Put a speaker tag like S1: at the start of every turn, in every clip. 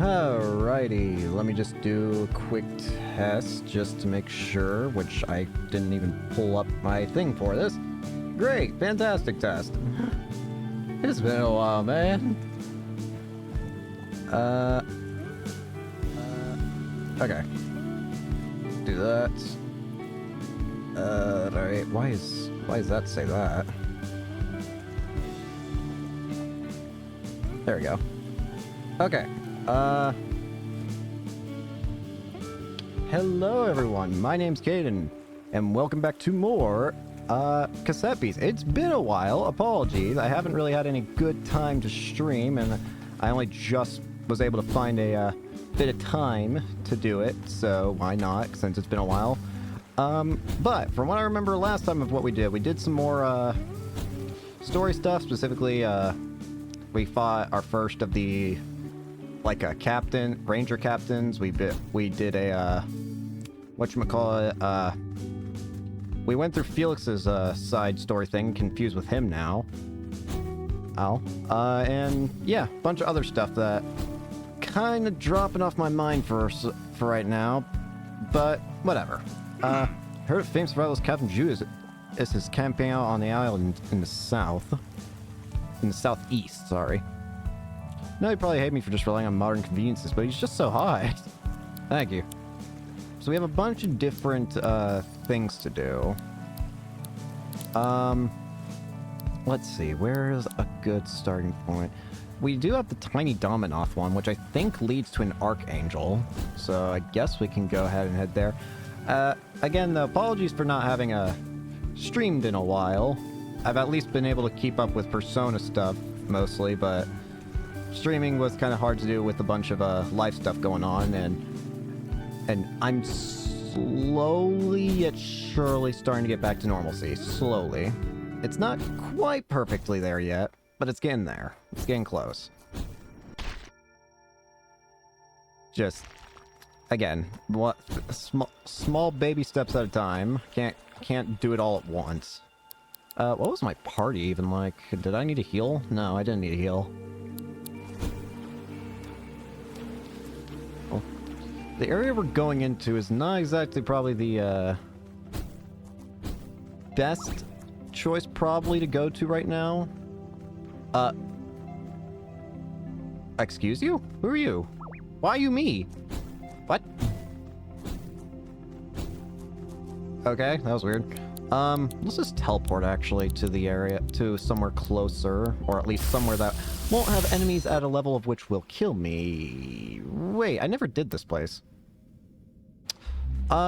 S1: Alrighty, let me just do a quick test just to make sure, which I didn't even pull up my thing for this. Great, fantastic test. It's been a while, man. Okay. Do that. Right, why does that say that? There we go. Okay. Hello everyone, my name's Caden, and welcome back to more, Cassette Beats. It's been a while, apologies, I haven't really had any good time to stream, and I only just was able to find a, bit of time to do it, so why not, since it's been a while. But, from what I remember last time of what we did some more, story stuff, specifically, we fought our first of the ranger captains. We did a whatchamacallit, we went through Felix's side story thing, confused with him now. And yeah, a bunch of other stuff that kind of dropping off my mind for right now, but whatever. Heard of famous survivalist Captain Judas is his camping out on the island in the southeast, sorry. No, he'd probably hate me for just relying on modern conveniences, but he's just so high. Thank you. So we have a bunch of different, things to do. Let's see, where is a good starting point? We do have the Tiny Dominoff one, which I think leads to an Archangel, so I guess we can go ahead and head there. Again, though, apologies for not having, streamed in a while. I've at least been able to keep up with Persona stuff, mostly, but streaming was kind of hard to do with a bunch of life stuff going on, and I'm slowly yet surely starting to get back to normalcy. Slowly. It's not quite perfectly there yet, but it's getting there. It's getting close. Just, again, small baby steps at a time. Can't do it all at once. What was my party even like? Did I need a heal? No, I didn't need a heal. The area we're going into is not exactly probably the, best choice probably to go to right now. Excuse you? Who are you? Why you me? What? Okay, that was weird. Let's just teleport actually to the area, to somewhere closer, or at least somewhere that won't have enemies at a level of which will kill me. Wait, I never did this place.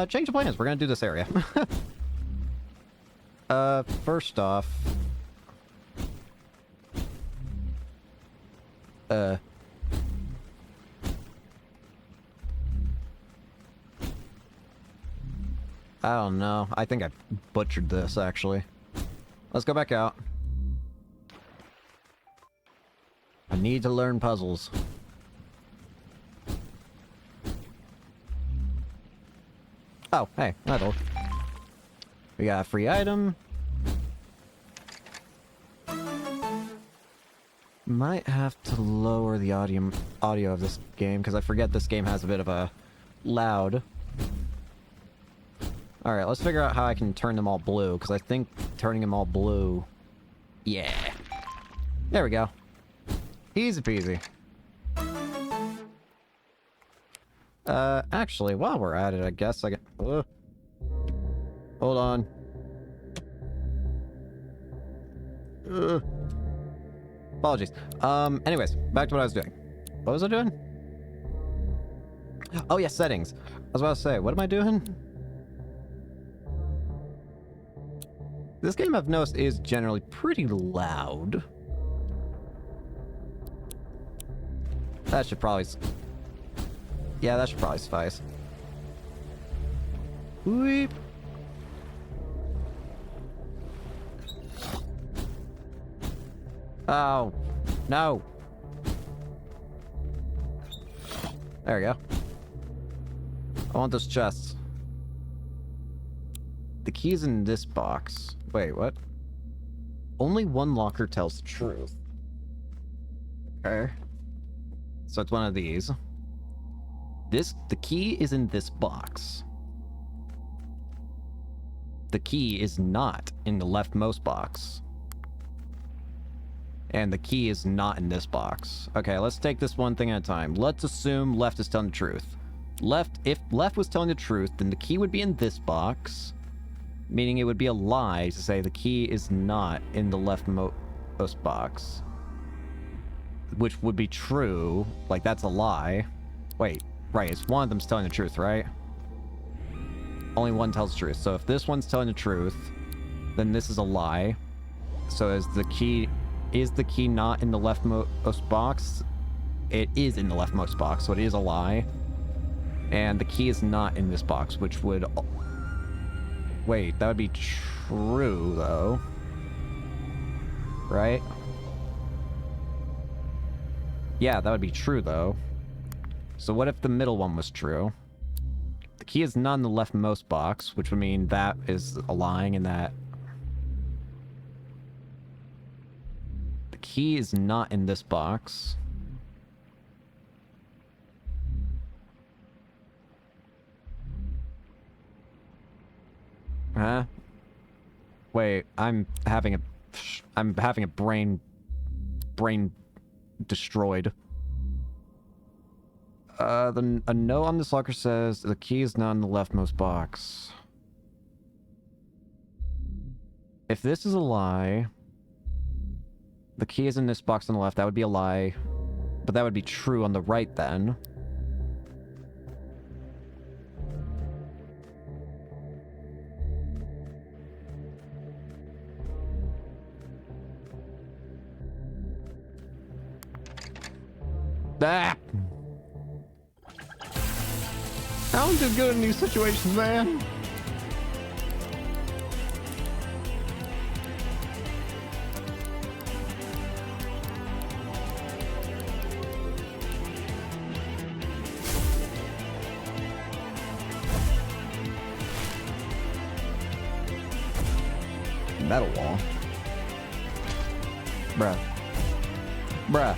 S1: Change of plans. We're gonna do this area. First off... I don't know. I think I butchered this, actually. Let's go back out. I need to learn puzzles. Oh, hey, that'll. We got a free item. Might have to lower the audio of this game, because I forget this game has a bit of a loud. Alright, let's figure out how I can turn them all blue, because I think turning them all blue... Yeah. There we go. Easy peasy. Actually, while we're at it, I guess I can... Hold on. Apologies. Anyways, back to what I was doing. What was I doing? Oh, yeah, settings. I was about to say, what am I doing? This game, I've noticed, is generally pretty loud. That should probably... Yeah, that should probably suffice. Weep. Oh, no. There we go. I want those chests. The key's in this box. Wait, what? Only one locker tells the truth. Okay. So it's one of these. The key is in this box. The key is not in the leftmost box. And the key is not in this box. Okay, let's take this one thing at a time. Let's assume left is telling the truth. If left was telling the truth, then the key would be in this box, meaning it would be a lie to say the key is not in the leftmost box. Which would be true. Like, that's a lie. Wait, right, it's one of them's telling the truth, right? Only one tells the truth. So if this one's telling the truth, then this is a lie. So is the key not in the leftmost box? It is in the leftmost box, so it is a lie. And the key is not in this box, which would... Wait, that would be true, though. Right? Yeah, that would be true, though. So what if the middle one was true? The key is not in the leftmost box, which would mean that is a lying and that... The key is not in this box. Huh? Wait, I'm having a brain destroyed. A note on this locker says the key is not in the leftmost box. If this is a lie, the key is in this box on the left, that would be a lie. But that would be true on the right then. Ah! I don't do good in these situations, man. Metal wall. Bruh. Bruh.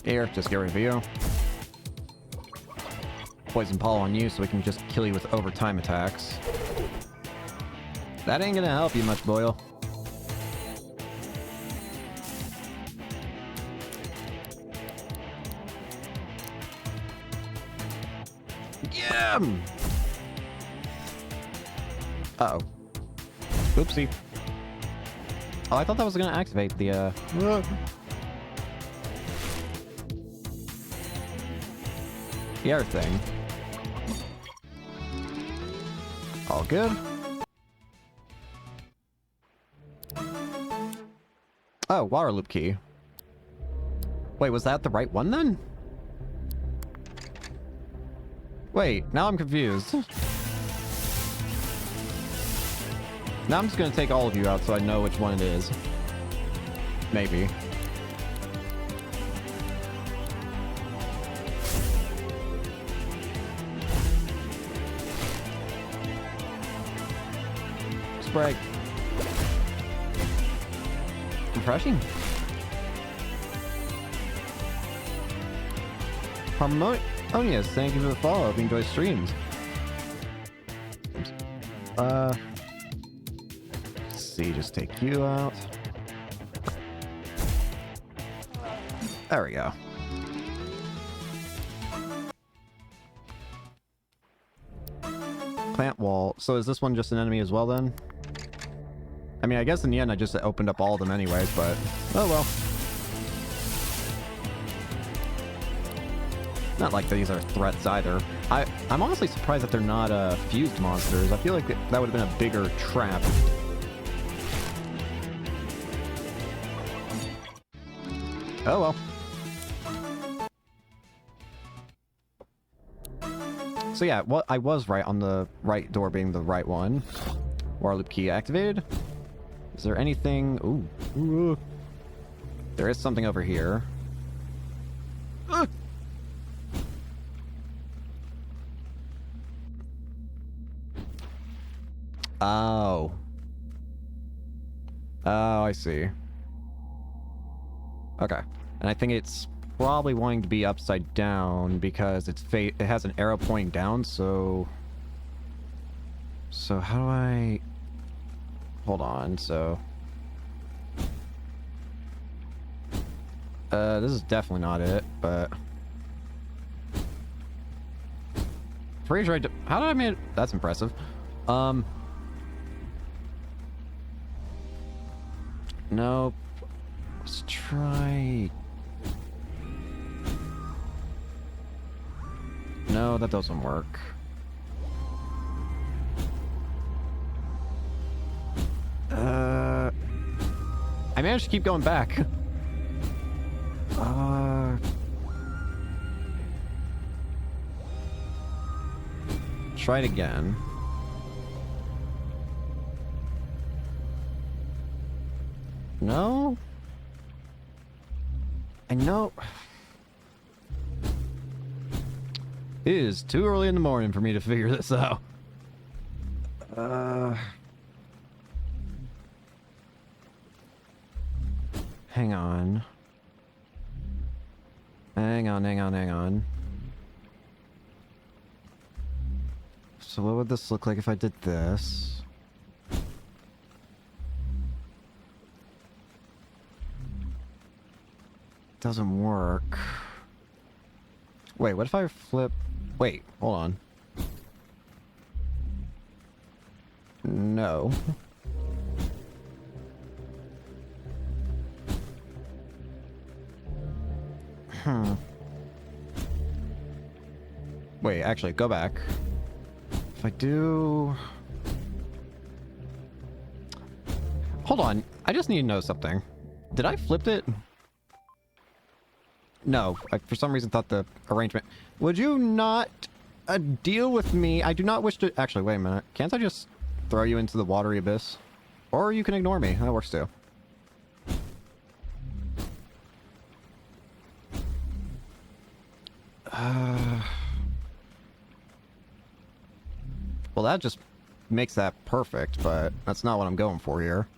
S1: Here, just get rid of you. Poison Paul on you so we can just kill you with overtime attacks. That ain't gonna help you much, Boyle. Yeah! Uh-oh. Oopsie. Oh, I thought that was gonna activate the, the other thing. All good. Oh, water loop key. Wait, was that the right one then? Wait, now I'm confused. Now I'm just gonna take all of you out so I know which one it is. Maybe. Spray. Refreshing. Harmonious, thank you for the follow. Hope you enjoy streams. Let's see, just take you out. There we go. Plant wall. So is this one just an enemy as well then? I mean, I guess in the end I just opened up all of them anyways, but oh well. Not like these are threats either. I'm honestly surprised that they're not fused monsters. I feel like that would have been a bigger trap. Oh well. So yeah, I was right on the right door being the right one. Water loop key activated. Is there anything? Ooh. There is something over here. Oh. Oh, I see. Okay. And I think it's probably wanting to be upside down because it has an arrow pointing down, so... So how do I... Hold on, so... this is definitely not it, but... Pretty sure how did I make it? That's impressive. Nope. Let's try... No, that doesn't work. I managed to keep going back. Try it again. No? I know... It is too early in the morning for me to figure this out. Hang on. Hang on. So what would this look like if I did this? Doesn't work. Wait, what if I flip... Wait, hold on. No. Wait, actually, go back. If I do... Hold on, I just need to know something. Did I flip it? No, I for some reason thought the arrangement... Would you not deal with me? I do not wish to... Actually, wait a minute. Can't I just throw you into the watery abyss? Or you can ignore me. That works too. Well, that just makes that perfect, but that's not what I'm going for here.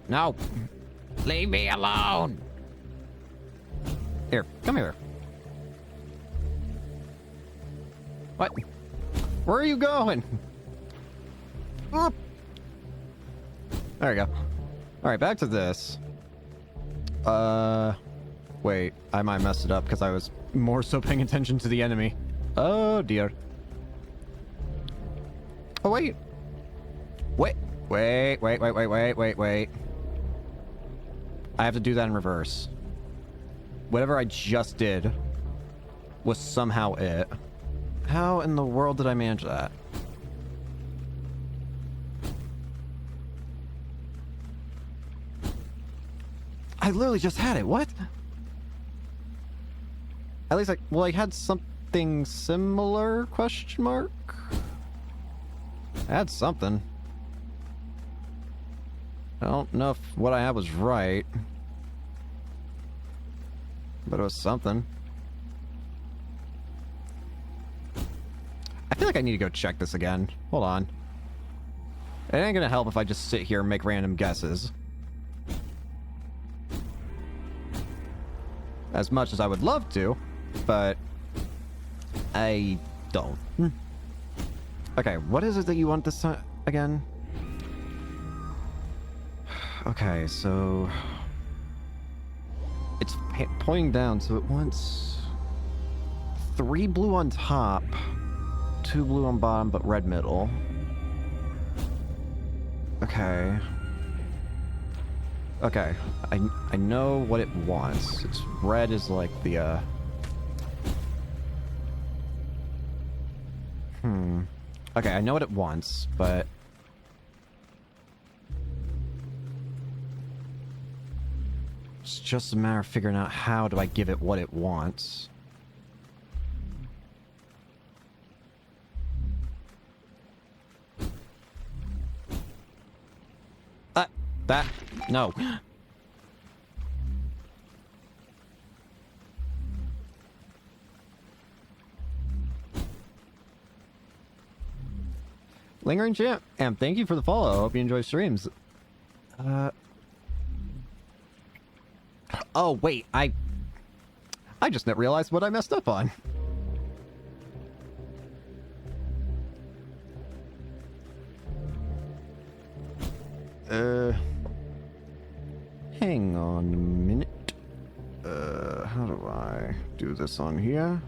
S1: No! Leave me alone! Here, come here. What? Where are you going? Oop. There we go. Alright, back to this. Wait, I might mess it up because I was more so paying attention to the enemy. Oh dear. Oh wait. Wait. I have to do that in reverse. Whatever I just did was somehow it. How in the world did I manage that? I literally just had it. What? At least I had something similar, question mark? I had something. I don't know if what I had was right. But it was something. I feel like I need to go check this again. Hold on. It ain't gonna help if I just sit here and make random guesses. As much as I would love to, but I don't. Okay, what is it that you want this time again? Okay, so it's pointing down, so it wants 3 blue on top, 2 blue on bottom, but red middle. Okay. Okay, I know what it wants. It's red is like the Okay, I know what it wants, but it's just a matter of figuring out how do I give it what it wants. That... No. Lingering Champ, and thank you for the follow. I hope you enjoy streams. Oh, wait, I just not realized what I messed up on. Hang on a minute. How do I do this on here?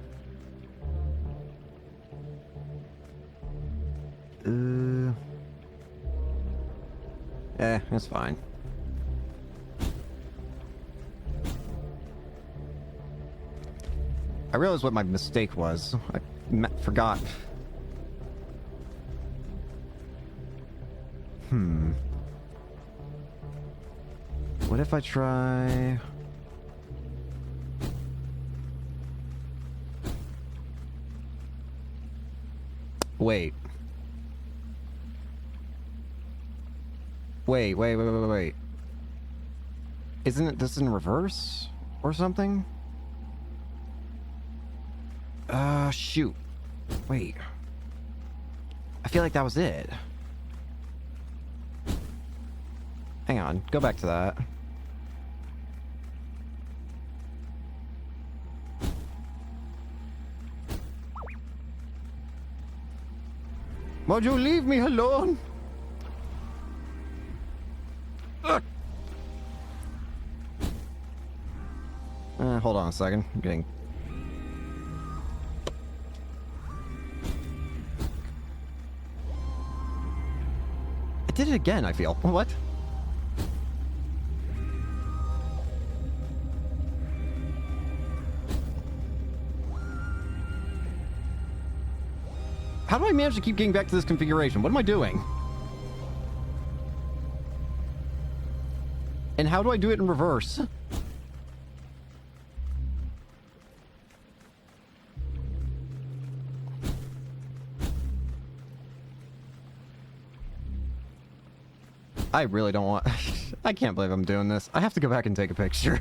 S1: That's fine. I realized what my mistake was. I forgot. What if I try... Wait. Wait. Isn't it this in reverse? Or something? Shoot. Wait. I feel like that was it. Hang on, go back to that. Would you leave me alone? Ugh. Hold on a second. I'm getting... I did it again, I feel. What? How do I manage to keep getting back to this configuration? What am I doing? And how do I do it in reverse? I really don't want... I can't believe I'm doing this. I have to go back and take a picture.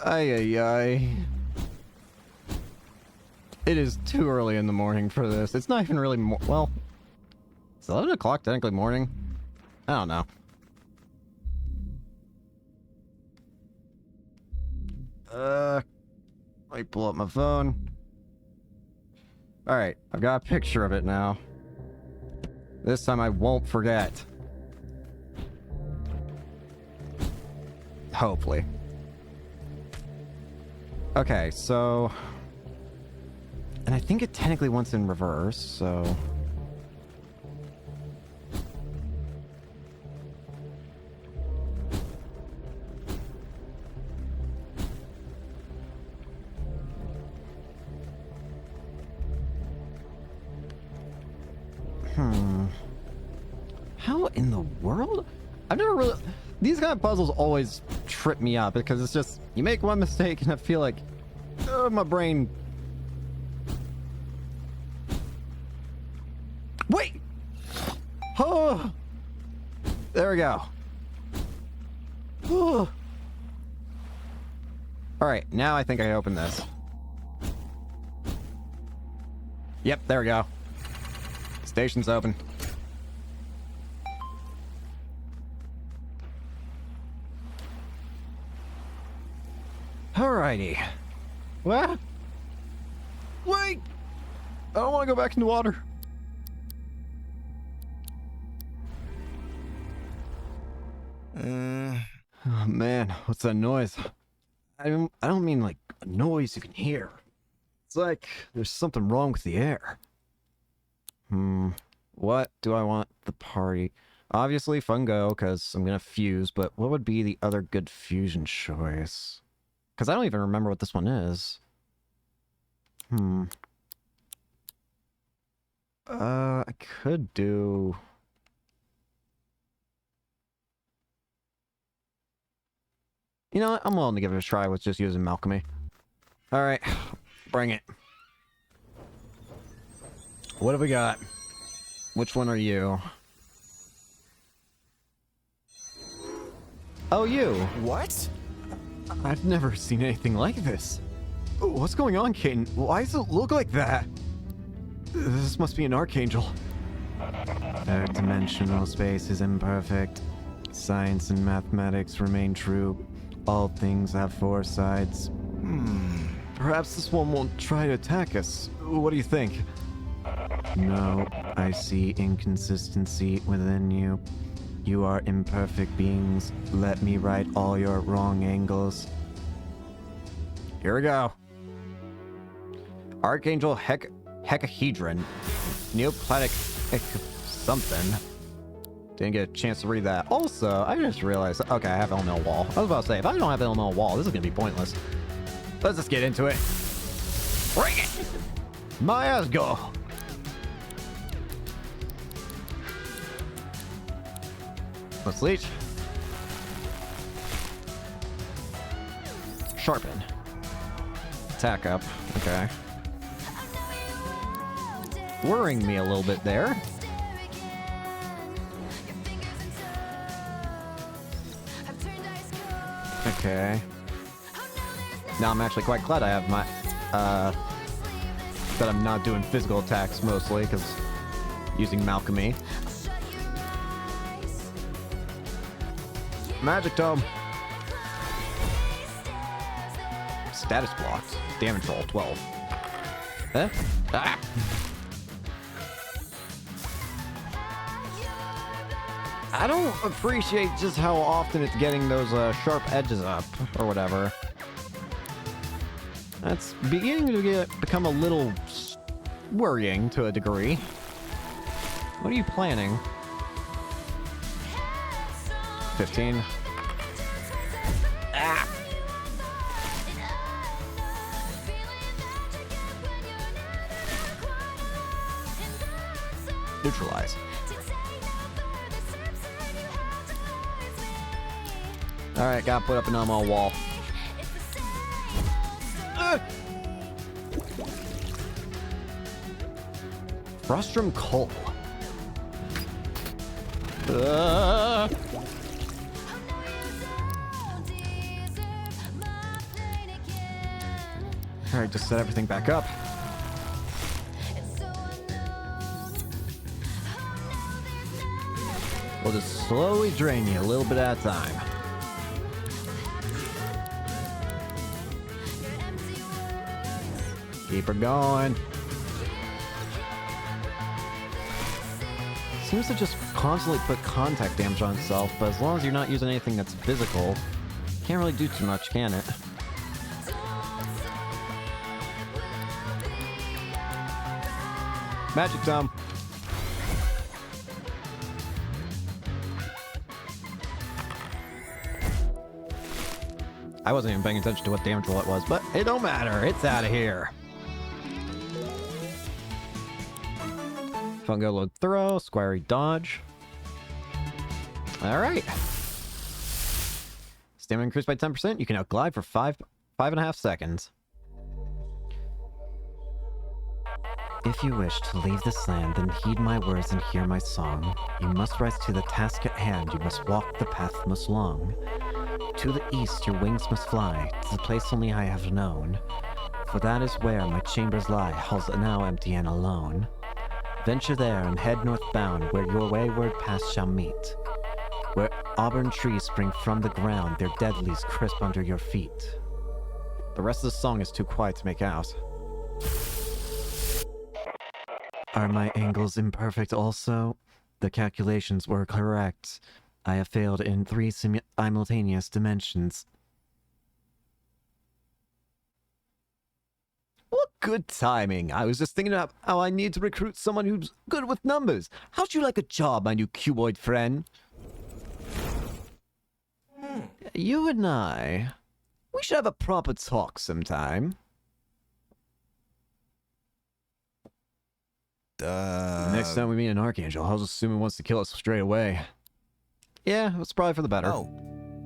S1: Ay. It is too early in the morning for this. It's not even really well, it's 11 o'clock technically morning. I don't know. Let me pull up my phone. Alright, I've got a picture of it now. This time I won't forget. Hopefully. Okay, so... And I think it technically wants in reverse, so... How in the world? I've never really... These kind of puzzles always trip me up because it's just... You make one mistake and I feel like... my brain... Wait! Oh! There we go. Oh. Alright, now I think I open this. Yep, there we go. Station's open. Alrighty. What? Wait! I don't want to go back in the water. Oh man, what's that noise? I don't mean like a noise you can hear. It's like there's something wrong with the air. What do I want the party? Obviously fungo, because I'm gonna fuse, but what would be the other good fusion choice? Because I don't even remember what this one is. I could do... You know what? I'm willing to give it a try with just using Malcolmy. Alright, bring it. What have we got? Which one are you? Oh, you.
S2: What?
S1: I've never seen anything like this. What's going on, Caden? Why does it look like that? This must be an archangel. Third dimensional space is imperfect. Science and mathematics remain true. All things have four sides. Perhaps this one won't try to attack us. What do you think? No, I see inconsistency within you. You are imperfect beings. Let me right all your wrong angles. Here we go. Archangel Hecahedron. Neoplastic something. Didn't get a chance to read that. Also, I just realized... Okay, I have elemental wall. I was about to say, if I don't have elemental wall, this is going to be pointless. Let's just get into it. Bring it! My ass go! Let's leech. Sharpen. Attack up. Okay. Worrying me a little bit there. Okay. Now I'm actually quite glad I have my, that I'm not doing physical attacks mostly, because using Malcolmy. Magic Tome. Status blocks. Damage roll, 12. Eh? Ah! I don't appreciate just how often it's getting those sharp edges up, or whatever. That's beginning to become a little worrying to a degree. What are you planning? 15. Ah! Neutralize. Alright, gotta put up an ammo wall. Frustrum Coal. Alright, just set everything back up. We'll just slowly drain you a little bit at a time. Keep her going. Seems to just constantly put contact damage on itself, but as long as you're not using anything that's physical, can't really do too much, can it? Magic Tome. I wasn't even paying attention to what damage roll it was, but it don't matter. It's out of here. Fungo load throw, squirey dodge. Alright. Stamina increased by 10%. You can now glide for 5.5 seconds. If you wish to leave this land, then heed my words and hear my song. You must rise to the task at hand. You must walk the path most long. To the east your wings must fly, to the place only I have known. For that is where my chambers lie, halls now empty and alone. Venture there and head northbound, where your wayward paths shall meet. Where auburn trees spring from the ground, their dead leaves crisp under your feet. The rest of the song is too quiet to make out. Are my angles imperfect also? The calculations were correct. I have failed in 3 simultaneous dimensions. What good timing. I was just thinking about how I need to recruit someone who's good with numbers. How'd you like a job, my new cuboid friend? You and I, we should have a proper talk sometime. Next time we meet an archangel, I'll just assume he wants to kill us straight away. Yeah, it's probably for the better.
S2: Oh.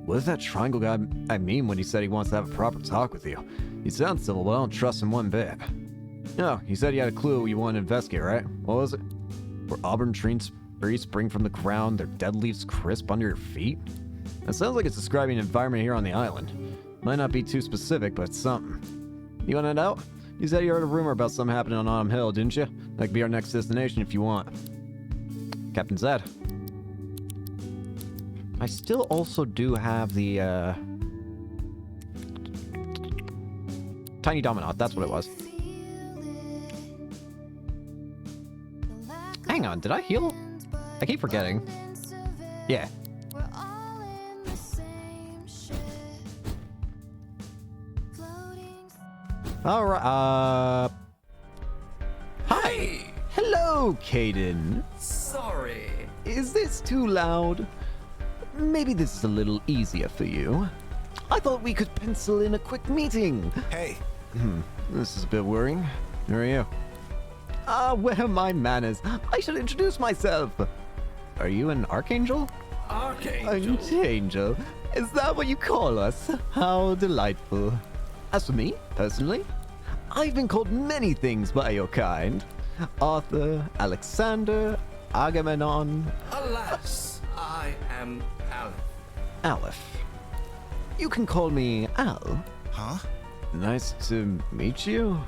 S1: What does that triangle guy I mean when he said he wants to have a proper talk with you? He sounds civil, but I don't trust him one bit. No, you said you had a clue you wanted to investigate, right? What was it? Where auburn trees spring from the ground, their dead leaves crisp under your feet? That sounds like it's describing an environment here on the island. Might not be too specific, but it's something. You want to know? You said you heard a rumor about something happening on Autumn Hill, didn't you? That could be our next destination if you want. Captain said. I still also do have the, Tiny Dominant, that's what it was. Hang on, did I heal? I keep forgetting. Yeah. Alright, Hi! Hello, Caden.
S2: Sorry.
S1: Is this too loud? Maybe this is a little easier for you. I thought we could pencil in a quick meeting.
S2: Hey.
S1: This is a bit worrying. Who are you? Where are my manners? I should introduce myself. Are you an archangel?
S2: Archangel?
S1: Archangel? Is that what you call us? How delightful. As for me, personally, I've been called many things by your kind. Arthur, Alexander, Agamemnon.
S2: Alas, I am Aleph.
S1: Aleph. You can call me Al.
S2: Huh?
S1: Nice to meet you.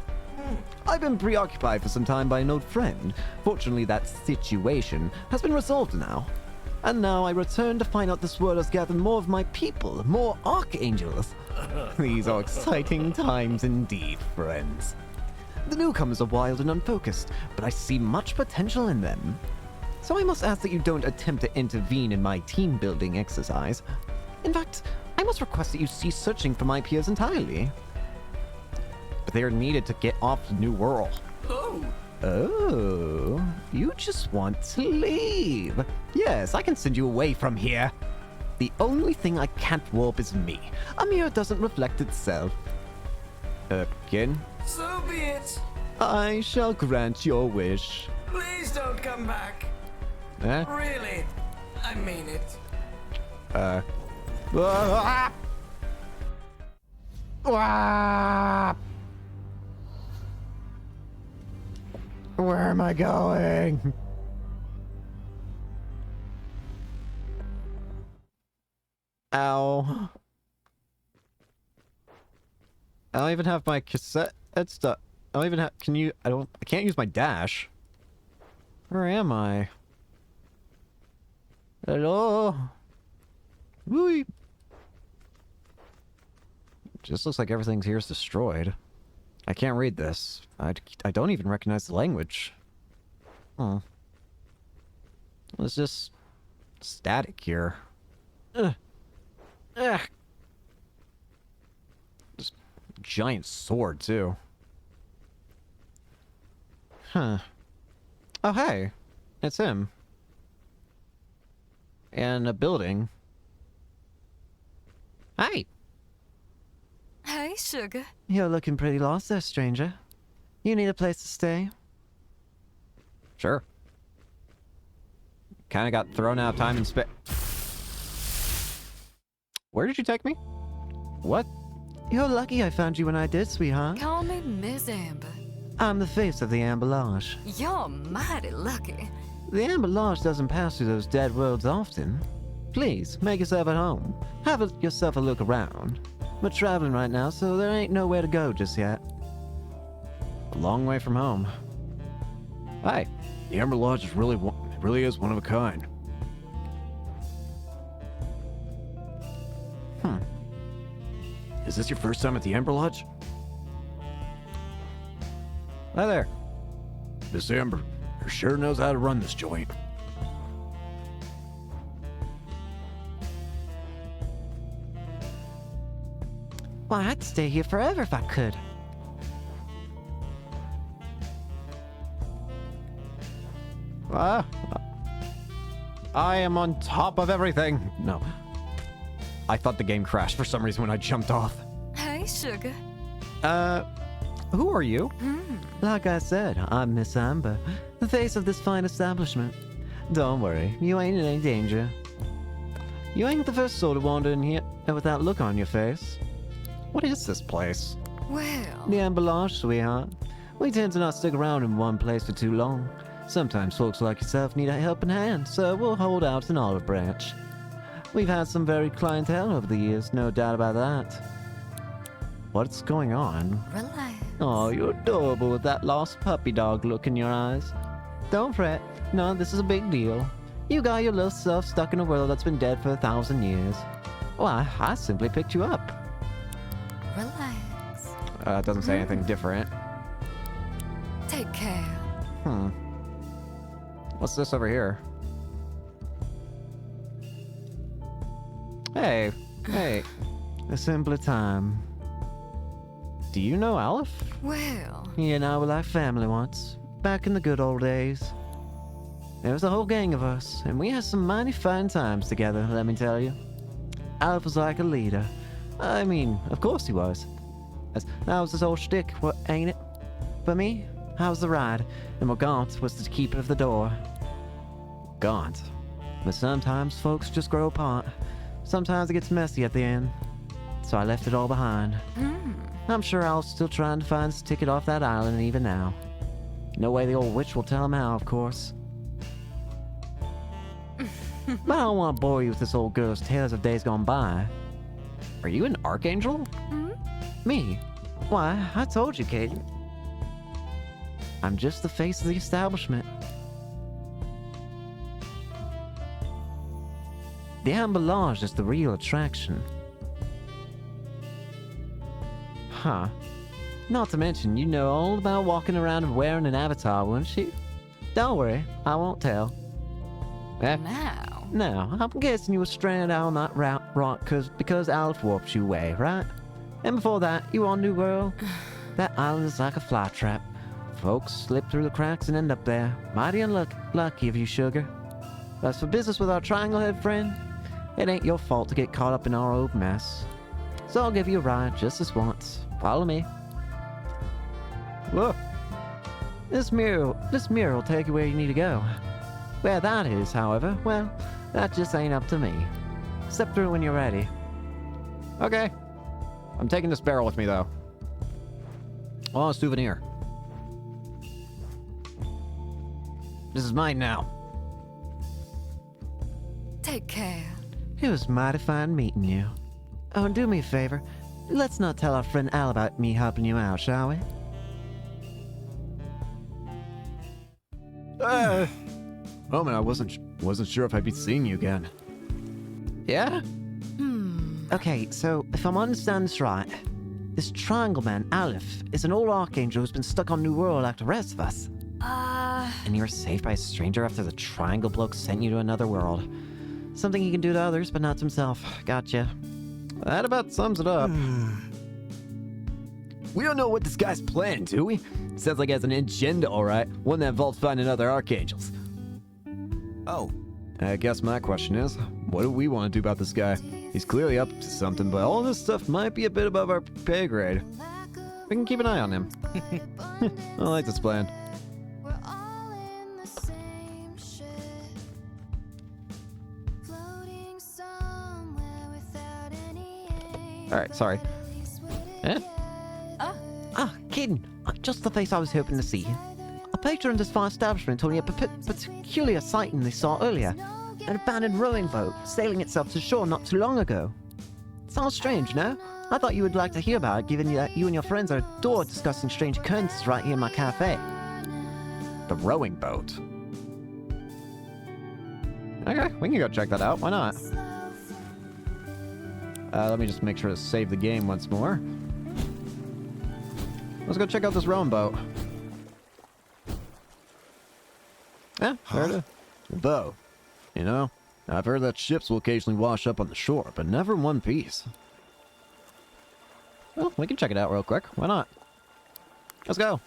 S1: I've been preoccupied for some time by an old friend. Fortunately, that situation has been resolved now. And now I return to find out this world has gathered more of my people, more archangels. These are exciting times indeed, friends. The newcomers are wild and unfocused, but I see much potential in them. So I must ask that you don't attempt to intervene in my team-building exercise. In fact, I must request that you cease searching for my peers entirely. But they are needed to get off the new world.
S2: Oh.
S1: Oh, you just want to leave. Yes, I can send you away from here. The only thing I can't warp is me. A mirror doesn't reflect itself. Again?
S2: So be it.
S1: I shall grant your wish.
S2: Please don't come back.
S1: Eh?
S2: Really. I mean it.
S1: Ah! Ah! Where am I going? Ow. I don't even have my cassette stuff. I don't even have, I can't use my dash. Where am I? Hello? Woo! Just looks like everything here is destroyed. I can't read this. I don't even recognize the language. Huh. It's just static here. Ugh. Ugh. This giant sword, too. Huh. Oh, hey. It's him. And a building. Hi.
S3: Hey, sugar.
S1: You're looking pretty lost there, stranger. You need a place to stay? Sure. Kinda got thrown out of time and space. Where did you take me? What? You're lucky I found you when I did, sweetheart.
S3: Call me Miss Amber.
S1: I'm the face of the Amber Lodge.
S3: You're mighty lucky.
S1: The Amber Lodge doesn't pass through those dead worlds often. Please, make yourself at home. Have yourself a look around. We're traveling right now, so there ain't nowhere to go just yet. A long way from home. Hi. The Amber Lodge is really is one of a kind. Is this your first time at the Amber Lodge? Hi there. Miss Amber, you sure knows how to run this joint. Well, I'd stay here forever if I could. I am on top of everything. No. I thought the game crashed for some reason when I jumped off.
S3: Hey, sugar.
S1: Who are you? Like I said, I'm Miss Amber, the face of this fine establishment. Don't worry, you ain't in any danger. You ain't the first soul to wander in here with that look on your face. What is this place?
S3: Well,
S1: The Amber Lodge, sweetheart. We tend to not stick around in one place for too long. Sometimes folks like yourself need a helping hand, so we'll hold out an olive branch. We've had some varied clientele over the years, no doubt about that. What's going on?
S3: Relax.
S1: Oh, you're adorable with that lost puppy dog look in your eyes. Don't fret. No, this is a big deal. You got your little self stuck in a world that's been dead for 1,000 years. Why, I simply picked you up.
S3: Relax.
S1: It doesn't say anything different.
S3: Take care.
S1: What's this over here? Hey, hey. A simpler time. Do you know Aleph?
S3: Well,
S1: He and I were like family once, back in the good old days. There was a whole gang of us, and we had some mighty fine times together, let me tell you. Aleph was like a leader. I mean, of course he was. That was his whole shtick, what ain't it? For me, I was the ride, and Morgant was the keeper of the door. Gaunt. But sometimes folks just grow apart. Sometimes it gets messy at the end. So I left it all behind. I'm sure Al's still trying to find his ticket off that island even now. No way the old witch will tell him how, of course. But I don't want to bore you with this old girl's tales of days gone by. Are you an archangel? Me? Why, I told you, Caden. I'm just the face of the establishment. The Amber Lodge is the real attraction. Huh. Not to mention, you know all about walking around and wearing an avatar, wouldn't you? Don't worry, I won't tell.
S3: now.
S1: No, I'm guessing you were stranded out on that rock because Aleph warped you away, right? And before that, you were on New World. That island is like a fly trap. Folks slip through the cracks and end up there. Mighty unlucky of you, sugar. But as for business with our triangle-head friend, it ain't your fault to get caught up in our old mess. So I'll give you a ride just this once. Follow me. Look. This mirror will take you where you need to go. Where that is, however, well, that just ain't up to me. Step through when you're ready. Okay. I'm taking this barrel with me, though. Oh, a souvenir. This is mine now.
S3: Take care.
S1: It was mighty fine meeting you. Oh, and do me a favor. Let's not tell our friend Al about me helping you out, shall we? Oh man, I wasn't sure if I'd be seeing you again. Yeah? Okay, so if I'm understanding this right, this triangle man, Aleph, is an old archangel who's been stuck on New World like the rest of us. And you were saved by a stranger after the triangle bloke sent you to another world. Something he can do to others, but not to himself. Gotcha. That about sums it up. We don't know what this guy's plan, do we? Sounds like he has an agenda, alright. One that involves finding other archangels. Oh. I guess my question is, what do we want to do about this guy? He's clearly up to something, but all this stuff might be a bit above our pay grade. We can keep an eye on him. I like this plan. Alright, sorry. Eh? Kid, just the face I was hoping to see. A patron of this fine establishment told me a peculiar sighting they saw earlier. An abandoned rowing boat sailing itself to shore not too long ago. Sounds strange, no? I thought you would like to hear about it, given that you and your friends are adored discussing strange occurrences right here in my cafe. The rowing boat. Okay, we can go check that out. Why not? Let me just make sure to save the game once more. Let's go check out this rowing boat. Yeah, there it is. A boat. You know, I've heard that ships will occasionally wash up on the shore, but never in one piece. Well, we can check it out real quick. Why not? Let's go.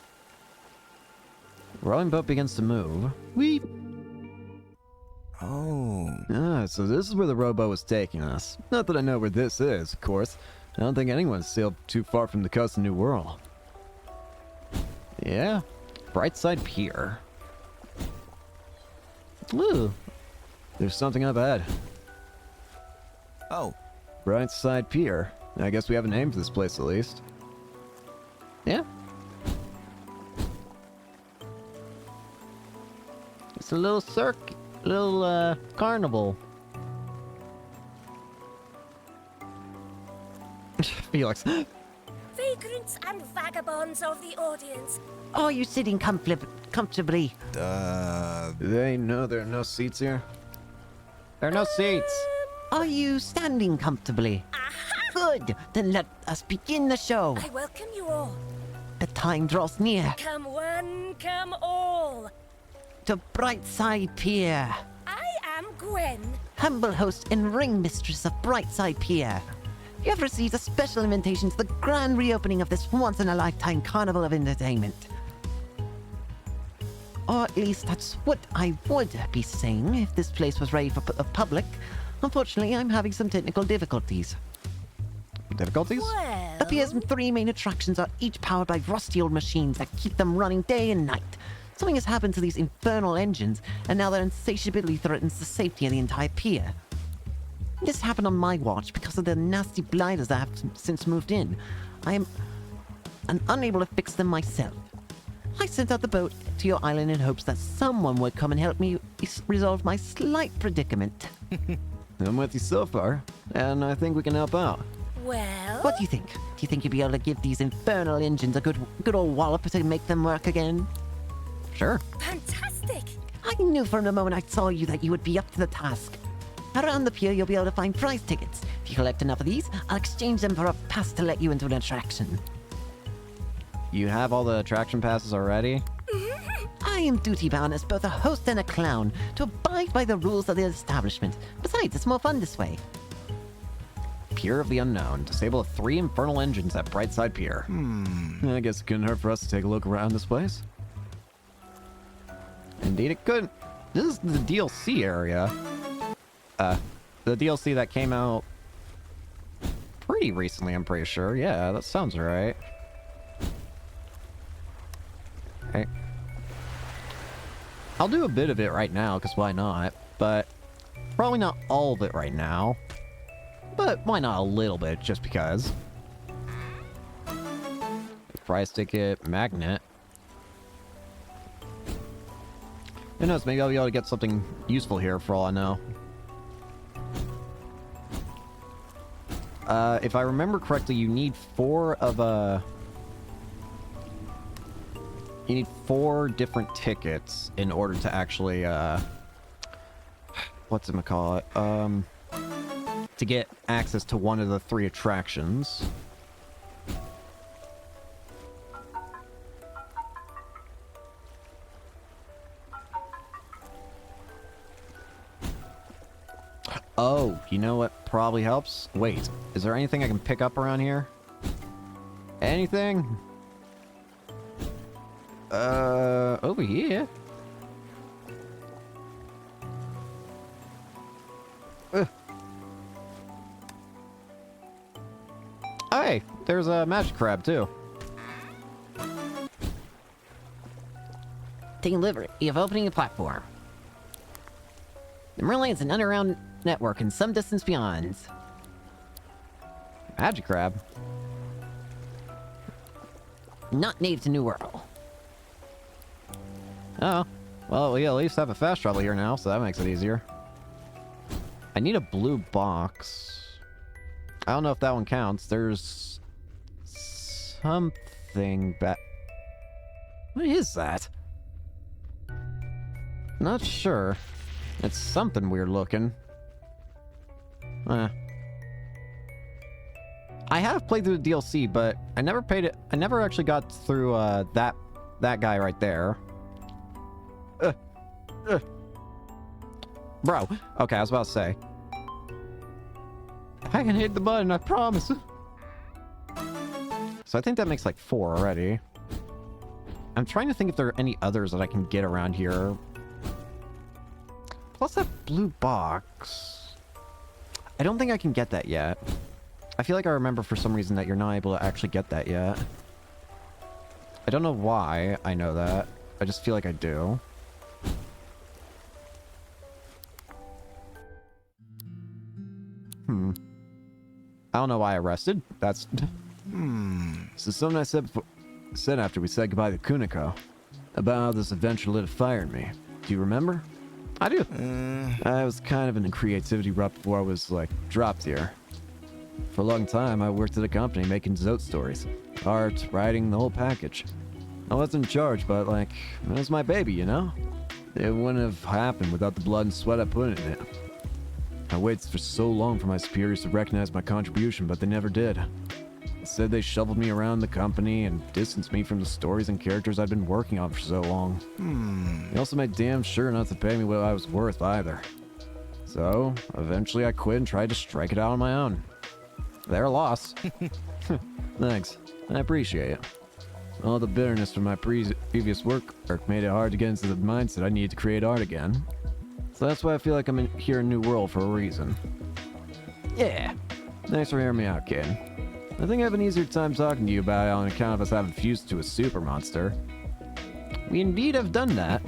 S1: Rowing boat begins to move. Weep. Oh. So this is where the rowboat was taking us. Not that I know where this is, of course. I don't think anyone's sailed too far from the coast of New World. Yeah. Brightside Pier. Ooh. There's something up ahead. Oh. Brightside Pier. I guess we have a name for this place at least. Yeah. It's a little carnival. Felix.
S4: Vagrants and vagabonds of the audience.
S5: Are you sitting comfortably?
S1: They know there are no seats here. There are no seats.
S5: Are you standing comfortably? Good. Then let us begin the show.
S4: I welcome you all.
S5: The time draws near
S4: Come one, come all.
S5: to Brightside Pier.
S4: I am Gwen.
S5: Humble host and ring mistress of Brightside Pier. You have received a special invitation to the grand reopening of this once-in-a-lifetime carnival of entertainment. Or at least that's what I would be saying if this place was ready for the public. Unfortunately, I'm having some technical difficulties.
S1: Difficulties?
S4: Well,
S5: The Pier's three main attractions are each powered by rusty old machines that keep them running day and night. Something has happened to these infernal engines, and now their insatiability threatens the safety of the entire pier. This happened on my watch because of the nasty blighters that have since moved in. I am unable to fix them myself. I sent out the boat to your island in hopes that someone would come and help me resolve my slight predicament.
S1: I'm with you so far, and I think we can help out.
S4: well.
S5: What do you think? Do you think you'd be able to give these infernal engines a good old wallop to make them work again?
S1: Sure.
S4: Fantastic.
S5: I knew from the moment I saw you that you would be up to the task. Around the pier, you'll be able to find prize tickets. If you collect enough of these, I'll exchange them for a pass to let you into an attraction.
S1: You have all the attraction passes already?
S5: I am duty-bound as both a host and a clown to abide by the rules of the establishment. Besides, it's more fun this way.
S1: Pier of the Unknown. Disable 3 infernal engines at Brightside Pier. I guess it couldn't hurt for us to take a look around this place. Indeed it could. This is the DLC area. The DLC that came out pretty recently, I'm pretty sure. Yeah, that sounds right. Okay. I'll do a bit of it right now, because why not? But probably not all of it right now. But why not a little bit, just because? Prize ticket, magnet. Who knows, maybe I'll be able to get something useful here for all I know. If I remember correctly, you need 4 of you need 4 different tickets in order to actually, whatchamacallit, to get access to one of the 3 attractions. Oh, you know what probably helps? Wait, is there anything I can pick up around here? Anything? Over here. Hey, there's a magic crab too.
S5: Taking delivery of opening a platform. The Merlin is an underground network in some distance beyond.
S1: Magic crab.
S5: Not native to New World.
S1: Oh, well, we at least have a fast travel here now, so that makes it easier. I need a blue box. I don't know if that one counts. There's something back. What is that? Not sure. It's something weird looking. I have played through the DLC, but I never paid it. I never actually got through that guy right there. Bro, okay, I was about to say. I can hit the button, I promise. So I think that makes like 4 already. I'm trying to think if there are any others that I can get around here. Plus that blue box. I don't think I can get that yet. I feel like I remember for some reason that you're not able to actually get that yet. I don't know why I know that. I just feel like I do. I don't know why I rested. That's... So something I said after we said goodbye to Kuniko. About how this adventure lit a fire in me.
S6: Do you remember?
S1: I do.
S6: I was kind of in the creativity rut before I was, like, dropped here. For a long time, I worked at a company making Zote stories. Art, writing, the whole package. I wasn't in charge, but, like, it was my baby, you know? It wouldn't have happened without the blood and sweat I put in it. I waited for so long for my superiors to recognize my contribution, but they never did. Instead, they shoveled me around the company and distanced me from the stories and characters I'd been working on for so long. They also made damn sure not to pay me what I was worth either. So, eventually I quit and tried to strike it out on my own. Their loss. Thanks. I appreciate it. All the bitterness from my previous work made it hard to get into the mindset I needed to create art again. So that's why I feel like I'm here in New World for a reason. Yeah. Thanks for hearing me out, kid. I think I have an easier time talking to you about it on account of us having fused to a super monster.
S1: We indeed have done that.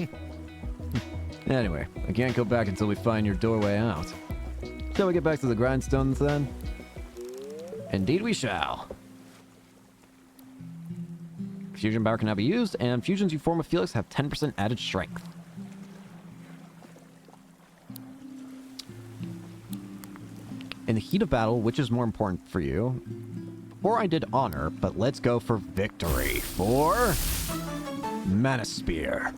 S6: Anyway, I can't go back until we find your doorway out. Shall we get back to the grindstones then?
S1: Indeed we shall. Fusion power can now be used, and fusions you form with Felix have 10% added strength. In the heat of battle, which is more important for you? Before I did honor, but let's go for victory. For Mana Spear.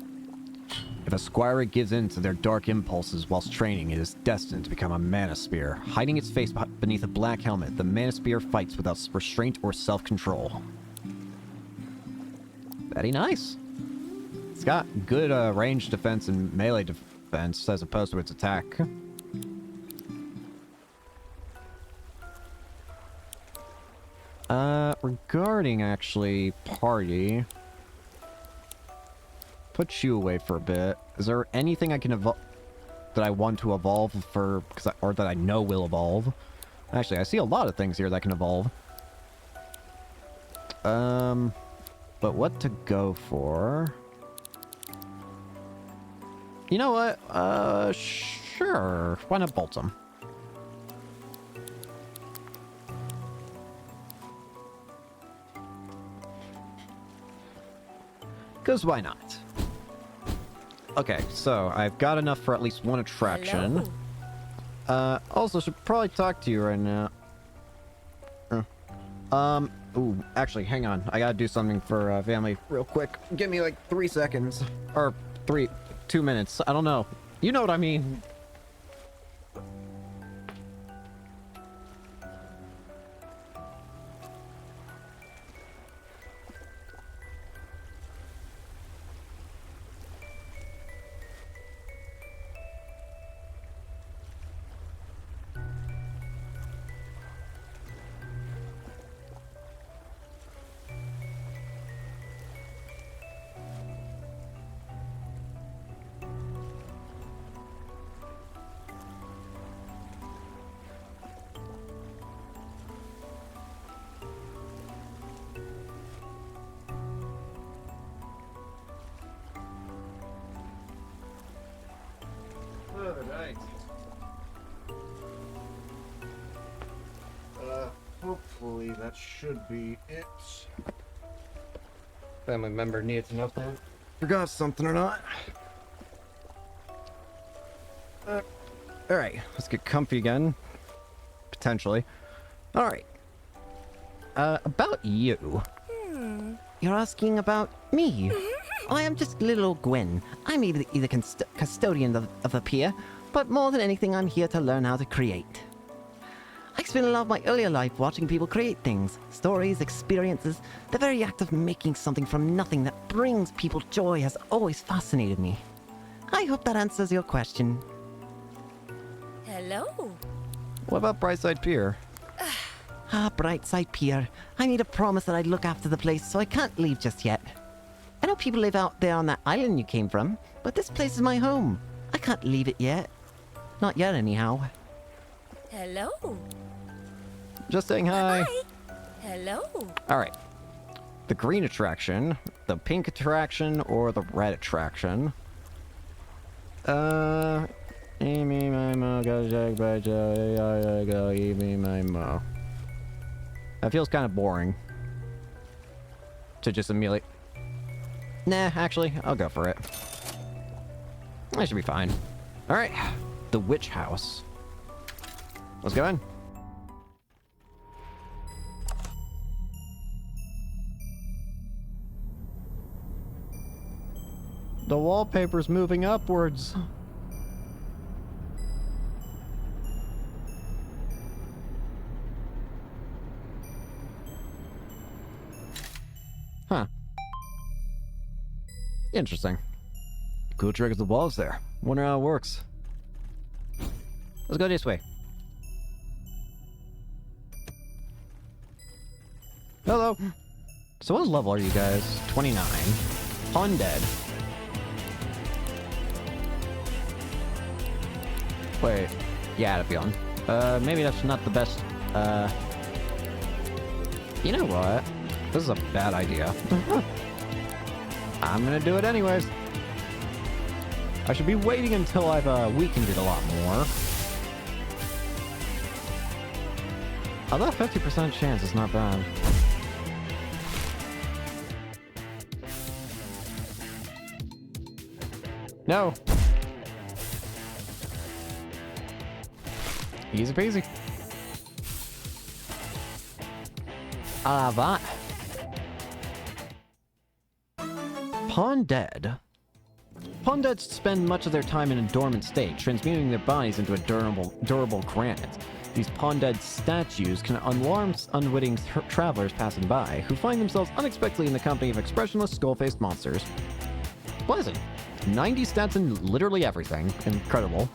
S1: If a squire gives in to their dark impulses whilst training, it is destined to become a Mana Spear. Hiding its face beneath a black helmet, the Mana Spear fights without restraint or self-control. Very nice. It's got good range defense and melee defense as opposed to its attack. Regarding actually party, put you away for a bit. Is there anything I can evolve that I want to evolve for, or that I know will evolve? Actually, I see a lot of things here that can evolve. But what to go for? You know what? Sure. Why not Boltum? Because why not? Okay, so I've got enough for at least one attraction. Also, should probably talk to you right now. Ooh, actually, hang on. I gotta do something for family real quick. Give me like 3 seconds. Or 2 minutes. I don't know. You know what I mean.
S6: Right. Hopefully that should be it.
S1: Family member needs an update.
S6: Forgot something or not?
S1: Alright, let's get comfy again. Potentially. Alright. About you.
S5: You're asking about me? I am just little old Gwen. I'm the custodian of the pier, but more than anything, I'm here to learn how to create. I spent a lot of my earlier life watching people create things, stories, experiences. The very act of making something from nothing that brings people joy has always fascinated me. I hope that answers your question.
S4: Hello.
S1: What about Brightside Pier?
S5: Brightside Pier. I made a promise that I'd look after the place, so I can't leave just yet. I know people live out there on that island you came from, but this place is my home. I can't leave it yet. Not yet, anyhow.
S4: Hello.
S1: Just saying hi.
S4: Hi. Hello.
S1: Alright. The green attraction, the pink attraction, or the red attraction? Eat me my mo, go shake by go eat me my mo. That feels kind of boring. To just immediately... Nah, actually, I'll go for it. I should be fine. All right, the witch house. Let's go in. The wallpaper's moving upwards. Huh. Interesting.
S6: Cool trick of the walls there. Wonder how it works.
S1: Let's go this way. Hello. So what level are you guys? 29. Undead. Wait. Yeah, to be on. Maybe that's not the best. You know what? This is a bad idea. I'm gonna do it anyways. I should be waiting until I've weakened it a lot more. Although 50% chance is not bad. No. Easy peasy. That. Pawn Dead. Pawn Dead spend much of their time in a dormant state, transmuting their bodies into a durable granite. These Pawn Dead statues can alarm unwitting travelers passing by, who find themselves unexpectedly in the company of expressionless, skull-faced monsters. Pleasant. 90 stats in literally everything. Incredible.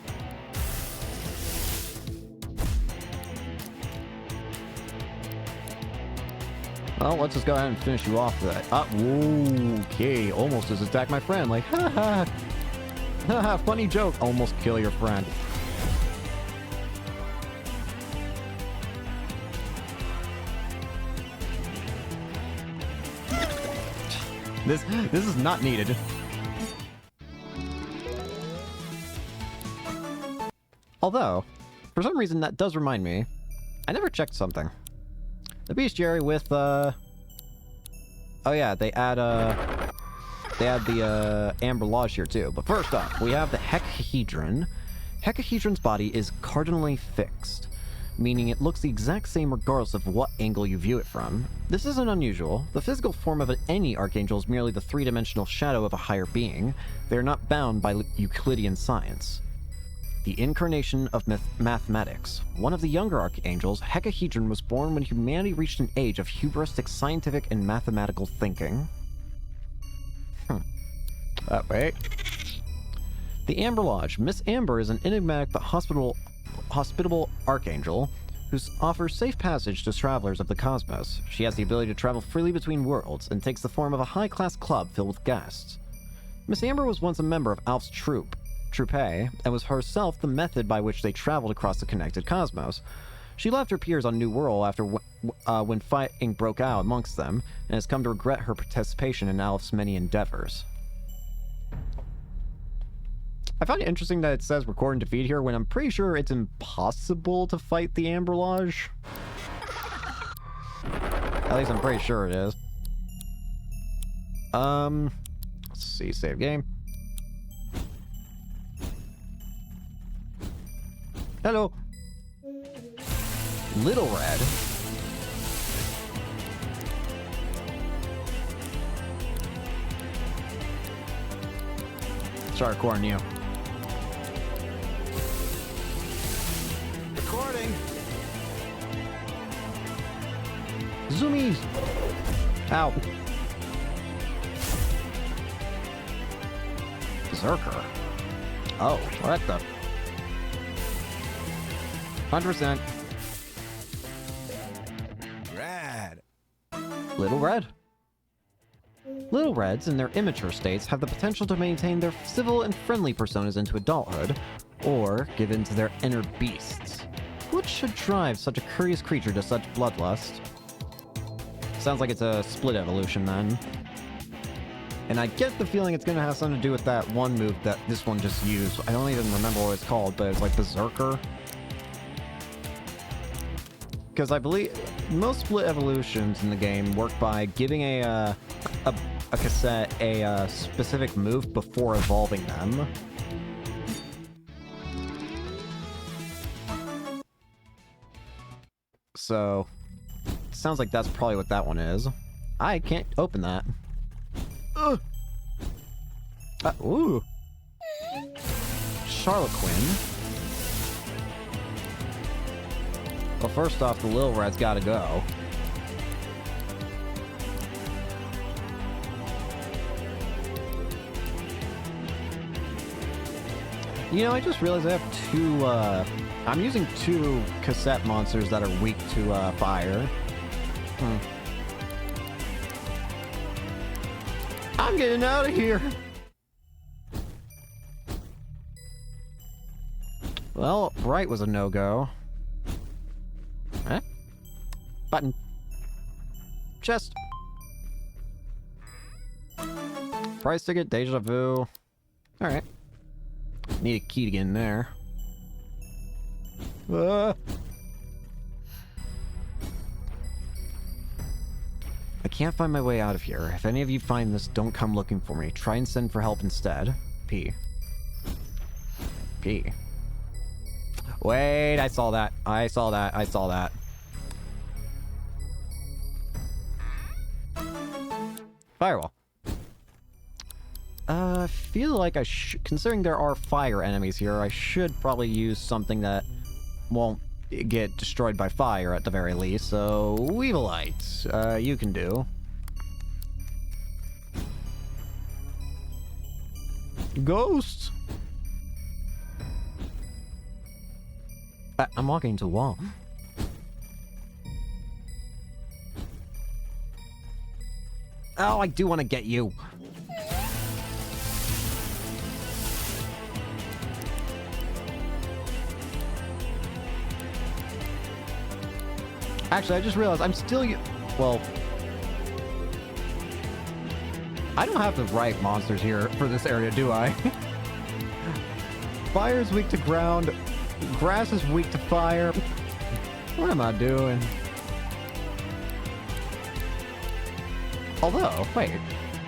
S1: Well, let's just go ahead and finish you off with that. Okay, almost just attack my friend. Like, haha. Haha, funny joke. Almost kill your friend. This is not needed. Although, for some reason that does remind me, I never checked something. The bestiary with, oh yeah, they add the, Amber Lodge here too. But first off, we have the Hecahedron. Hecahedron's body is cardinally fixed, meaning it looks the exact same regardless of what angle you view it from. This isn't unusual. The physical form of any archangel is merely the three-dimensional shadow of a higher being. They are not bound by Euclidean science. The incarnation of mathematics. One of the younger archangels, Hecahedron was born when humanity reached an age of hubristic scientific and mathematical thinking. Wait. The Amber Lodge. Miss Amber is an enigmatic but hospitable archangel who offers safe passage to travelers of the cosmos. She has the ability to travel freely between worlds and takes the form of a high-class club filled with guests. Miss Amber was once a member of Alf's troupe, and was herself the method by which they traveled across the connected cosmos. She left her peers on New World after when fighting broke out amongst them, and has come to regret her participation in Alf's many endeavors. I find it interesting that it says record and defeat here when I'm pretty sure it's impossible to fight the Amber Lodge. At least I'm pretty sure it is. Let's see, save game. Hello. Little Red. Start recording you.
S2: Recording.
S1: Zoomies. Ow. Berserker. Oh, what the? 100%.
S2: Rad.
S1: Little Red. Little Reds, in their immature states, have the potential to maintain their civil and friendly personas into adulthood, or give in to their inner beasts. What should drive such a curious creature to such bloodlust? Sounds like it's a split evolution, then. And I get the feeling it's gonna have something to do with that one move that this one just used. I don't even remember what it's called, but it's like Berserker. Because I believe most split evolutions in the game work by giving a cassette a specific move before evolving them. so sounds like that's probably what that one is. I can't open that. Ugh. Ooh. Charloquin. Well, first off, the little rat's gotta go. You know, I just realized I have two, I'm using two cassette monsters that are weak to, fire. I'm getting out of here! Well, right was a no-go. Eh? Button. Chest. Price ticket, deja vu. Alright. Need a key to get in there. I can't find my way out of here. If any of you find this, don't come looking for me. Try and send for help instead. P. P. Wait, I saw that. I saw that. I saw that. Firewall. I feel like I should, considering there are fire enemies here, I should probably use something that won't get destroyed by fire at the very least. So, Weevilite, you can do. Ghosts! I'm walking into a wall. Oh, I do want to get you. Actually, I just realized I'm still... Well... I don't have the right monsters here for this area, do I? Fire's weak to ground. Grass is weak to fire. What am I doing? Although, wait.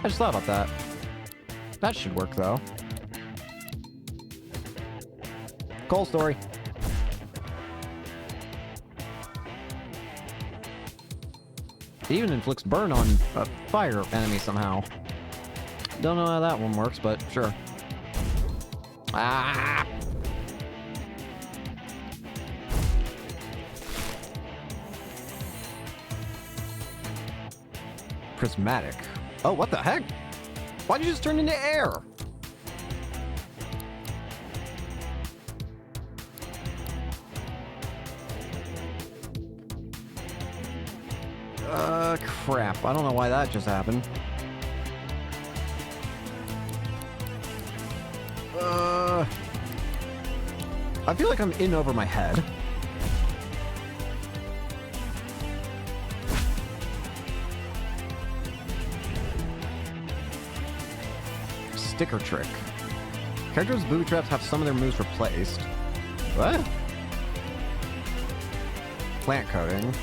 S1: I just thought about that. That should work, though. Coal story. It even inflicts burn on a fire enemy somehow. Don't know how that one works, but sure. Ah! Prismatic. Oh, what the heck? Why'd you just turn into air? Crap. I don't know why that just happened. I feel like I'm in over my head. Sticker trick. Characters' booby traps have some of their moves replaced. What? Plant coating.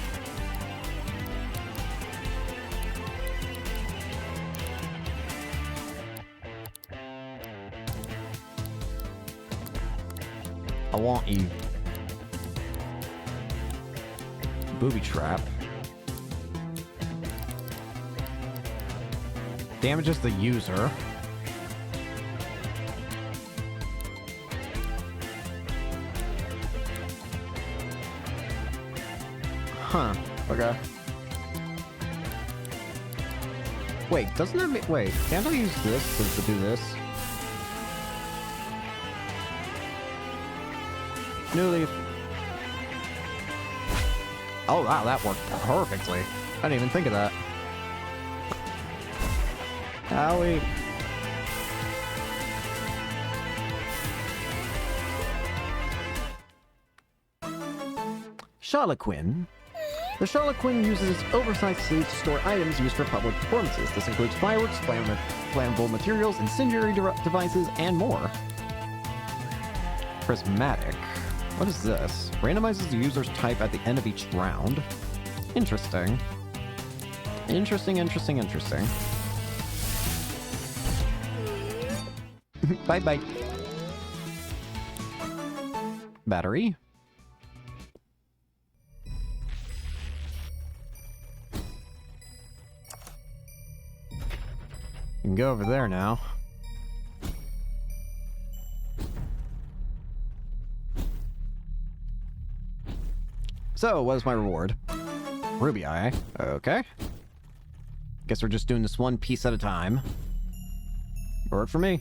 S1: I want you. Booby trap. Damages the user. Huh. Okay. Wait, doesn't that mean... Wait, can't I use this to do this? New leaf. Oh, wow, that worked perfectly. I didn't even think of that. Owie. Charloquin. The Charloquin uses its oversized sleeves to store items used for public performances. This includes fireworks, flammable materials, incendiary devices, and more. Prismatic. What is this? Randomizes the user's type at the end of each round. Interesting. Interesting. Bye-bye. can go over there now. So, what is my reward? Ruby eye. Okay. Guess we're just doing this one piece at a time. Worked for me.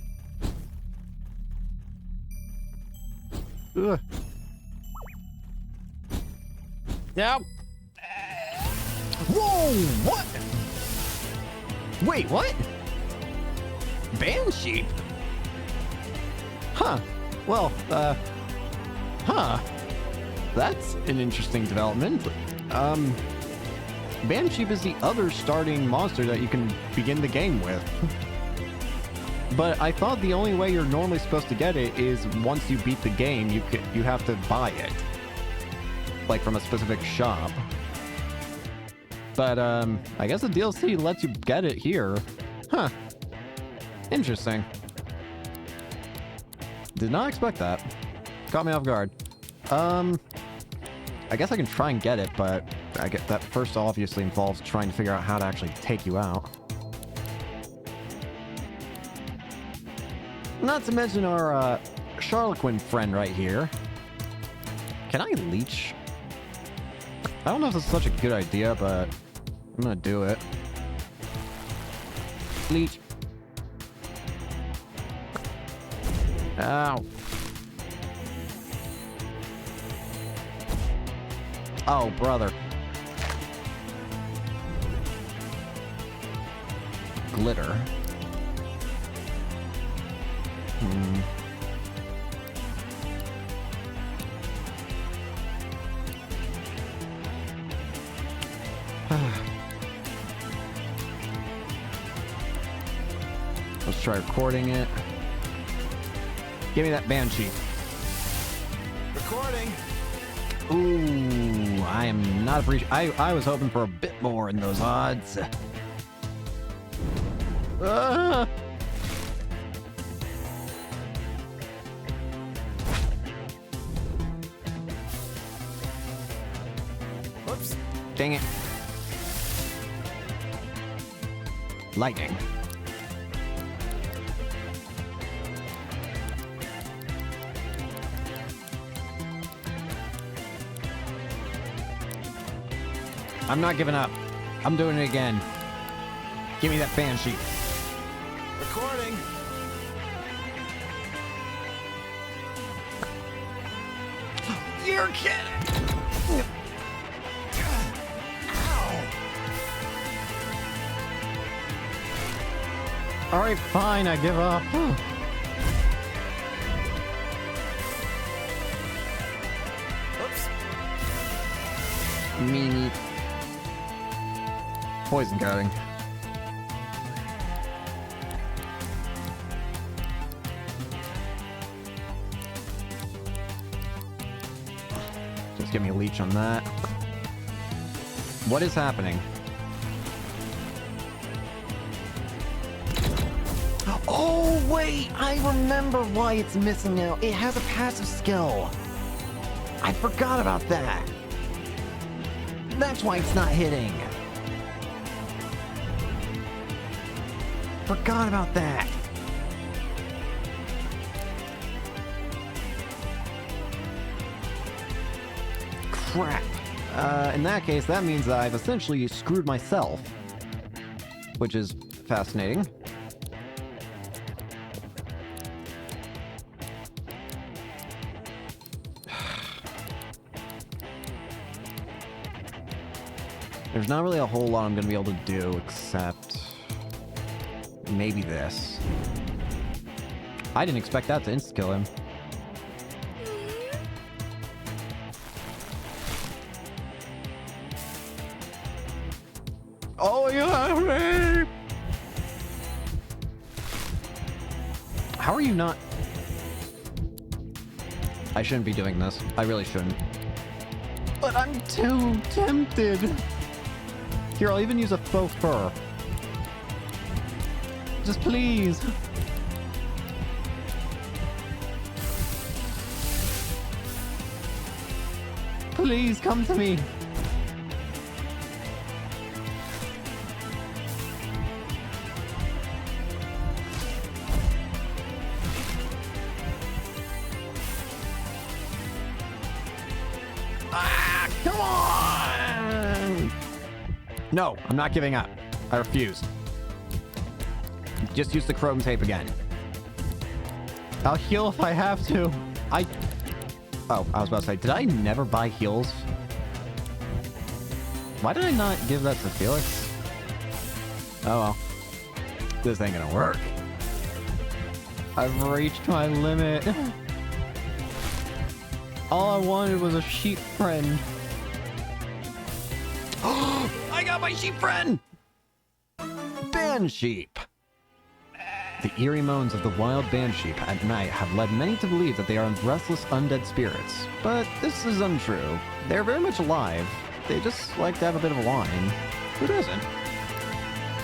S1: Ugh. Yep. Whoa! What? Wait, what? Banshee? Huh. Well, huh. That's an interesting development. Banshee is the other starting monster that you can begin the game with. But I thought the only way you're normally supposed to get it is once you beat the game, you have to buy it. Like from a specific shop. But, I guess the DLC lets you get it here. Huh. Interesting. Did not expect that. Caught me off guard. I guess I can try and get it, but I get that first obviously involves trying to figure out how to actually take you out. Not to mention our, Charlequin friend right here. Can I leech? I don't know if this is such a good idea, but I'm gonna do it. Leech. Ow. Oh, brother. Glitter. Let's try recording it. Give me that banshee.
S2: Recording.
S1: Ooh, I am not appreciating. I was hoping for a bit more in those odds.
S2: Whoops.
S1: Dang it. Lightning. I'm not giving up. I'm doing it again. Give me that banshee.
S2: Recording.
S1: You're kidding. All right, fine. I give up.
S2: Whoops.
S1: Meanie. Poison coating. Just give me a leech on that. What is happening?
S5: Oh, wait! I remember why it's missing now. It has a passive skill. I forgot about that. That's why it's not hitting. Forgot about that.
S1: Crap. In that case, that means that I've essentially screwed myself. Which is fascinating. There's not really a whole lot I'm going to be able to do except maybe this. I didn't expect that to insta-kill him. Oh, you have me! How are you not... I shouldn't be doing this. I really shouldn't. But I'm too tempted. Here, I'll even use a faux fur. Just please. Please come to me. Come on! No, I'm not giving up. I refuse. Just use the chrome tape again. I'll heal if I have to. Oh, I was about to say, did I never buy heals? Why did I not give that to Felix? Oh well. This ain't gonna work. I've reached my limit. All I wanted was a sheep friend. I got my sheep friend! Band sheep. The eerie moans of the wild band sheep at night have led many to believe that they are restless undead spirits. But this is untrue. They're very much alive. They just like to have a bit of a whine. Who doesn't?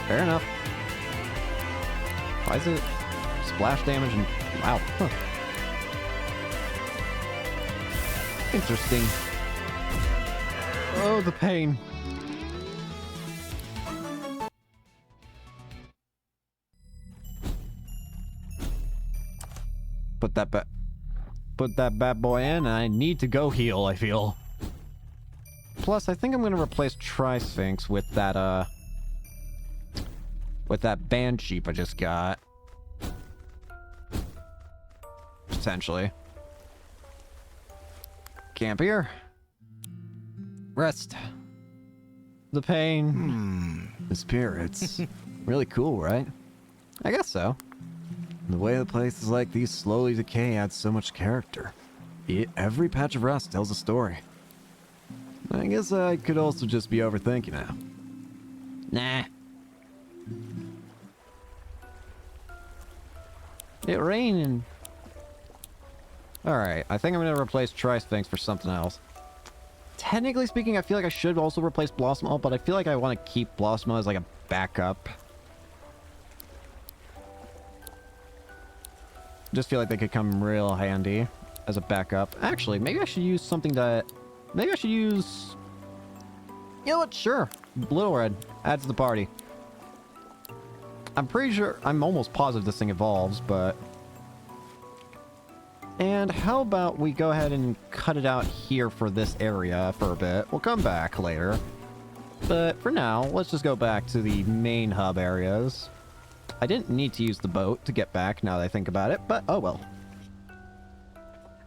S1: Fair enough. Why is it splash damage and... Wow. Huh. Interesting. Oh, the pain. Put that bad boy in, and I need to go heal, I feel. Plus, I think I'm gonna replace Tri-Sphinx with that band sheep I just got. Potentially. Camp here. Rest. The pain.
S6: The spirits. Really cool, right?
S1: I guess so.
S6: The way the places like these slowly decay adds so much character. Every patch of rust tells a story. I guess I could also just be overthinking it.
S1: Nah. It raining. Alright, I think I'm gonna replace Tri-Sphinx for something else. Technically speaking, I feel like I should also replace Blossom, but I feel like I want to keep Blossom as like a backup. Just feel like they could come real handy as a backup. Actually, maybe I should use something that... Maybe I should use... You know what? Sure. Little Red. Add to the party. I'm pretty sure... I'm almost positive this thing evolves, but... And how about we go ahead and cut it out here for this area for a bit. We'll come back later. But for now, let's just go back to the main hub areas. I didn't need to use the boat to get back now that I think about it, but oh well.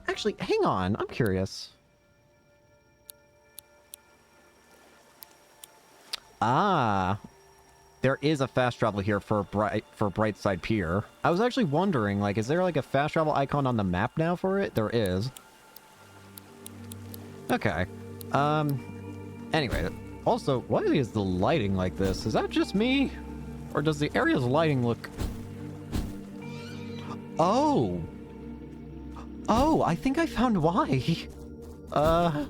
S1: Actually, hang on. I'm curious. Ah. There is a fast travel here for Brightside Pier. I was actually wondering, like, is there like a fast travel icon on the map now for it? There is. Okay. Anyway, also, why is the lighting like this? Is that just me? Or does the area's lighting look... Oh! Oh, I think I found why. Ah!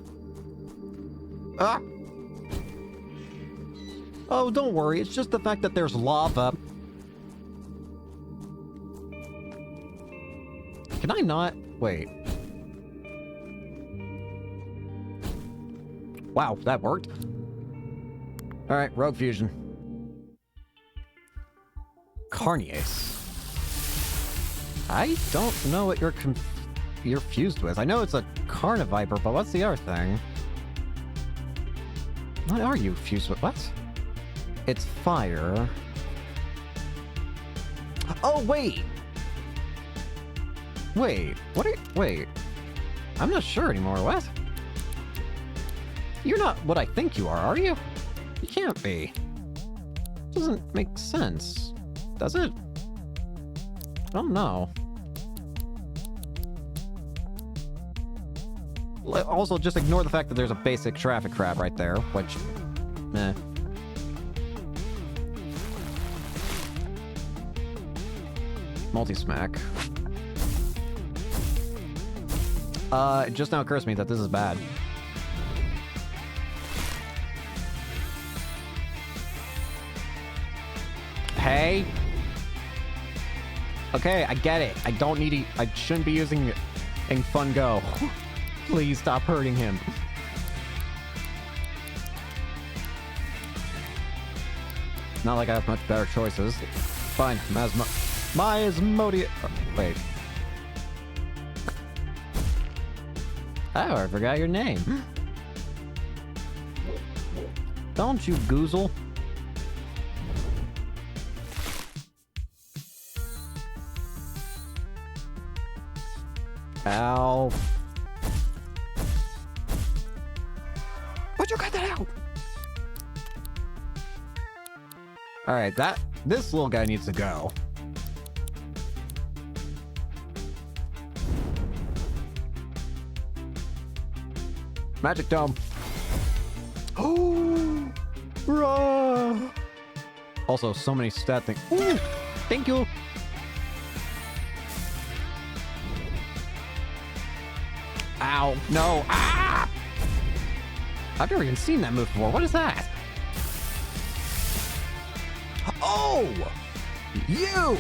S1: Oh, don't worry. It's just the fact that there's lava. Can I not? Wait. Wow, that worked. Alright, Rogue Fusion. Carniace. I don't know what you're fused with. I know it's a Carniviper, but what's the other thing? What are you fused with? What? It's fire. Oh, wait! Wait, what are you... Wait. I'm not sure anymore. What? You're not what I think you are you? You can't be. Doesn't make sense. Does it? I don't know. Also, just ignore the fact that there's a basic traffic crab right there, which... Meh. Multi-smack. It just now occurs to me that this is bad. Hey? Okay, I get it. I don't need to... I shouldn't be using Fun Go. Please stop hurting him. Not like I have much better choices. Fine, Masmodia... Wait. Oh, I forgot your name. Don't you goozle. Ow.
S5: Why'd you cut that out?
S1: Alright, this little guy needs to go. Magic Dome.
S5: Oh, bro.
S1: Also, so many stat things. Ooh, thank you. Ow, no. Ah! I've never even seen that move before. What is that? Oh! You!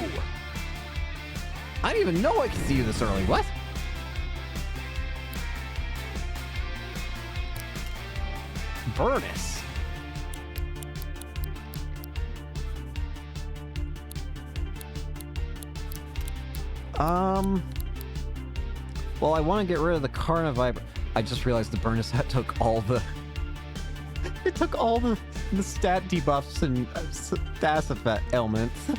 S1: I didn't even know I could see you this early. What? Burnus. Well, I want to get rid of the Carnivibe. I just realized the Burnus hat took all the... it took all the stat debuffs and stats effect elements.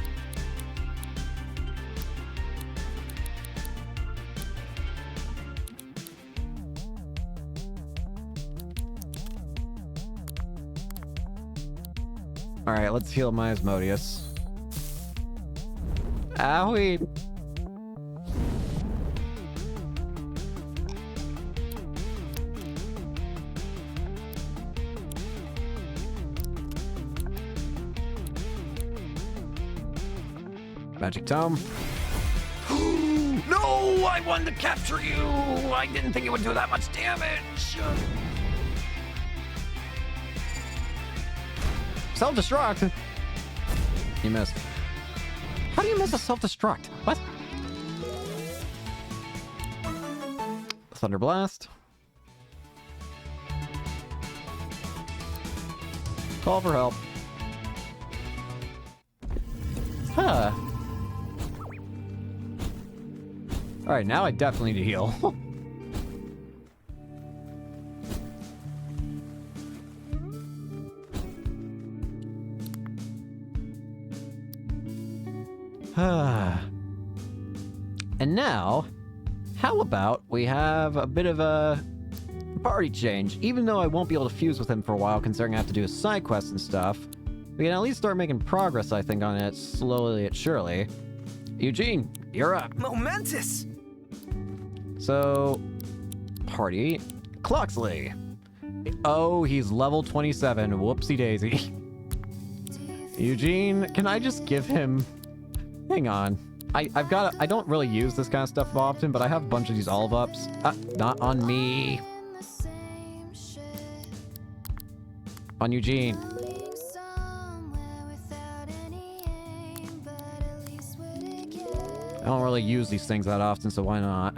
S1: Alright, let's heal my Asmodeus. Owie! Magic Tome. No! I wanted to capture you! I didn't think it would do that much damage! Self-destruct! You missed. How do you miss a self-destruct? What? Thunder Blast. Call for help. Huh. Alright, now I definitely need to heal. And now, how about we have a bit of a party change? Even though I won't be able to fuse with him for a while, considering I have to do a side quest and stuff, we can at least start making progress, I think, on it slowly but surely. Eugene, you're up.
S2: Momentous!
S1: So, party. Cloxley. Oh, he's level 27. Whoopsie daisy. Eugene, can I just give him... Hang on. I've got... I don't really use this kind of stuff often, but I have a bunch of these olive ups. Not on me. On Eugene. I don't really use these things that often, so why not?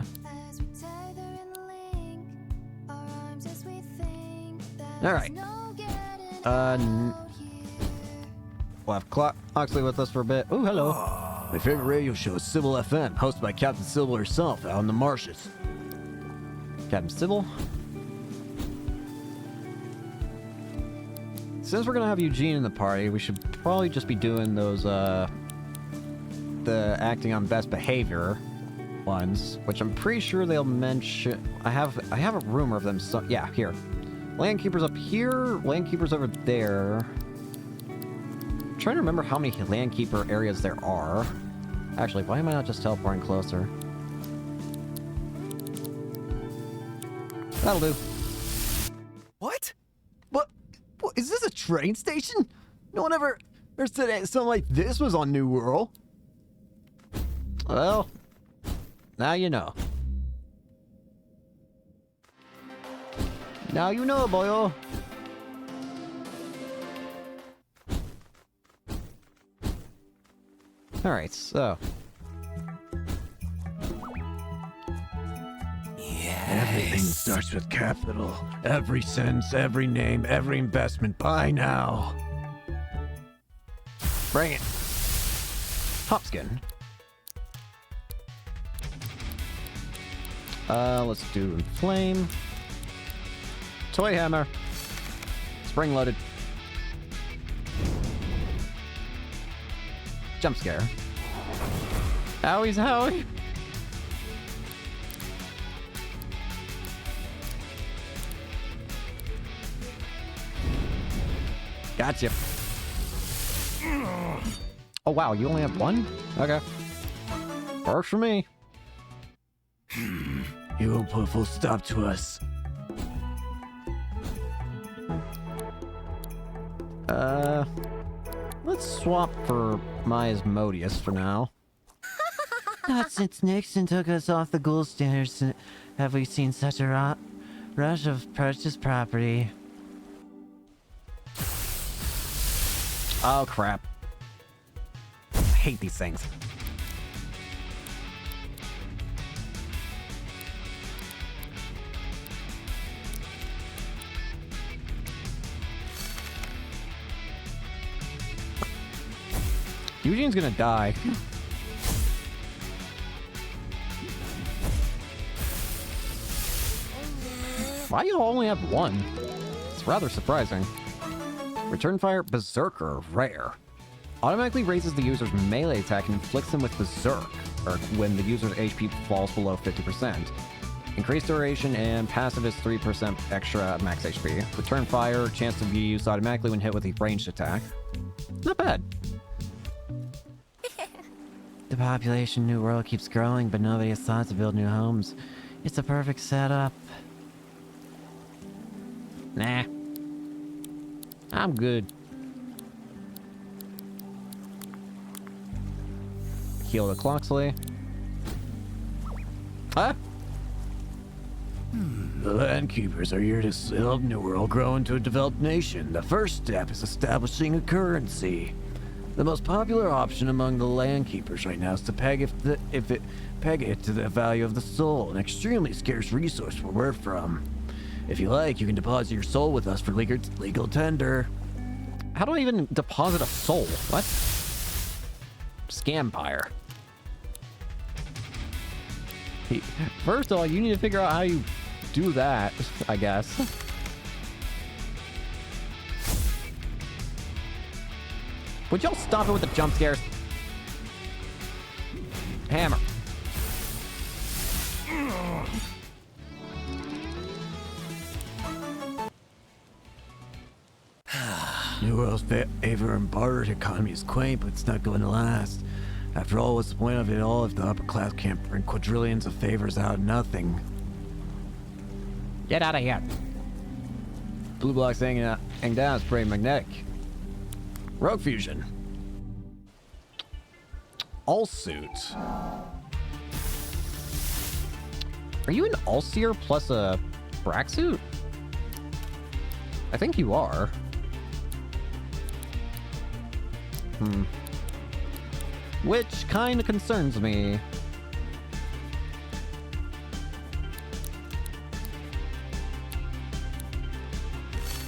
S1: Alright. We'll have Cloxley with us for a bit. Oh, hello.
S6: My favorite radio show is Sybil FM, hosted by Captain Sybil herself out in the marshes.
S1: Captain Sybil. Since we're gonna have Eugene in the party, we should probably just be doing those, the acting on best behavior ones, which I'm pretty sure they'll mention. I have a rumor of them. So, yeah, here. Landkeeper's up here. Landkeeper's over there. I'm trying to remember how many Landkeeper areas there are. Actually, why am I not just teleporting closer? That'll do.
S6: What? What? Is this a train station? No one ever said something like this was on New World.
S1: Well, now you know. Now you know, boyo. Alright, so.
S6: Everything starts with capital. Every sentence, every name, every investment. Buy now.
S1: Bring it. Hopskin. Let's do Flame. Toy Hammer. Spring loaded. Jump scare. Howie's Howie. Gotcha. Oh wow, you only have one? Okay. Works for me.
S6: You will put a full stop to us.
S1: Let's swap for my Asmodeus for now.
S5: Not since Nixon took us off the gold standards have we seen such a rush of purchased property.
S1: Oh crap. I hate these things. Eugene's gonna die. Why you only have one? It's rather surprising. Return Fire Berserker, rare. Automatically raises the user's melee attack and inflicts them with Berserk, or when the user's HP falls below 50%. Increased duration and passive is 3% extra max HP. Return Fire, chance to be used automatically when hit with a ranged attack. Not bad.
S5: The population New World keeps growing, but nobody has thought to build new homes. It's a perfect setup.
S1: Nah. I'm good. Heal the Cloxley. Huh?
S6: The Landkeepers are here to help New World grow into a developed nation. The first step is establishing a currency. The most popular option among the Landkeepers right now is to peg it to the value of the soul, an extremely scarce resource where we're from. If you like, you can deposit your soul with us for legal tender.
S1: How do I even deposit a soul? What? Scampire. First of all, you need to figure out how you do that, I guess. Would y'all stop it with the jump scares? Hammer.
S6: New World's favor and barter economy is quaint, but it's not going to last. After all, what's the point of it all if the upper class can't bring quadrillions of favors out of nothing?
S1: Get out of here.
S6: Blue blocks hanging down is pretty magnetic. Rogue Fusion.
S1: All suit. Are you an All-Seer plus a Brack suit? I think you are. Which kind of concerns me.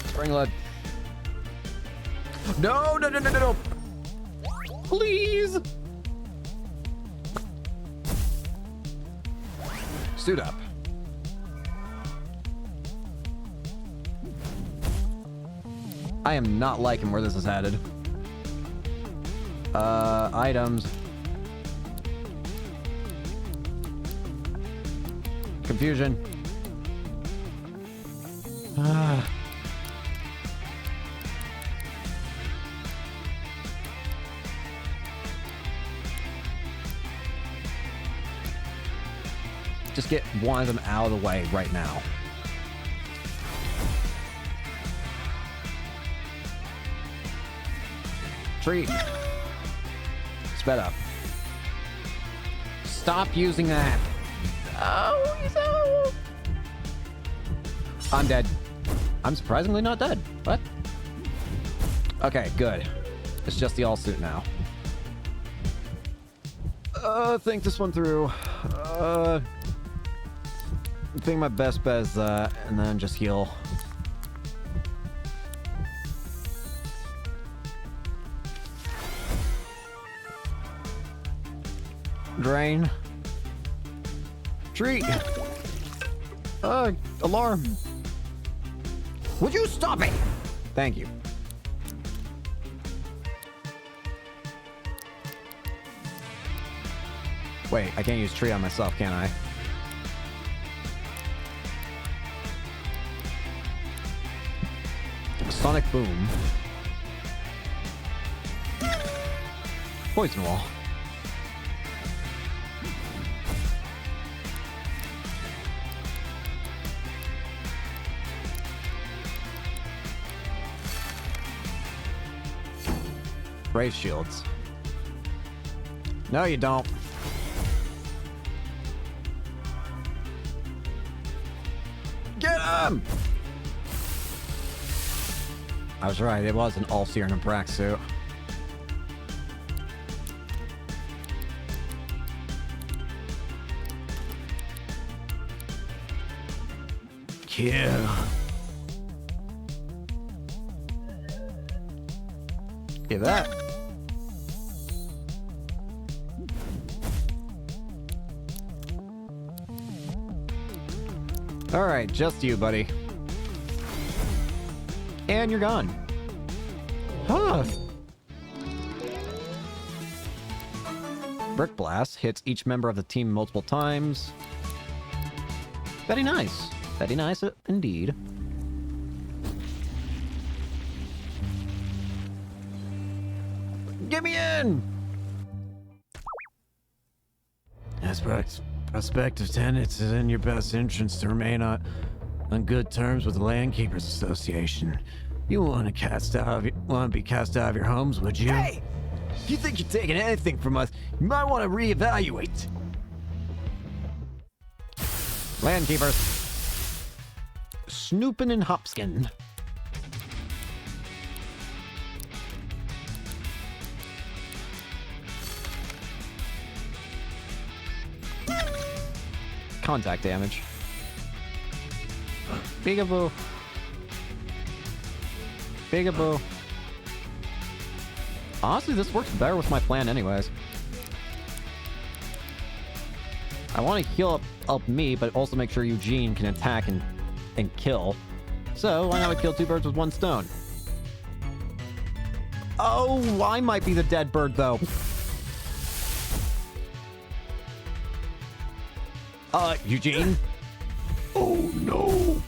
S6: Springload. No, no, no, no, no, no.
S1: Please!
S6: Suit up.
S1: I am not liking where this is headed. Items.
S6: Confusion.
S1: Just get one of them out of the way right now. Treat. Sped up. Stop using that. Oh, no. I'm dead. I'm surprisingly not dead. What? Okay, good. It's just the all suit now.
S6: Think this one through. I think my best bet is that, and then just heal. Drain. Treat. Alarm.
S1: Would you stop it? Thank you. Wait, I can't use tree on myself, can I? Sonic Boom. Poison Wall. Brave Shields. No, you don't. Get him! I was right, it was an All-Seer in a Brack suit.
S6: Kill.
S1: Give that. Alright, just you, buddy. And you're gone. Huh. Brick Blast hits each member of the team multiple times. Very nice. Very nice indeed. Get me in!
S6: As prospective tenants, it's in your best interest to remain on good terms with the Landkeepers Association. You want to be cast out of your homes, would you?
S1: Hey! If you think you're taking anything from us, you might want to reevaluate. Landkeepers. Snoopin' and Hopskin. Contact damage. Peekaboo. Peekaboo. Honestly, this works better with my plan anyways. I want to heal up me, but also make sure Eugene can attack and kill. So, why not kill two birds with one stone? Oh, I might be the dead bird, though. Eugene?
S6: Oh no!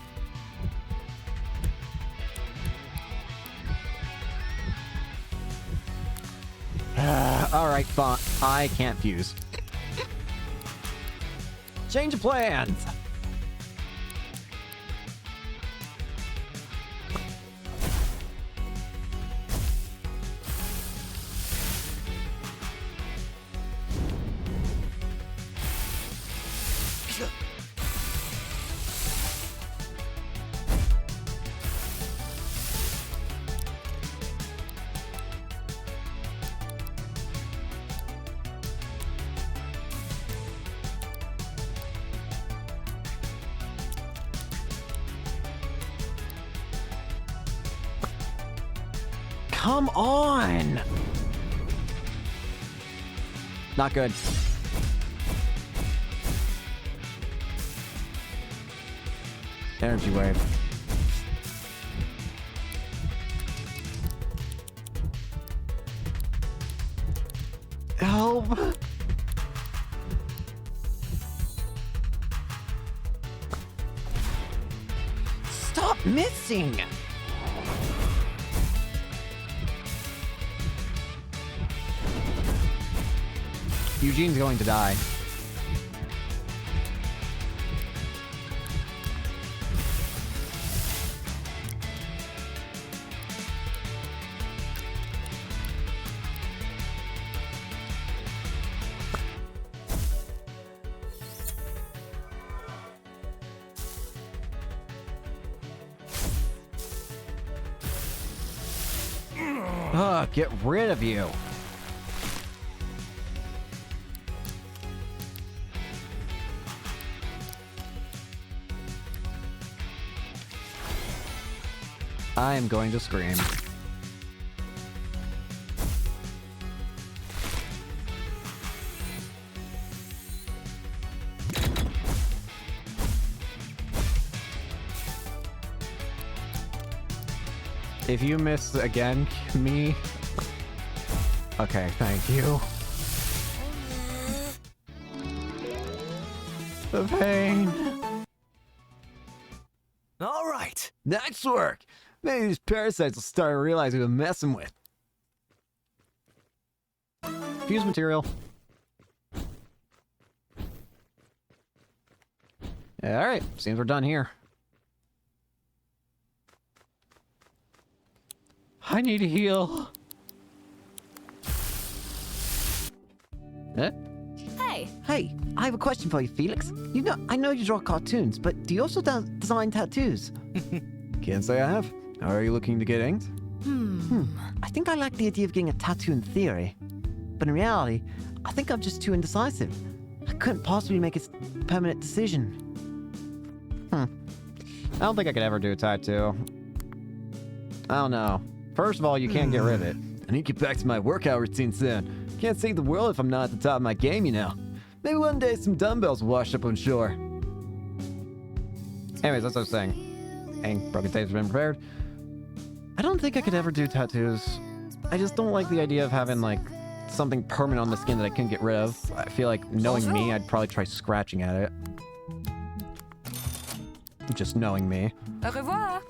S1: Alright, fine. I can't fuse. Change of plans! Come on! Not good. Energy wave. Help! Stop missing! Eugene's going to die. Ugh, get rid of you. I am going to scream. If you miss again, me... Okay, thank you. The pain.
S2: All right.
S6: Nice work! Maybe these parasites will start to realize who they're messing with.
S1: Fuse material. Yeah, alright, seems we're done here. I need to heal. Eh?
S3: Hey,
S5: Hey, I have a question for you, Felix. I know you draw cartoons, but do you also design tattoos?
S6: Can't say I have. Are you looking to get inked?
S5: I think I like the idea of getting a tattoo in theory. But in reality, I think I'm just too indecisive. I couldn't possibly make a permanent decision.
S1: I don't think I could ever do a tattoo. I don't know. First of all, you can't get rid of it.
S6: I need to get back to my workout routine soon. Can't save the world if I'm not at the top of my game, you know. Maybe one day some dumbbells will wash up on shore.
S1: Anyways, that's what I was saying. Ink, broken tapes have been prepared. I don't think I could ever do tattoos. I just don't like the idea of having, like, something permanent on the skin that I couldn't get rid of. I feel like, knowing me, I'd probably try scratching at it. Just knowing me.
S3: au revoir.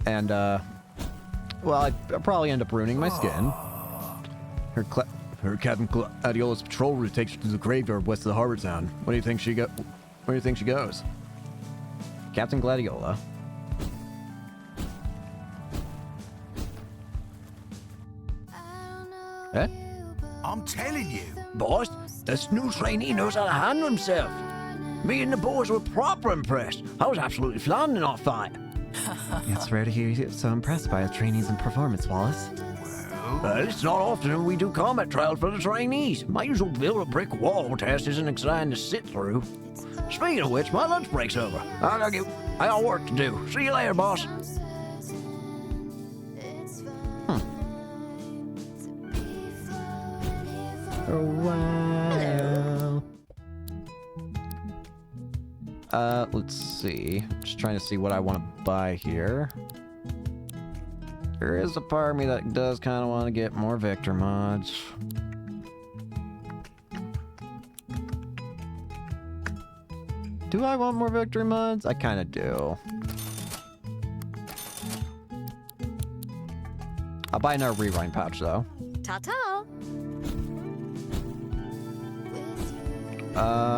S1: And, well, I'd probably end up ruining my skin.
S6: Heard Captain Gladiola's patrol route takes you to the graveyard west of the harbor town. Where do you think she goes?
S1: Captain Gladiola. Eh?
S2: I'm telling you.
S6: Boss, this new trainee knows how to handle himself. Me and the boys were proper impressed. I was absolutely flying in our fight.
S5: It's rare to hear you so impressed by a trainee's performance, Wallace.
S6: It's not often we do combat trials for the trainees. My usual build a brick wall test isn't exciting to sit through. Speaking of which, my lunch break's over. I got work to do. See you later, boss.
S1: For a while. Let's see. Just trying to see what I want to buy here. There is a part of me that does kind of want to get more Victor mods. Do I want more Victory mods? I kind of do. I'll buy another rewind pouch though.
S3: Ta-ta.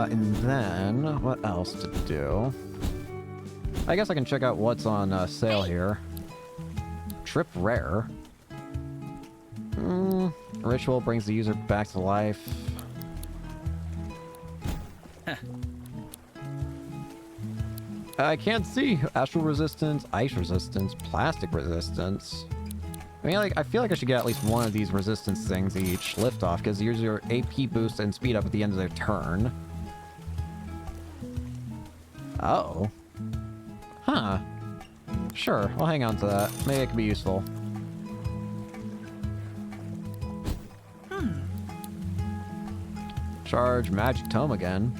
S1: And then, what else to do? I guess I can check out what's on sale here. Trip rare. Ritual brings the user back to life. I can't see. Astral resistance, ice resistance, plastic resistance. I mean, like, I feel like I should get at least one of these resistance things each lift off, because use your AP boost and speed up at the end of their turn. Uh-oh. Huh. Sure, I'll hang on to that. Maybe it could be useful. Charge Magic Tome again.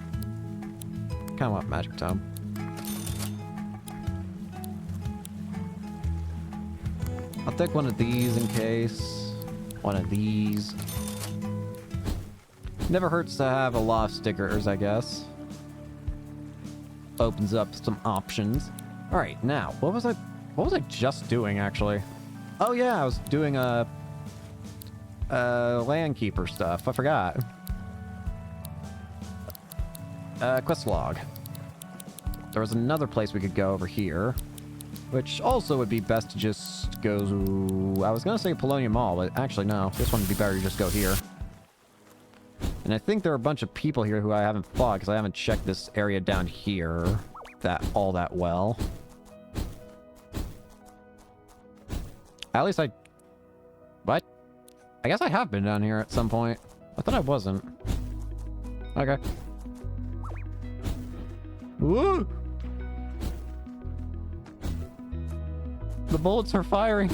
S1: Kinda want Magic Tome. I'll take one of these in case. One of these. Never hurts to have a lot of stickers, I guess. Opens up some options. Alright, now, what was I just doing, actually? Oh yeah, I was doing Landkeeper stuff. I forgot. Quest log. There was another place we could go over here, which also would be best to just go... I was gonna say Polonium Mall, but actually no. This one would be better to just go here. And I think there are a bunch of people here who I haven't fought, because I haven't checked this area down here all that well. At least What? I guess I have been down here at some point. I thought I wasn't. Okay. Woo! The bullets are firing.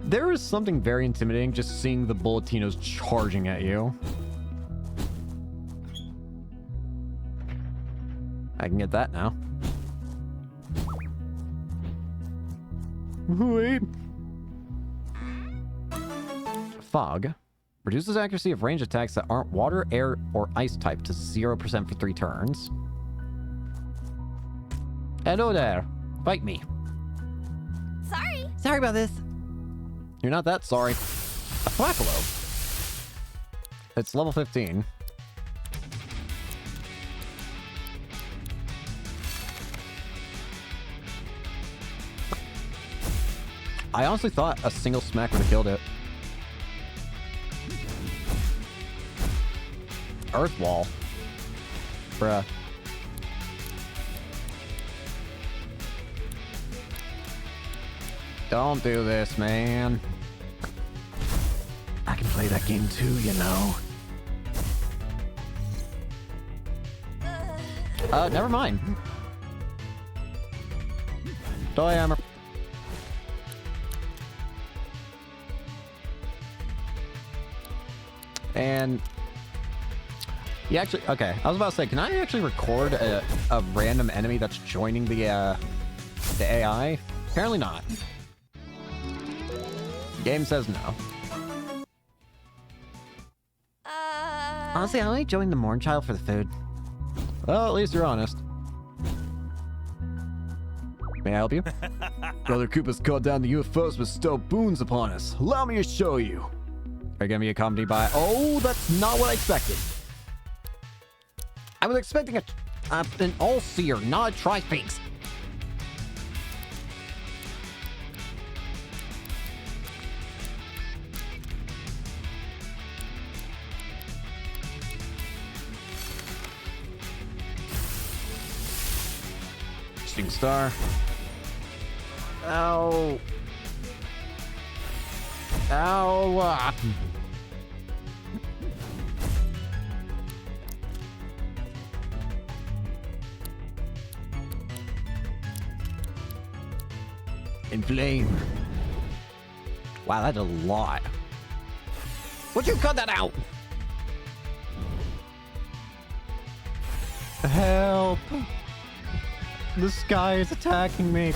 S1: There is something very intimidating just seeing the bulletinos charging at you. I can get that now. Wait. Fog. Reduces accuracy of range attacks that aren't water, air, or ice type to 0% for 3 turns. Hello there. Fight me.
S3: Sorry.
S5: Sorry about this.
S1: You're not that sorry. A Thwapalo. It's level 15. I honestly thought a single smack would have killed it. Earth Wall. Bruh. Don't do this, man.
S6: I can play that game too, you know.
S1: Never mind. Toy hammer. And you actually, okay, I was about to say, can I actually record a random enemy that's joining the AI? Apparently not. Game says no.
S5: Honestly, I only joined the Morn Child for the food.
S1: Well, at least you're honest. May I help you?
S6: Brother Koopa's called down the UFOs with stow boons upon us. Allow me to show you.
S1: Are you gonna be accompanied by? Oh, that's not what I expected. I was expecting an all-seer, not a tri-sphinx.
S6: Shooting star.
S1: Ow. Ow.
S6: Inflame.
S1: Wow, that's a lot. Would you cut that out? Help. The sky is attacking me.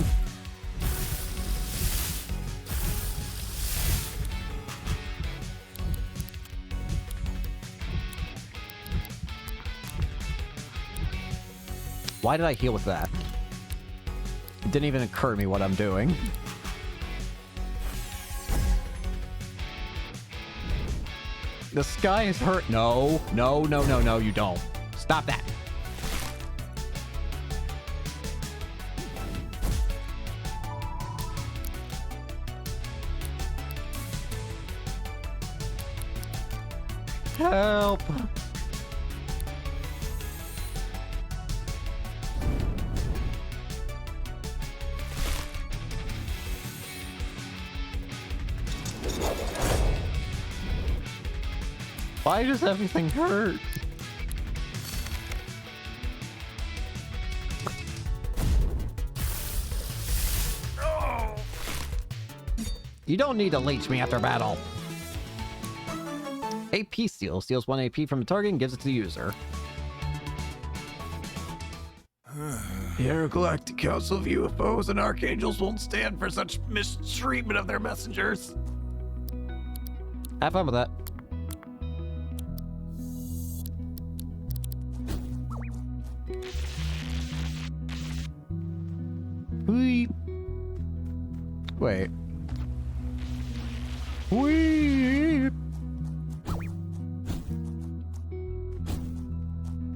S1: Why did I heal with that? It didn't even occur to me what I'm doing. The sky is hurt. No, no, no, no, no, you don't. Stop that. Help. Why does everything hurt? You don't need to leech me after battle. AP Seal steals 1 AP from a target and gives it to the user.
S6: The Intergalactic Council of UFOs and Archangels won't stand for such mistreatment of their messengers.
S1: Have fun with that. Whee. Wait. Whee.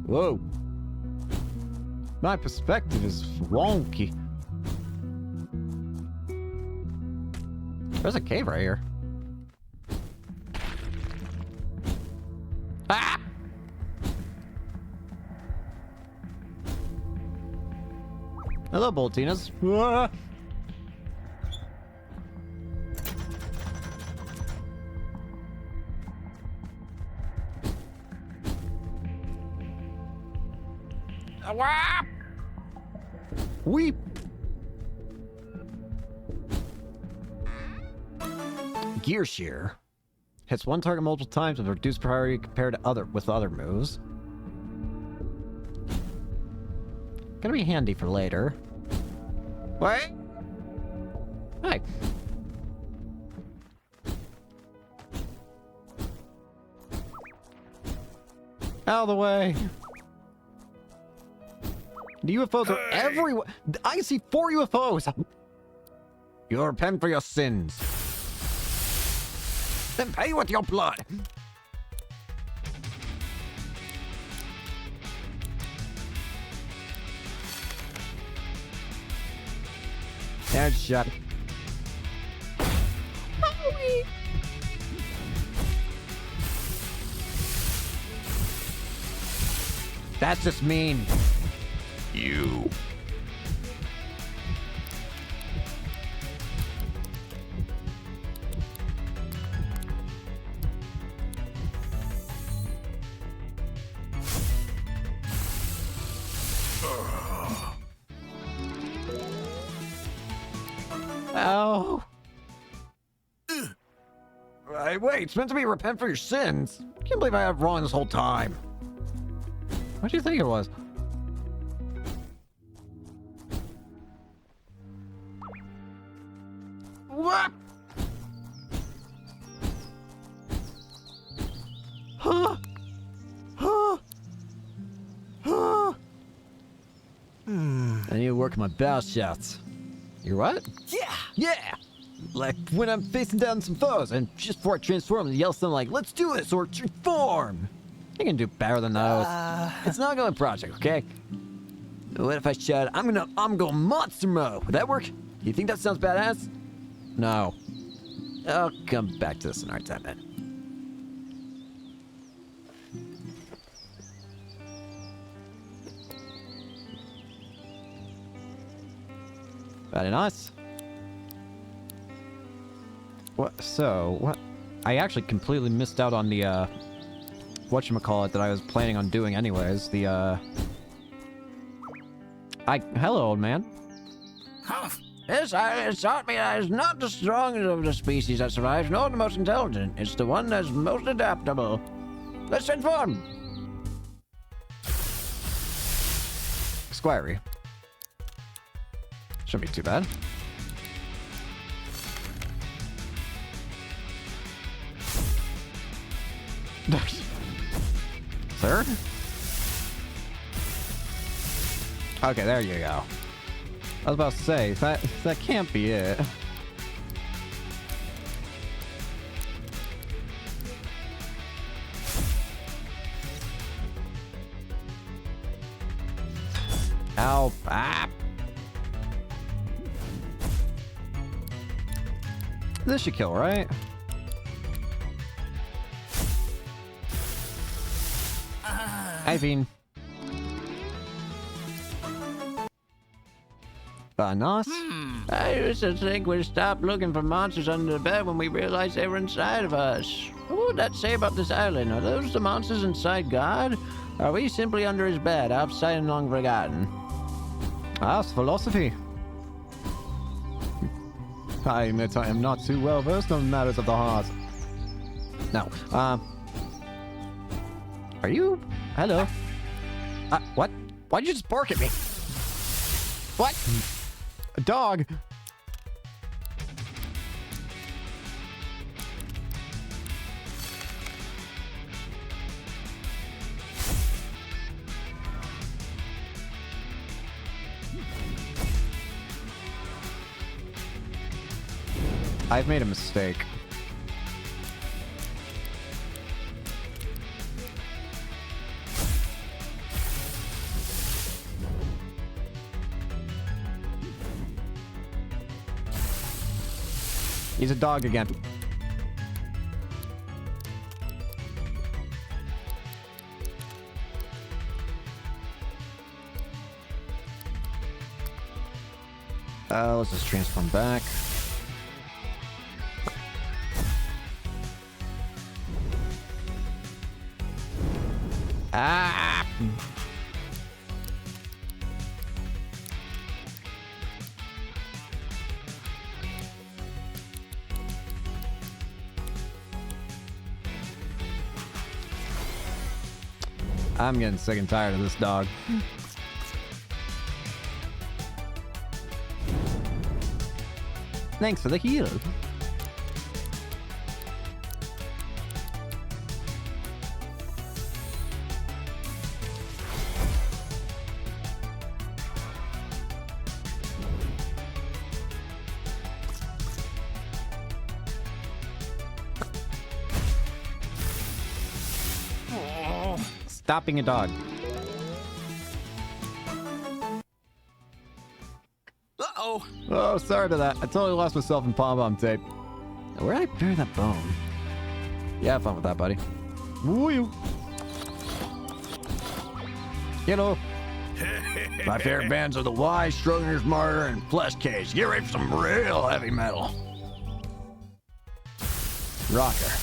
S1: Whoa. My perspective is wonky. There's a cave right here. Ah! Hello, Boltinas. Ah! Ah! Weep. Gear Shear. Hits one target multiple times with reduced priority compared to other moves. Gonna be handy for later. What? Hi. Out of the way. The UFOs are everywhere. I see 4 UFOs. You'll repent for your sins. Then pay with your blood. Headshot. That's just mean. You. Ow. Right, wait, it's meant to be repent for your sins. I can't believe I had it wrong this whole time. What do you think it was? What? Huh? Huh? Huh?
S6: I need to work my bow shots.
S1: You're what?
S2: Yeah!
S6: Yeah! Like when I'm facing down some foes, and just before I transform, yell something like, "Let's do this," or "Transform!"
S1: You can do better than those.
S6: It's an ongoing project, okay? What if I shout, I'm going monster mode? Would that work? You think that sounds badass?
S1: No.
S6: I'll come back to this in our time, then.
S1: Very nice. What? So, what? I actually completely missed out on the, whatchamacallit that I was planning on doing anyways. The, hello, old man.
S2: Huh?
S7: Yes, it taught me that it's not the strongest of the species that survives, nor the most intelligent. It's the one that's most adaptable. Let's transform!
S1: Squirey. Shouldn't be too bad. Sir? Okay, there you go. I was about to say, that can't be it. Ow. Ah. This should kill, right? I mean... nice.
S7: I used to think we'd stop looking for monsters under the bed when we realized they were inside of us. What would that say about this island? Are those the monsters inside God? Are we simply under his bed, outside and long forgotten?
S1: That's philosophy. I admit I am not too well versed on matters of the heart. No, are you? Hello? What? Why'd you just bark at me? What? A dog? I've made a mistake. He's a dog again. Let's just transform back. Ah! I'm getting sick and tired of this dog. Thanks for the heal. Stop being a dog.
S2: Uh-oh.
S6: Oh, sorry about that. I totally lost myself in pom-pom tape. Where'd I bury that bone? Yeah, have fun with that, buddy. Woo you. You know, my favorite bands are The Wise, Schrodinger's Martyr, and Flesh Cage. Get ready for some real heavy metal. Rocker.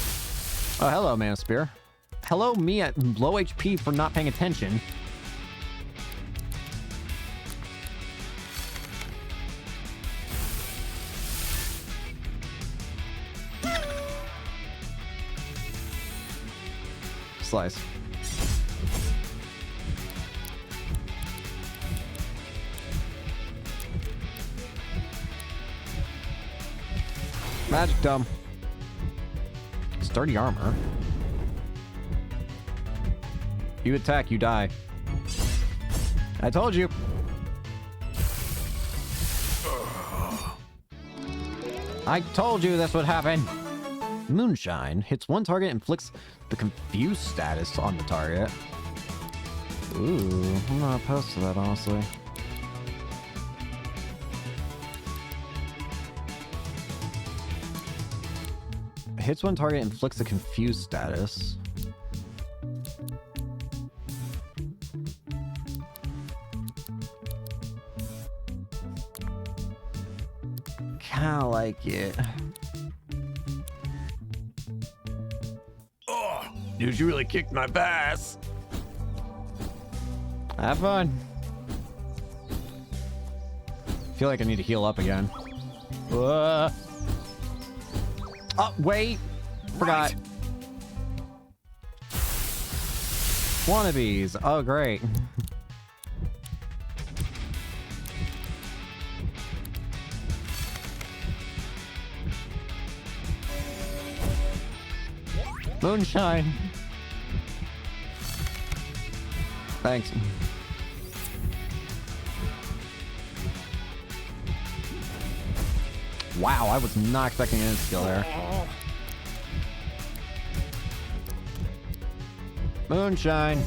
S1: Oh, hello, Man of Spear. Hello, me at low HP for not paying attention. Slice. Magic Dome. Sturdy armor. You attack, you die. I told you. I told you this would happen. Moonshine hits one target and inflicts the confused status on the target. Ooh, I'm not opposed to that, honestly. Hits one target and inflicts a confused status. Kinda like it.
S2: Oh, dude, you really kicked my ass.
S1: Have fun. Feel like I need to heal up again. Oh, wait. Forgot.
S2: Right.
S1: Wannabes. Oh, great. Moonshine. Thanks. Wow, I was not expecting any skill there. Moonshine.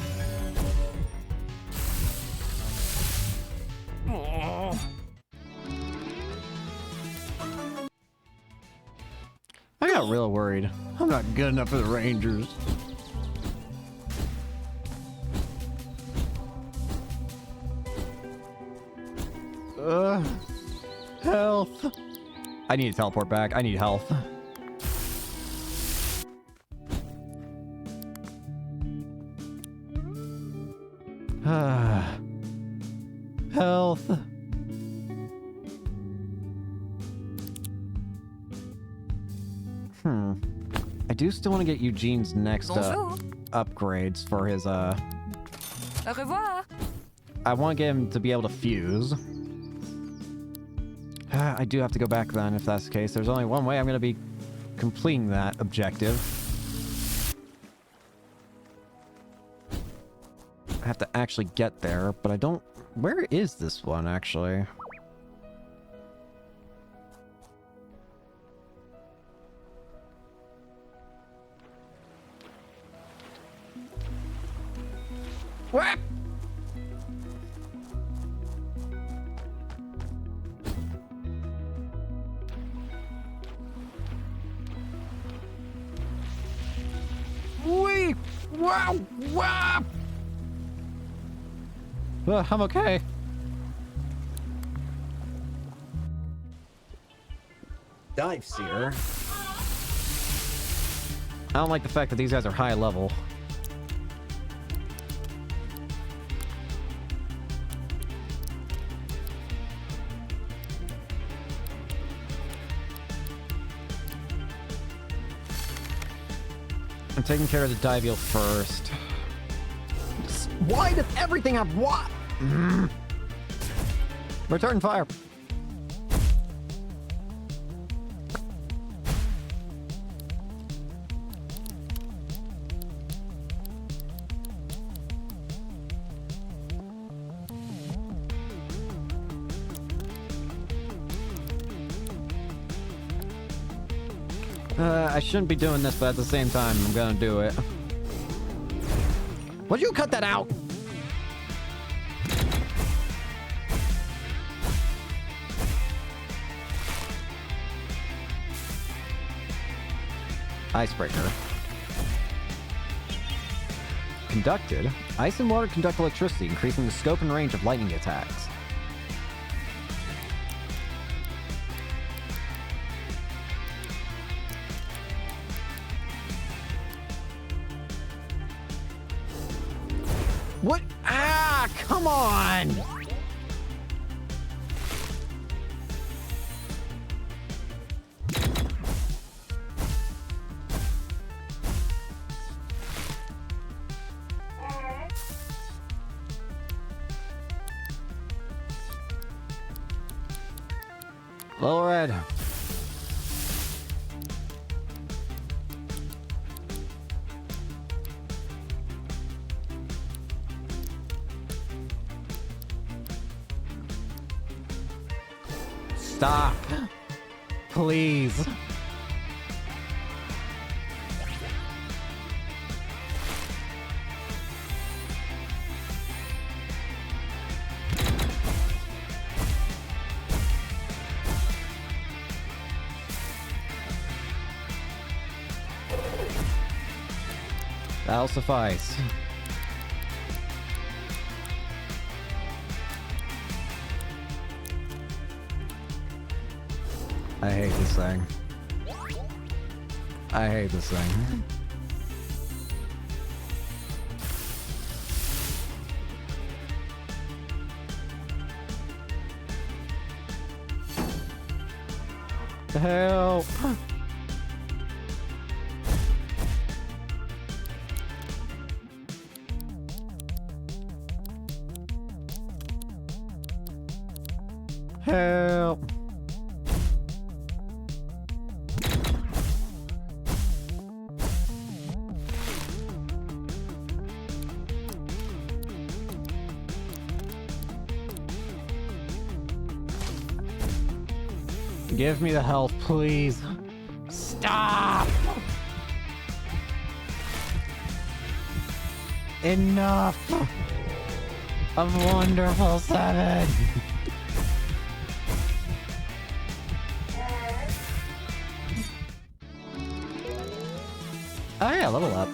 S1: I got real worried. I'm not good enough for the Rangers. Health. I need to teleport back. I need health. Health. I do still want to get Eugene's next
S3: Bonjour.
S1: upgrades for his
S3: Au revoir.
S1: I want to get him to be able to fuse. I do have to go back then if that's the case. There's only one way I'm going to be completing that objective. I have to actually get there, but I don't... Where is this one, actually? What? Wee! Wow! Wow! I'm okay. Dive Seer. I don't like the fact that these guys are high level. I'm taking care of the dive eel first. Why does everything have what? Return fire. I shouldn't be doing this, but at the same time, I'm gonna do it. Would you cut that out? Icebreaker. Conducted. Ice and water conduct electricity, increasing the scope and range of lightning attacks. What? Ah, come on! Low red. Stop. Please. That'll suffice. I hate this thing. I hate this thing. Help! Help! Give me the health, please. Stop! Enough of Wonderful 7. Oh yeah, level up.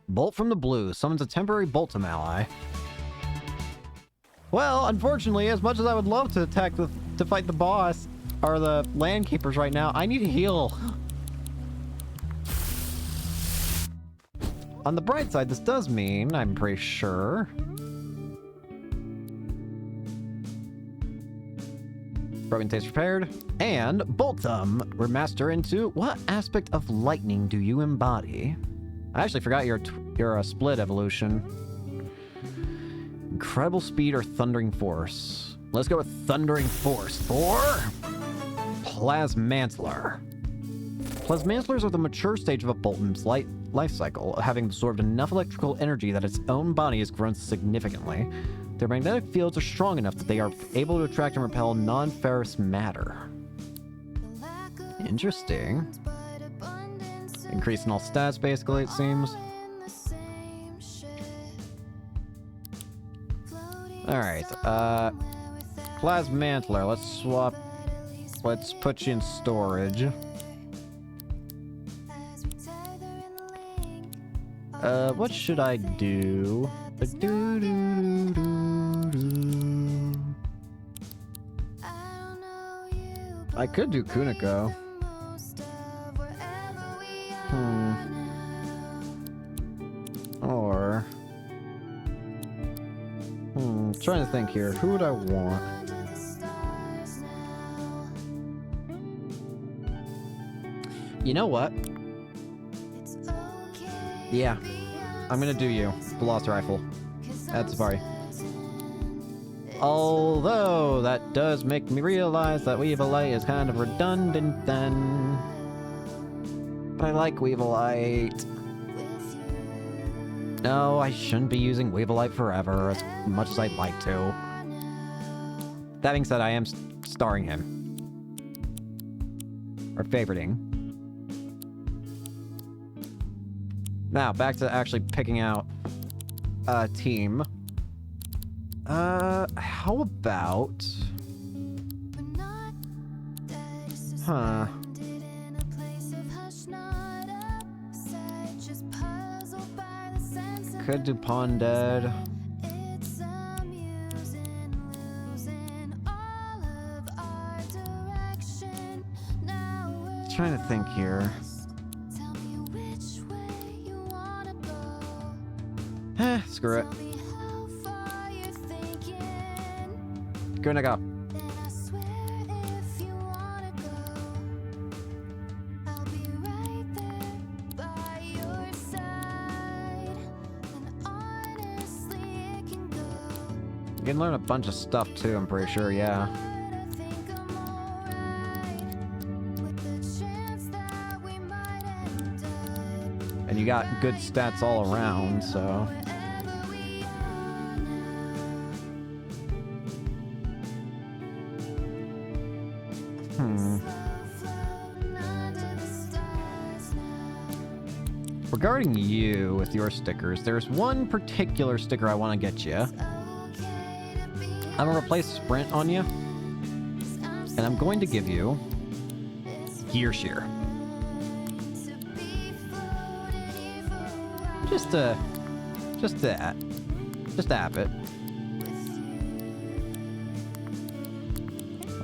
S1: Bolt from the blue summons a temporary Boltum ally. Well, unfortunately, as much as I would love to to fight the boss, or the land keepers right now, I need to heal. On the bright side, this does mean, I'm pretty sure, Broken Taste repaired, and Boltum remaster into what aspect of lightning do you embody? I actually forgot your split evolution. Incredible speed or thundering force? Let's go with thundering force for Plasmantler. Plasmantlers are the mature stage of a Boltum's life cycle, having absorbed enough electrical energy that its own body has grown significantly. Their magnetic fields are strong enough that they are able to attract and repel non-ferrous matter. Interesting. Increasing all stats, basically, it seems. Alright, Plasmantler, let's swap. Let's put you in storage. What should I do? I could do Kuniko. Or... trying to think here. Who would I want? You know what? Yeah. I'm gonna do you. Velocirifle. That's Safari. Although, that does make me realize that Weevilite is kind of redundant then. But I like Weevilite. No, I shouldn't be using Weevilite forever, as much as I'd like to. That being said, I am starring him. Or favoriting. Now, back to actually picking out team. How about... Huh. Could do Pawn Dead. Trying to think here. Screw it. Go nigga. You can learn a bunch of stuff too, I'm pretty sure, yeah. And you got good stats all around, so... Regarding you with your stickers, there's one particular sticker I want to get you. I'm going to replace Sprint on you. And I'm going to give you Gear Shear. Just to have it.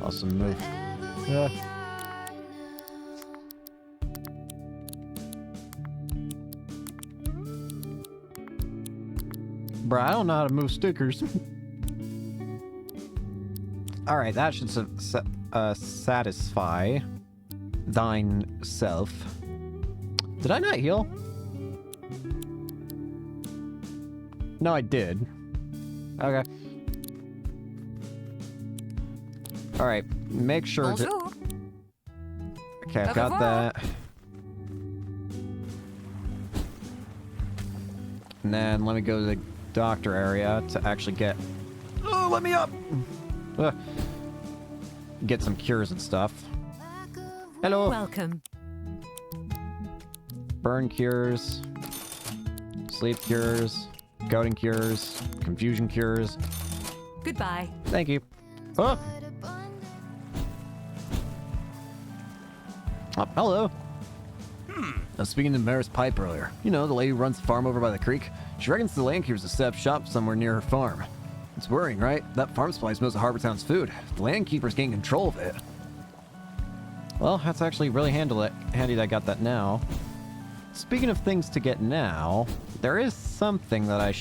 S1: Awesome move. Yeah. Bruh, I don't know how to move stickers. Alright, that should satisfy thine self. Did I not heal? No, I did. Okay. Alright, make sure to...
S3: Bonjour.
S1: Okay, I've
S3: Au
S1: got
S3: revoir.
S1: that. And then let me go to the doctor area to actually get... Oh, let me up! Get some cures and stuff. Hello!
S3: Welcome.
S1: Burn cures. Sleep cures. Goading cures. Confusion cures.
S3: Goodbye.
S1: Thank you. Oh! Oh, hello. I was speaking to Maris Pipe earlier. You know, the lady who runs the farm over by the creek. She reckons the landkeepers have set up shop somewhere near her farm. It's worrying, right? That farm supplies most of Harbor Town's food. The landkeepers gain control of it. Well, that's actually really handy that I got that now. Speaking of things to get now, there is something that I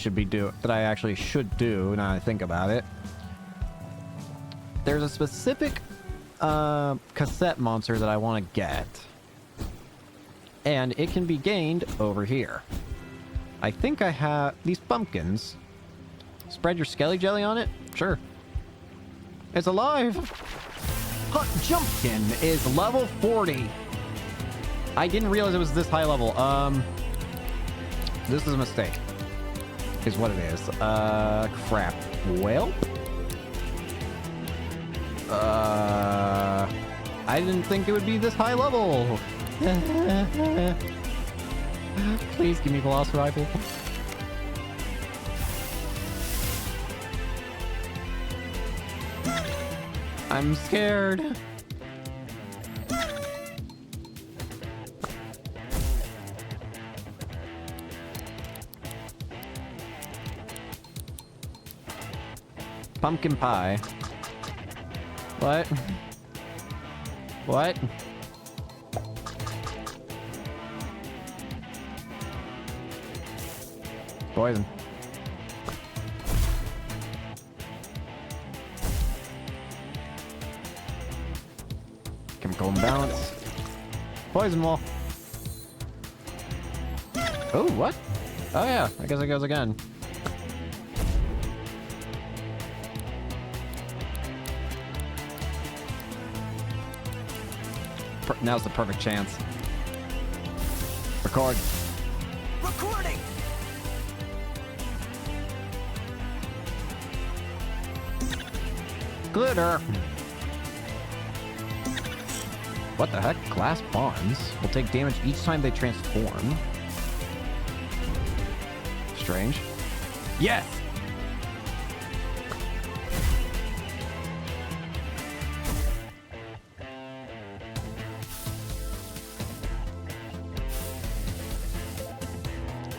S1: actually should do now that I think about it. There's a specific cassette monster that I want to get. And it can be gained over here. I think I have these pumpkins. Spread your skelly jelly on it? Sure. It's alive! Hot Jumpkin is level 40. I didn't realize it was this high level. This is a mistake. Is what it is. Crap. Well? I didn't think it would be this high level. Please give me Velociraptor rifle. I'm scared. Pumpkin pie. What? What? Poison. Chemical imbalance. Poison wall. Oh, what? Oh yeah, I guess it goes again. Now's the perfect chance. Record.
S2: Recording!
S1: Glitter! What the heck? Glass bonds will take damage each time they transform. Strange. Yes!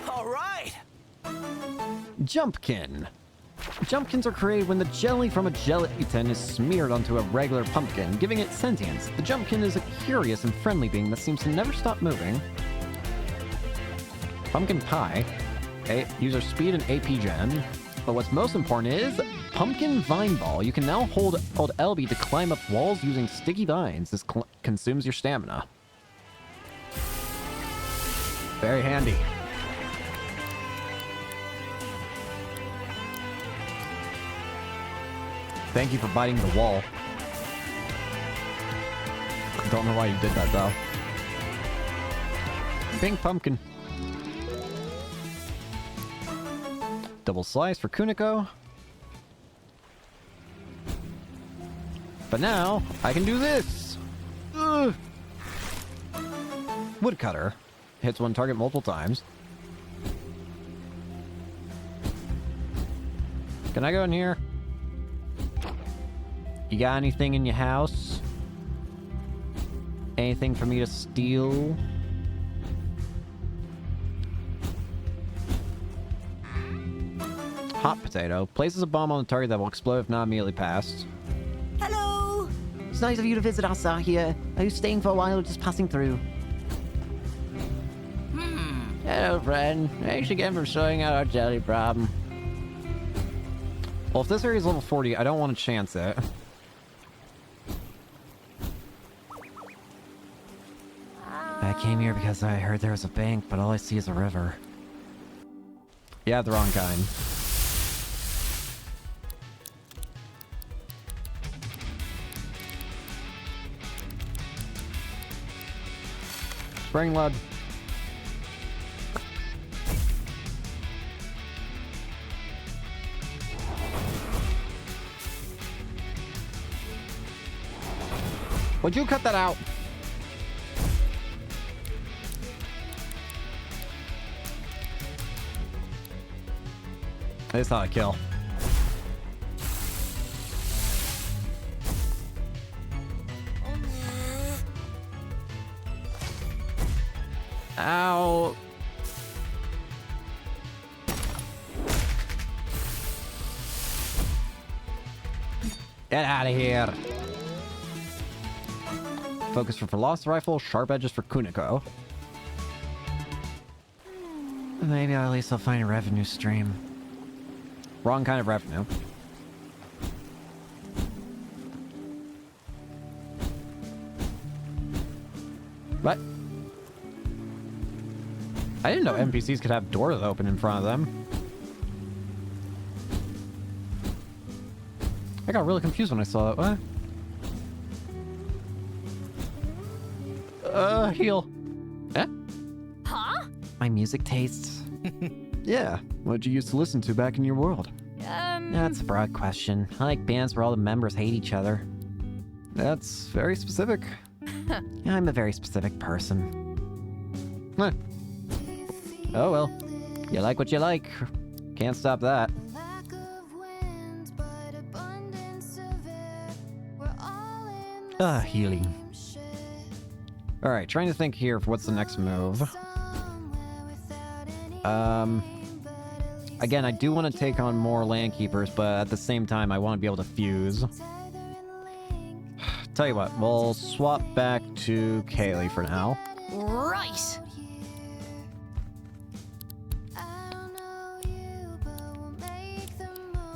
S2: All right.
S1: Jumpkin. Jumpkins are created when the jelly from a gelatin is smeared onto a regular pumpkin, giving it sentience. The Jumpkin is a curious and friendly being that seems to never stop moving. Pumpkin Pie. User speed and AP gen. But what's most important is Pumpkin Vine Ball. You can now hold LB to climb up walls using sticky vines. This consumes your stamina. Very handy. Thank you for biting the wall. Don't know why you did that, though. Pink pumpkin. Double slice for Kuniko. But now, I can do this! Ugh. Woodcutter. Hits one target multiple times. Can I go in here? You got anything in your house? Anything for me to steal? Hot potato. Places a bomb on the target that will explode if not immediately passed.
S4: Hello.
S5: It's nice of you to visit us out here. Are you staying for a while or just passing through?
S7: Hello, friend. Thanks again for sorting out our jelly problem.
S1: Well, if this area is level 40, I don't want to chance it. I came here because I heard there was a bank, but all I see is a river. Yeah, the wrong kind. Spring Lud. Would you cut that out? It's not a kill. Ow. Get out of here. Focus for Lost Rifle, sharp edges for Kuniko. Maybe at least I'll find a revenue stream. Wrong kind of revenue. What? I didn't know NPCs could have doors open in front of them. I got really confused when I saw that. What? Heal. Eh?
S3: Huh?
S5: My music tastes.
S6: Yeah, what'd you used to listen to back in your world?
S5: That's a broad question. I like bands where all the members hate each other.
S6: That's very specific.
S5: I'm a very specific person.
S1: Eh. Oh well. You like what you like. Can't stop that.
S5: Healing.
S1: Alright, trying to think here for what's the next move. Again, I do want to take on more Landkeepers, but at the same time, I want to be able to fuse. Tell you what, we'll swap back to Kaylee for now.
S3: Right.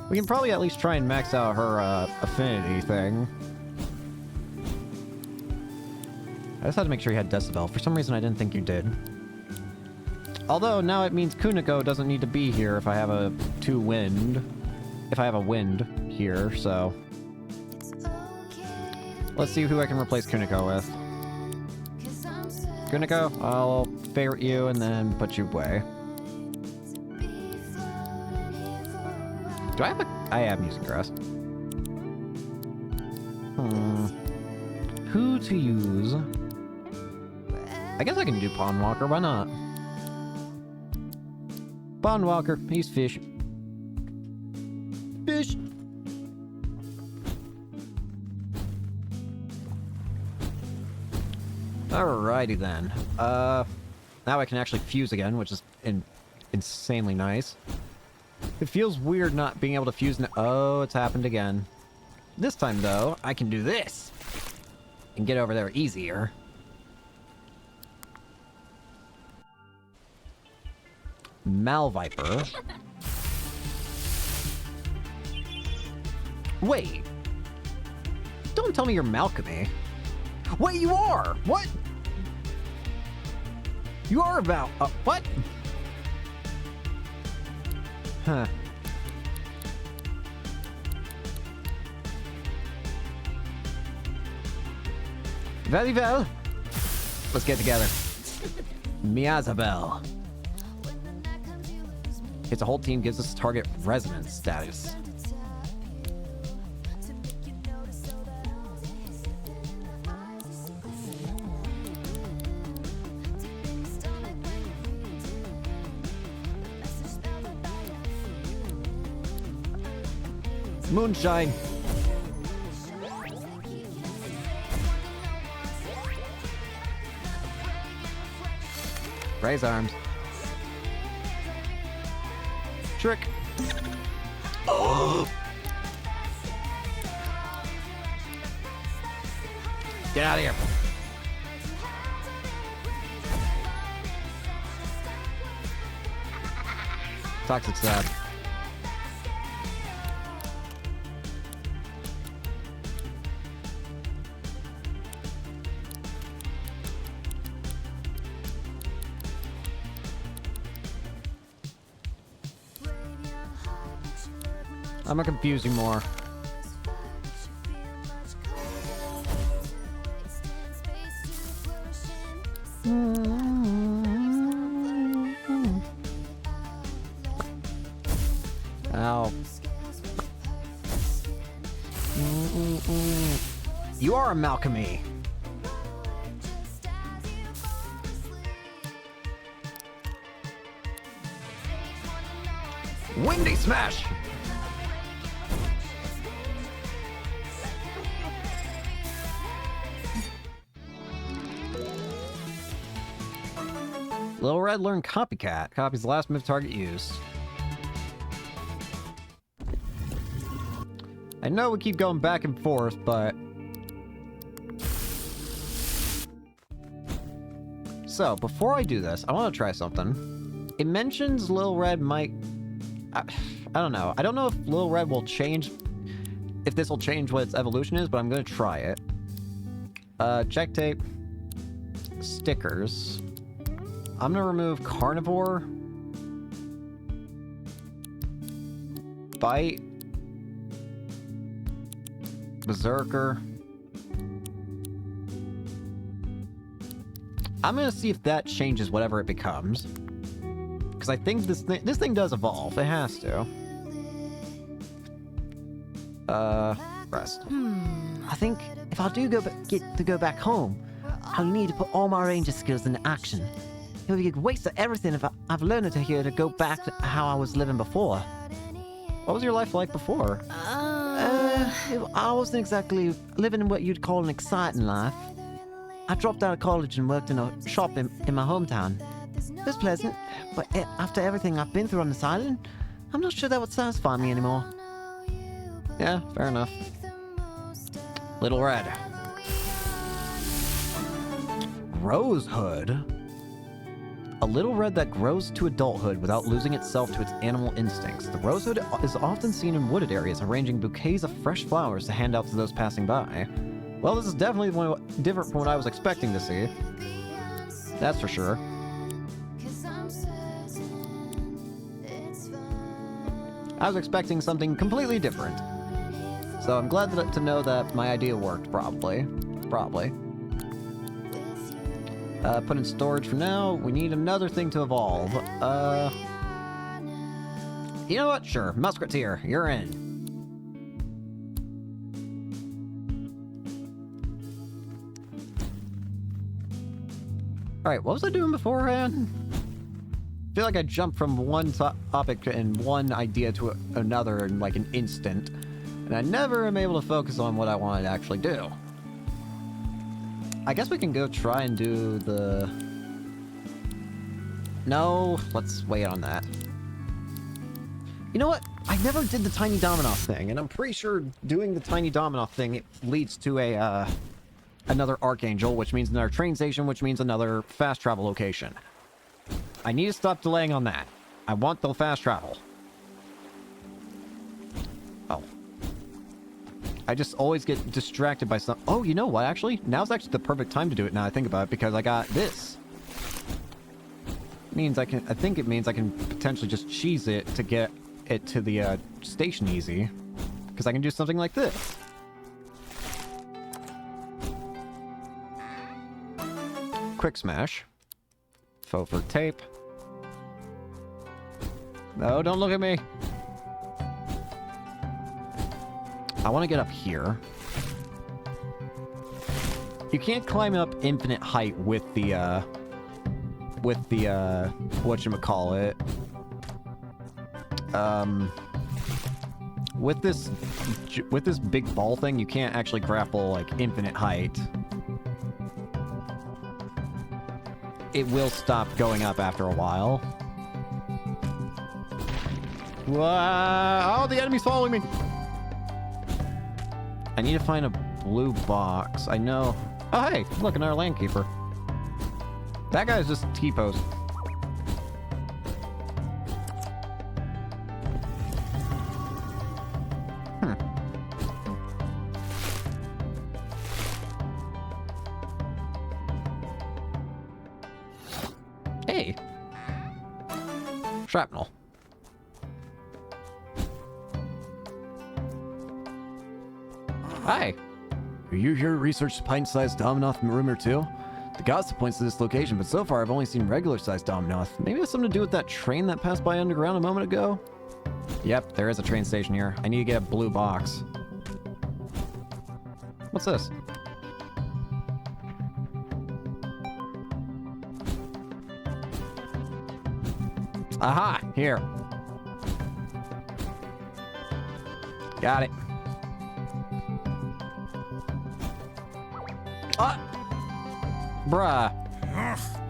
S1: We can probably at least try and max out her affinity thing. I just had to make sure you had Decibel. For some reason, I didn't think you did. Although, now it means Kuniko doesn't need to be here if I have a wind. If I have a wind here, so... Let's see who I can replace Kuniko with. Kuniko, I'll favorite you and then put you away. Do I have a... I have Music Grass. Who to use? I guess I can do Pondwalker, why not? Pondwalker, he's fish.
S6: fish.
S1: Alrighty then. Now I can actually fuse again, which is insanely nice. It feels weird not being able to fuse. Oh, it's happened again. This time, though, I can do this and get over there easier. Malviper. Wait. Don't tell me you're Malcolmy. Wait, you are! What? You are about... what? Huh. Very well. Let's get together. Miazabel. It's a whole team, gives us target resonance status. Moonshine. Raise arms. Trick. Oh. Get out of here. Toxic stab. I'm confusing more. Ow. You are a Malcolmy. Windy Smash! Little Red learned Copycat. Copies the last move target used. I know we keep going back and forth, but... So, before I do this, I want to try something. It mentions Lil Red might... I don't know. I don't know if Lil Red will change... If this will change what its evolution is, but I'm going to try it. Check tape. Stickers. I'm gonna remove Carnivore, Bite, Berserker. I'm gonna see if that changes whatever it becomes, because I think this thing does evolve. It has to. Rest.
S5: I think if I do get to go back home, I'll need to put all my ranger skills into action. It would be a waste of everything if I've learned it here to go back to how I was living before.
S1: What was your life like before?
S5: I wasn't exactly living in what you'd call an exciting life. I dropped out of college and worked in a shop in my hometown. It was pleasant, but after everything I've been through on this island, I'm not sure that would satisfy me anymore.
S1: Yeah, fair enough. Little Red. Rosehood. A little red that grows to adulthood without losing itself to its animal instincts. The rosehood is often seen in wooded areas, arranging bouquets of fresh flowers to hand out to those passing by. Well, this is definitely different from what I was expecting to see. That's for sure. I was expecting something completely different. So I'm glad to know that my idea worked, probably. Put in storage for now. We need another thing to evolve. You know what? Sure. Musketeer, you're in. Alright, what was I doing beforehand? feel like I jump from one topic and one idea to another in like an instant, and I never am able to focus on what I want to actually do. I guess we can go try and do the... No, let's wait on that. You know what? I never did the Tiny Dominoff thing, and I'm pretty sure doing the Tiny Dominoff thing it leads to a, another Archangel, which means another train station, which means another fast travel location. I need to stop delaying on that. I want the fast travel. Oh. I just always get distracted by some... Oh, you know what, actually? Now's actually the perfect time to do it now I think about it, because I got this. Means I can... I think it means I can potentially just cheese it to get it to the station easy. Because I can do something like this. Quick smash. Faux for tape. No, don't look at me. I want to get up here. You can't climb up infinite height with the whatchamacallit. With this big ball thing, you can't actually grapple like infinite height. It will stop going up after a while. Wow! Oh, the enemy's following me! I need to find a blue box. I know... Oh, hey! Look, another landkeeper. That guy's just T-posed. Hey! Shrapnel. Hi.
S6: Are you here to research pint-sized Dominoff rumor too? The gossip points to this location, but so far I've only seen regular-sized Dominoff.
S1: Maybe it has something to do with that train that passed by underground a moment ago? Yep, there is a train station here. I need to get a blue box. What's this? Aha! Here. Got it. Bruh.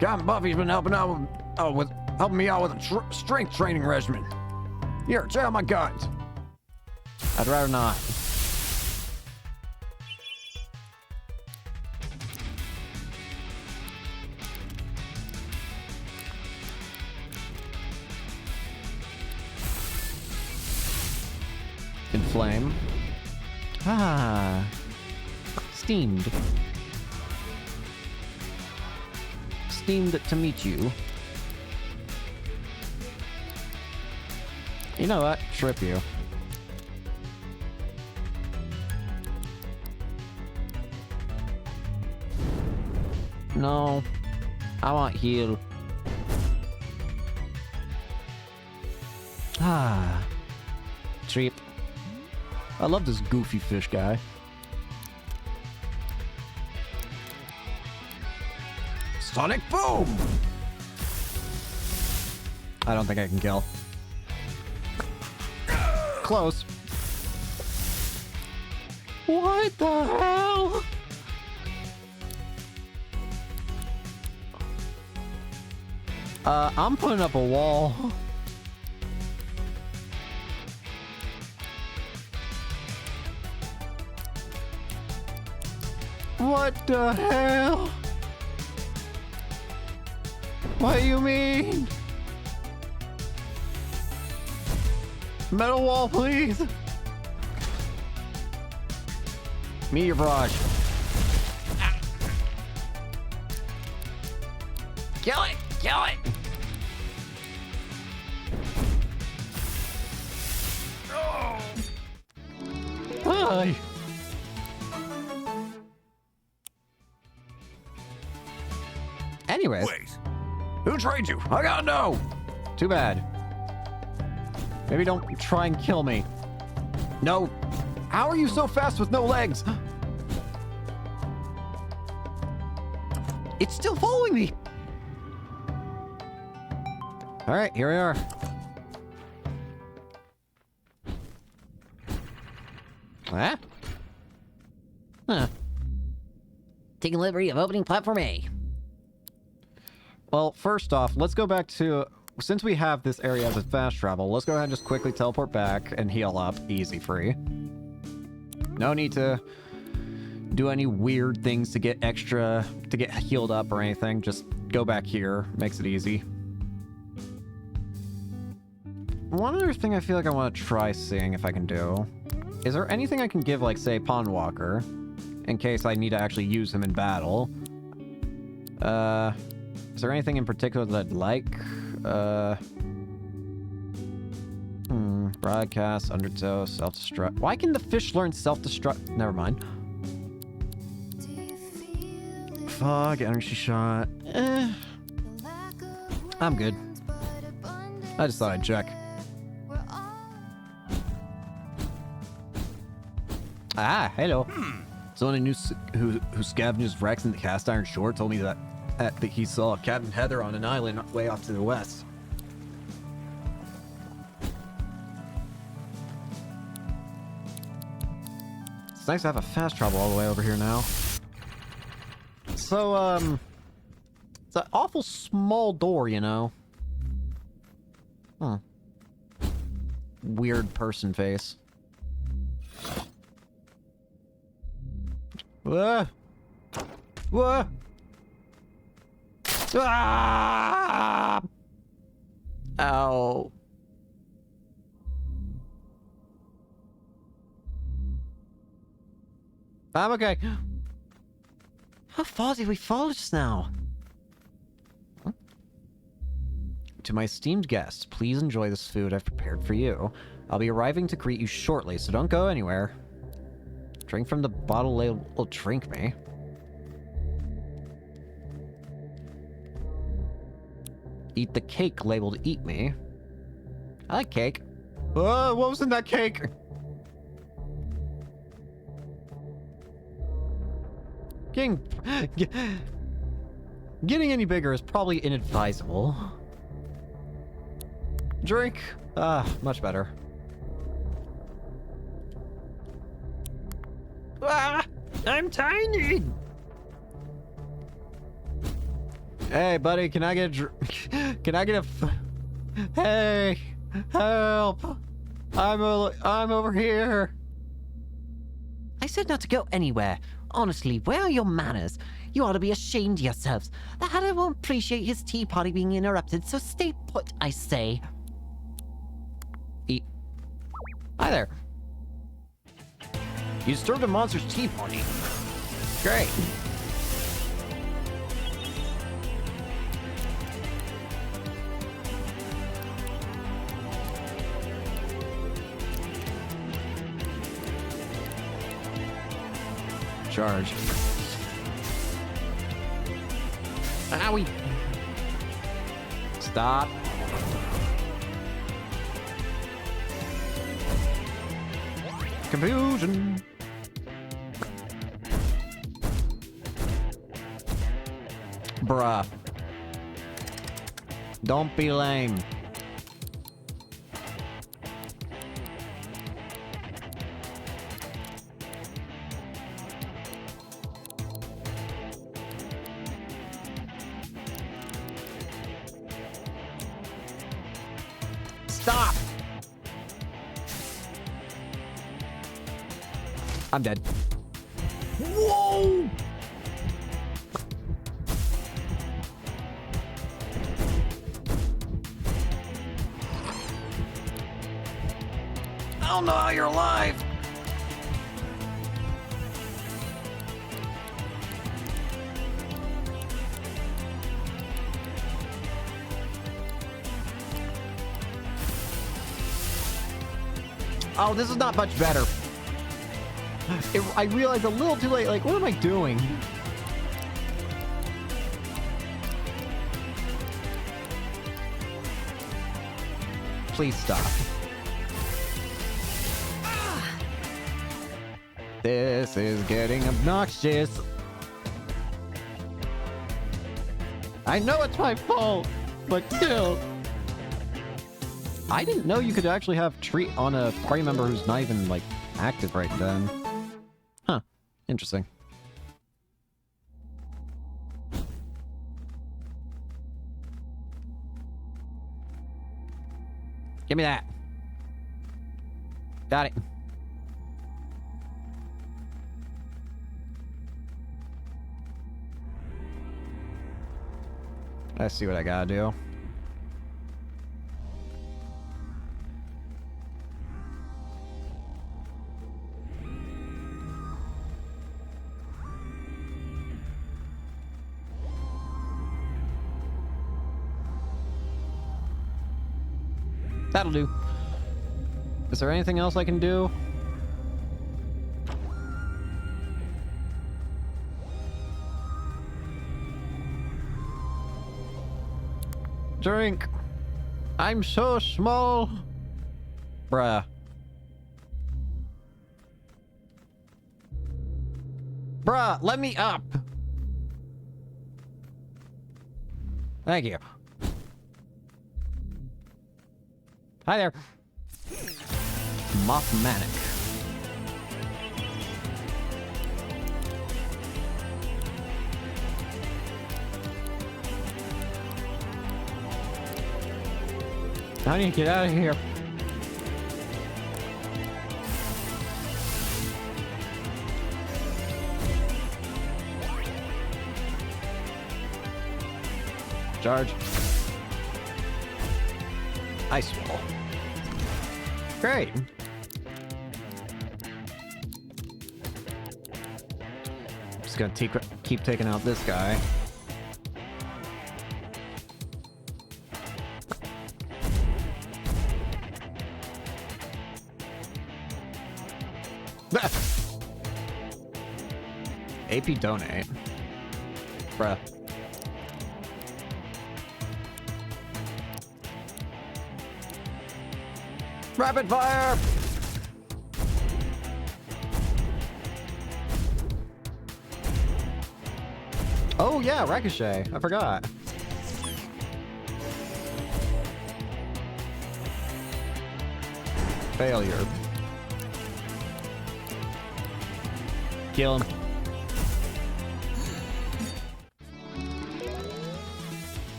S7: Captain Buffy's been helping me out with a strength training regimen. Here, check out my guns.
S1: I'd rather not. Inflame. Ah. Steamed. Steamed to meet you. You know what? Trip you. No. I want heal. Ah. Treep. I love this goofy fish guy.
S7: Sonic boom!
S1: I don't think I can kill. Close. What the hell? I'm putting up a wall. What the hell? What do you mean? Metal wall, please. Meteor barrage.
S7: Kill it! Kill it!
S1: Hi. Anyways.
S7: Wait. Who trained you? I gotta know!
S1: Too bad. Maybe don't try and kill me. No. How are you so fast with no legs? It's still following me. Alright, here we are. Ah? Huh.
S5: Taking liberty of opening platform A.
S1: Well, first off, let's go back to... Since we have this area as a fast travel, let's go ahead and just quickly teleport back and heal up. Easy free. No need to do any weird things to get extra... to get healed up or anything. Just go back here. Makes it easy. One other thing I feel like I want to try seeing if I can do... Is there anything I can give, like, say, Pondwalker? In case I need to actually use him in battle. Is there anything in particular that I'd like? Broadcast, Undertow, self-destruct. Why can the fish learn self-destruct? Never mind. Fog, energy shot. I'm good. I just thought I'd check. Ah, hello. Someone who scavenges wrecks in the cast iron shore told me that he saw Captain Heather on an island way off to the west. It's nice to have a fast travel all the way over here now. So, it's an awful small door, you know. Huh. Weird person face. Whoa! Whoa! Ah! Ow. I'm okay.
S5: How far did we fall just now?
S1: Huh? To my esteemed guests, please enjoy this food I've prepared for you. I'll be arriving to greet you shortly, so don't go anywhere. Drink from the bottle labeled drink me. Eat the cake labeled eat me. I like cake. What was in that cake? Getting any bigger is probably inadvisable. Drink. Much better. Ah, I'm tiny. Hey, buddy, can I get Hey, help! I'm over here.
S5: I said not to go anywhere. Honestly, where are your manners? You ought to be ashamed of yourselves. The Hatter won't appreciate his tea party being interrupted, so stay put, I say.
S1: Hi there. You disturbed a monster's tea party. Great. Charge. Owie. Stop. Confusion. Bruh. Don't be lame. Stop! I'm dead. Whoa! I don't know how you're alive. Oh, this is not much better. I realized a little too late, like, what am I doing? Please stop. This is getting obnoxious. I know it's my fault, but still. I didn't know you could actually have treat on a party member who's not even, like, active right then. Huh. Interesting. Give me that. Got it. Let's see what I gotta do. That'll do. Is there anything else I can do? Drink. I'm so small. Bruh. Bruh, let me up. Thank you. Hi there. Mothmanic. I need to get out of here. Charge. Ice wall. Great. Just gonna keep taking out this guy. AP donate. Bruh. Rapid fire! Oh yeah, Ricochet. I forgot. Failure. Kill him.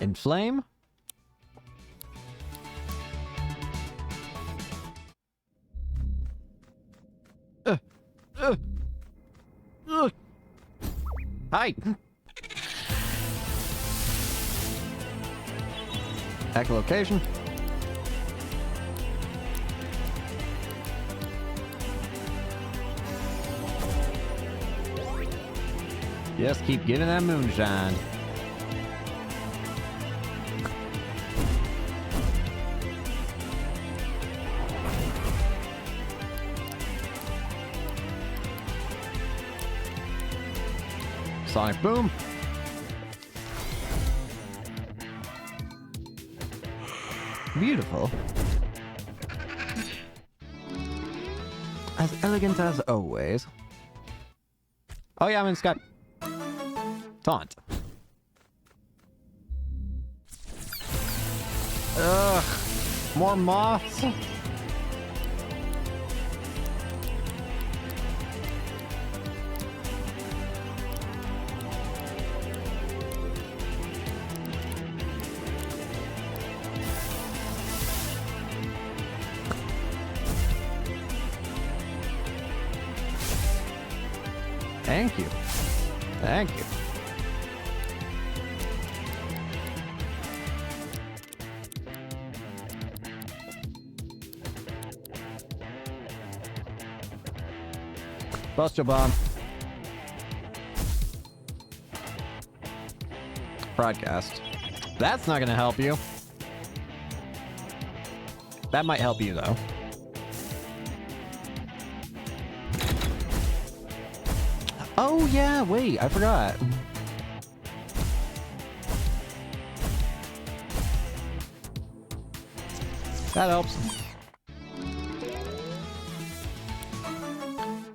S1: Inflame? Hi! Echolocation. Just keep giving that moonshine. Sonic boom. Beautiful. As elegant as always. Oh yeah, I'm in Scott. Taunt. Ugh. More moths. Thank you. Thank you. Bust your bomb. Broadcast. That's not gonna help you. That might help you though. Oh yeah, wait, I forgot. That helps.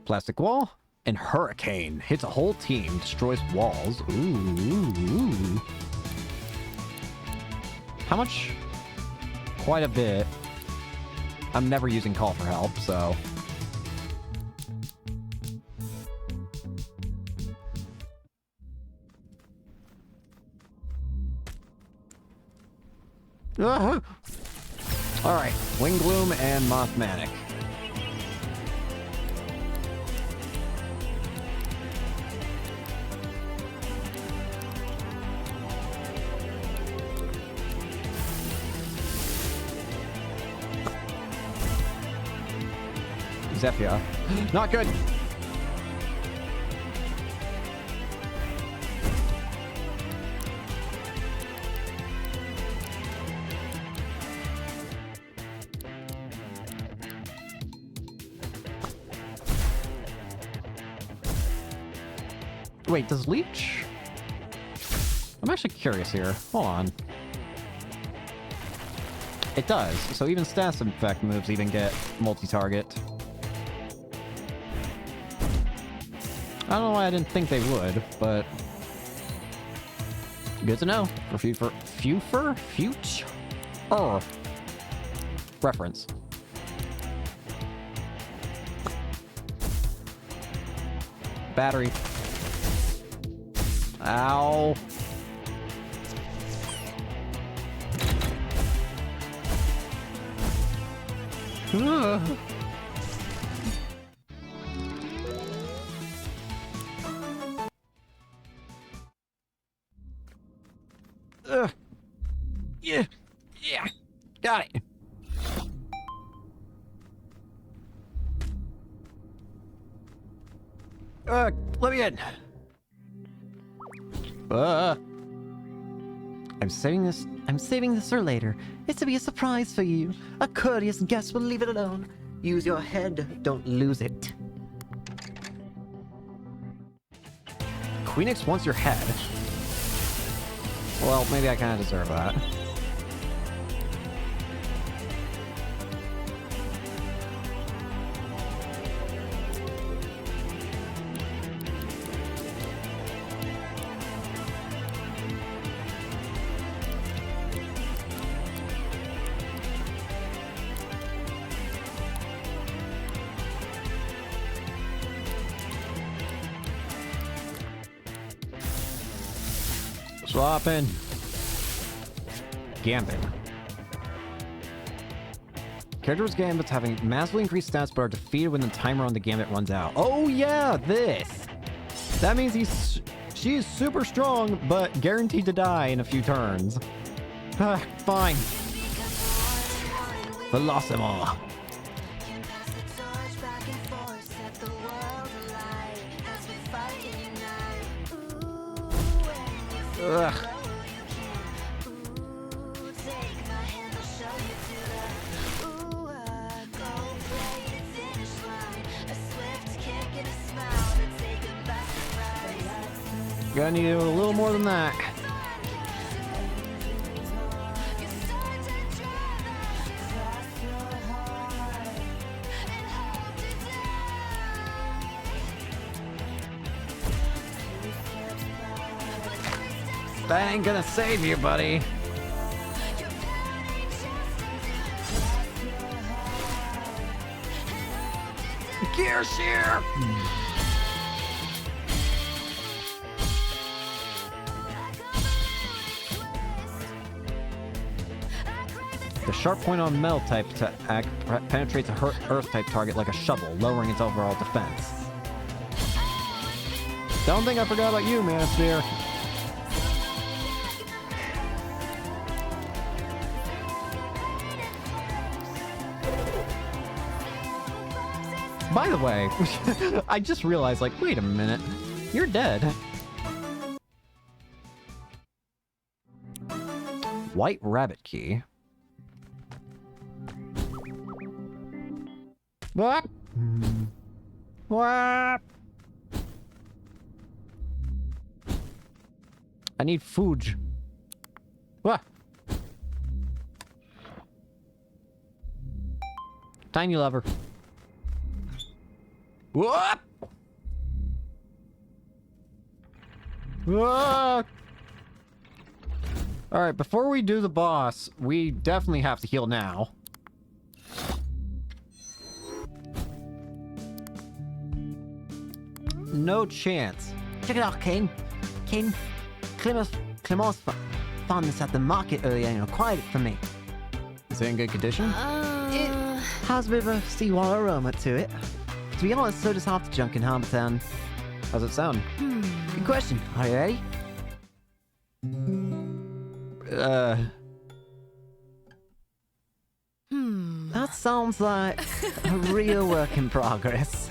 S1: Plastic wall and hurricane hits a whole team, destroys walls. Ooh. How much quite a bit. I'm never using call for help, so... Alright, Wing Gloom and Mothmanic. Zephyr. Not good! Wait, does Leech... I'm actually curious here. Hold on. It does. So even Status Effect moves even get multi-target. I don't know why I didn't think they would, but... Good to know. For future reference. Battery. Ow. Ugh. Yeah. Yeah. Got it. Let me in.
S5: I'm saving this for later. It's to be a surprise for you. A courteous guest will leave it alone. Use your head, don't lose it.
S1: Queenix wants your head. Well, maybe I kind of deserve that. Swapping. Gambit. Characters with Gambits having massively increased stats but are defeated when the timer on the Gambit runs out. Oh yeah, this! That means she's super strong, but guaranteed to die in a few turns. Fine. Velocimo. Ugh. Gonna need a little more than that. That ain't gonna save you, buddy. Gear shear! The sharp point on metal type to act penetrates a earth type target like a shovel, lowering its overall defense. Don't think I forgot about you, Manosphere. By the way, I just realized, like, wait a minute. You're dead. White rabbit key. What? What? I need food. What? Tiny lever. What? What? Alright, before we do the boss, we definitely have to heal now. No chance.
S5: Check it out, Kane. Kane, Clemence found this at the market earlier and acquired it from me.
S1: Is it in good condition?
S5: It has a bit of a seawater aroma to it. To be honest, so does half the junk in Harbortown.
S1: How's it sound?
S5: Good question. Are you ready? That sounds like a real work in progress.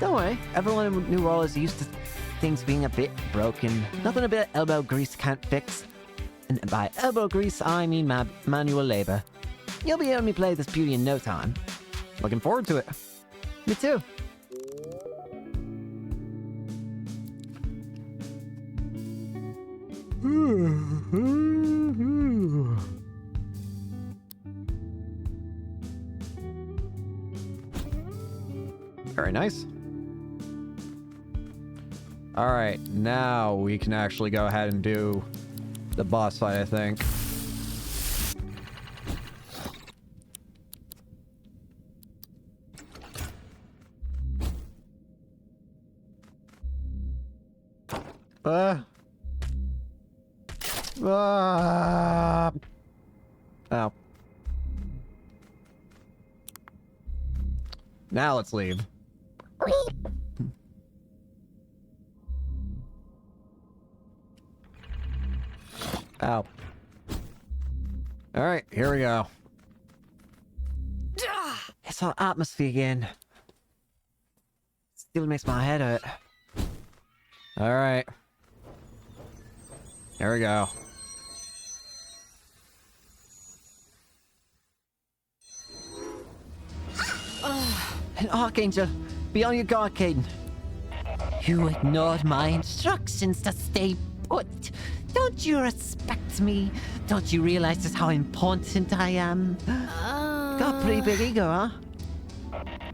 S5: Don't worry, everyone in New Orleans is used to things being a bit broken. Nothing a bit of elbow grease can't fix. And by elbow grease, I mean manual labor. You'll be hearing me play this beauty in no time.
S1: Looking forward to it.
S5: Me too.
S1: Very nice. Alright, now we can actually go ahead and do the boss fight, I think. Ow. Now let's leave. Ow. Alright, here we go.
S5: It's our atmosphere again. Still makes my head hurt.
S1: Alright. Here we go.
S5: An Archangel, be on your guard, Caden. You ignored my instructions to stay put. Don't you respect me? Don't you realize just how important I am? Got a pretty big ego, huh?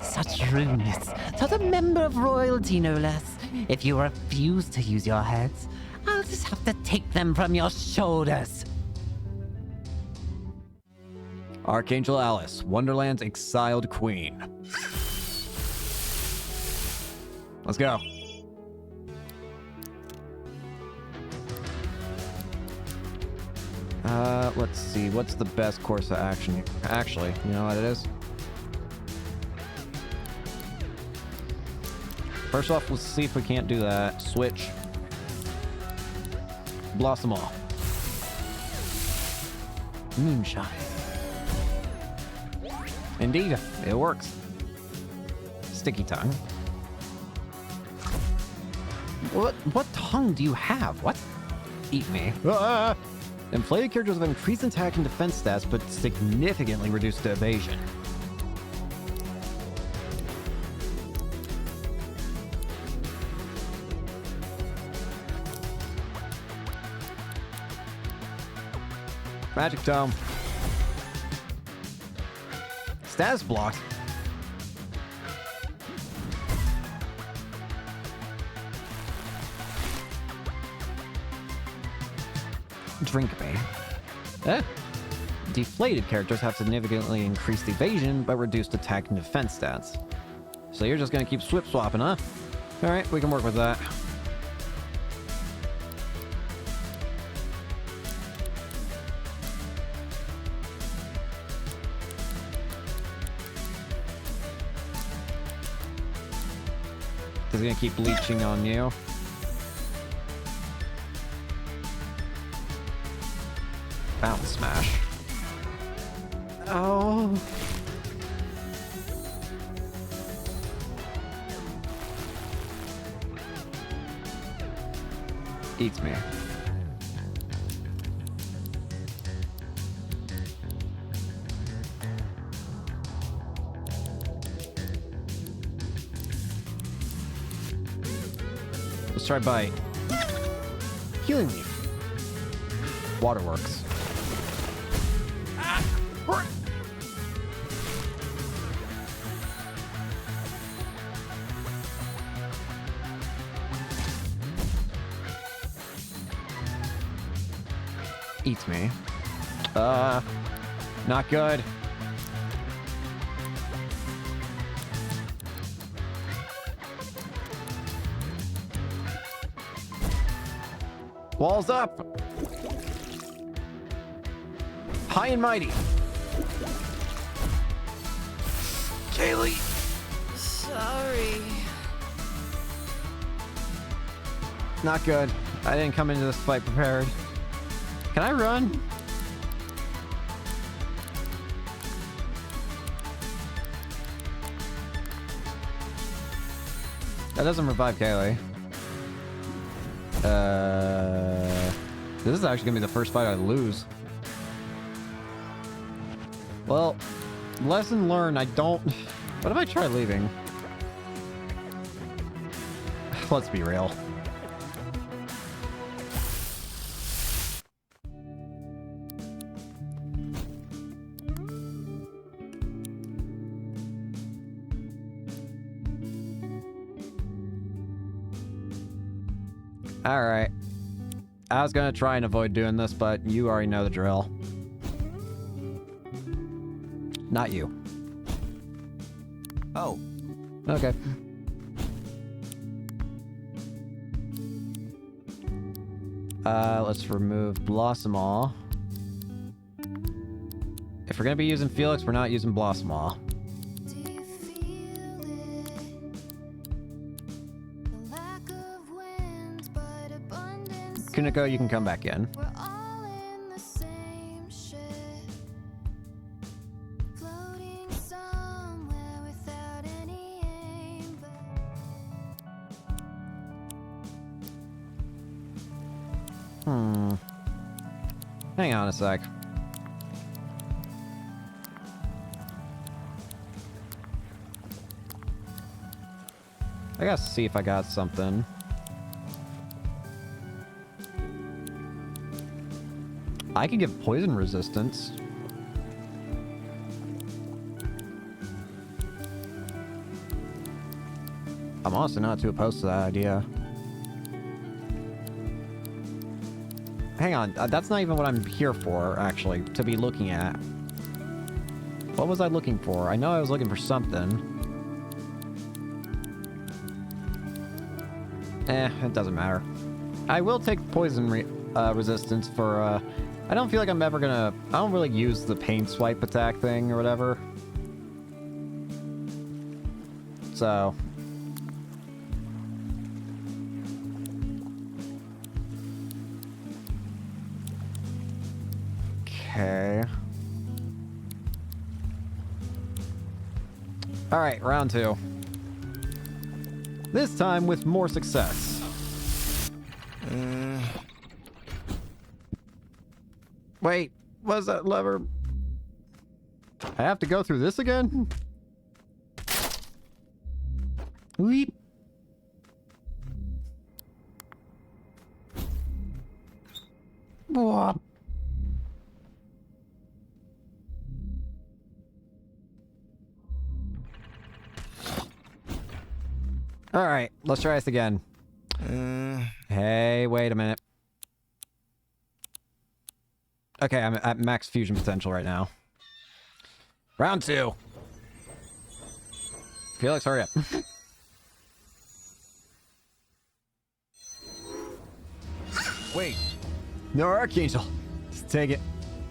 S5: Such rudeness. Such a member of royalty, no less. If you refuse to use your heads, I'll just have to take them from your shoulders.
S1: Archangel Alice, Wonderland's exiled queen. Let's go. Let's see. What's the best course of action here? Actually, you know what it is? First off, let's see if we can't do that. Switch. Blossom off.
S5: Moonshine.
S1: Indeed, it works. Sticky tongue. What tongue do you have? What? Eat me. Inflated characters have increased attack and defense stats, but significantly reduced evasion. Magic Tome. Status blocked. Drink me. Deflated characters have significantly increased evasion, but reduced attack and defense stats. So you're just gonna keep swip swapping, huh? Alright, we can work with that. He's gonna keep leeching on you. Bounce smash. Oh. Eats me. Let's try bite. Healing leaf. Waterworks. eats me. Not good. Walls up! High and mighty. Kaylee!
S3: Sorry.
S1: Not good. I didn't come into this fight prepared. Can I run? That doesn't revive Kaylee. This is actually gonna be the first fight I lose. Well, lesson learned, I don't... What if I try leaving? Let's be real. Alright. I was gonna try and avoid doing this, but you already know the drill. Not you.
S2: Oh,
S1: Okay. Let's remove Blossomall. If we're gonna be using Felix, we're not using Blossomall. Kuniko, you can come back in. Hang on a sec. I gotta see if I got something. I can give poison resistance. I'm honestly not too opposed to that idea. Hang on, that's not even what I'm here for, actually, to be looking at. What was I looking for? I know I was looking for something. It doesn't matter. I will take poison resistance for, I don't feel like I'm ever gonna... I don't really use the pain swipe attack thing or whatever. So... Okay. Alright, round 2. This time with more success. Wait, was that lever? I have to go through this again? Weep. Whoop. Alright, let's try this again. Hey, wait a minute. Okay, I'm at max fusion potential right now. Round 2. Felix, hurry up.
S6: Wait. No, Archangel. Just take it.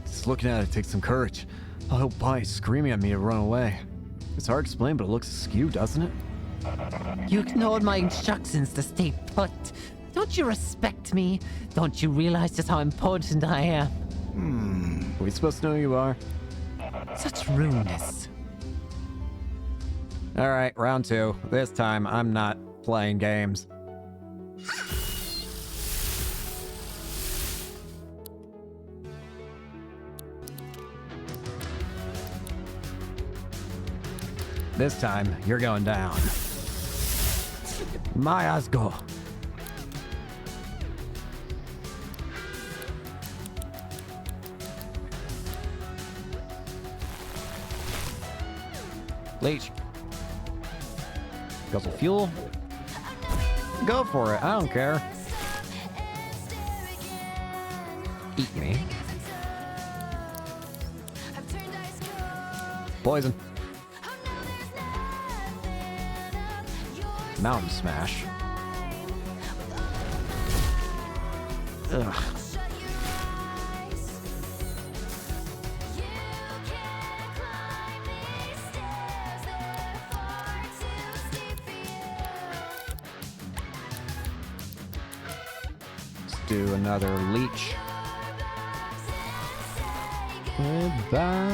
S6: Just looking at it takes some courage. I hope Pi is screaming at me to run away. It's hard to explain, but it looks askew, doesn't it?
S5: You ignored my instructions to stay put. Don't you respect me? Don't you realize just how important I am?
S6: Are we supposed to know who you are?
S5: Such rudeness.
S1: Alright, round 2. This time, I'm not playing games. This time, you're going down. Maya's go. Leech. Guzzle fuel. Go for it. I don't care. Eat me. Poison. Mountain Smash. Ugh. Let's do another leech. Goodbye.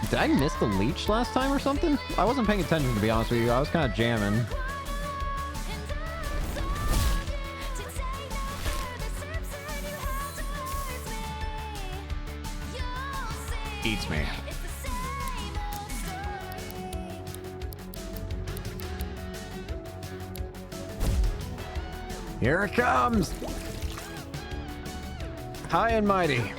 S1: Did I miss the leech last time or something? I wasn't paying attention, to be honest with you. I was kind of jamming. Eats me. Here it comes! High and mighty.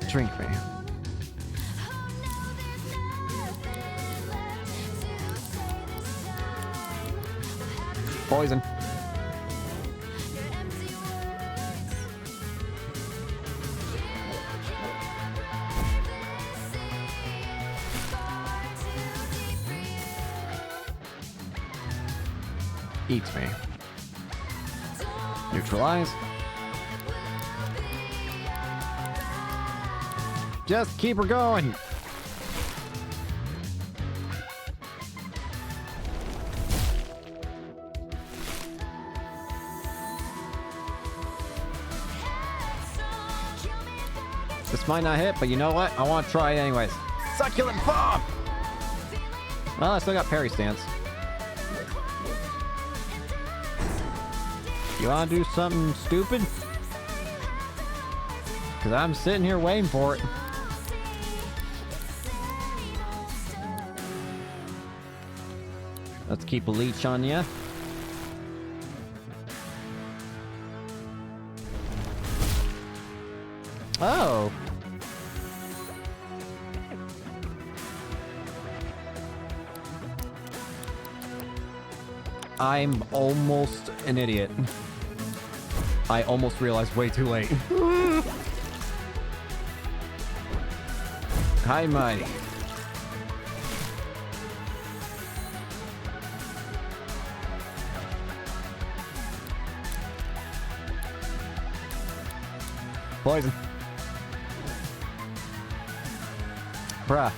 S1: Drink me. Poison. Eats me. Neutralize. Just keep her going. This might not hit, but you know what? I want to try it anyways. Succulent bomb! Well, I still got parry stance. You want to do something stupid? Because I'm sitting here waiting for it. Let's keep a leech on ya. Oh. I'm almost an idiot. I almost realized way too late. Hi, mighty. Poison. Bruh.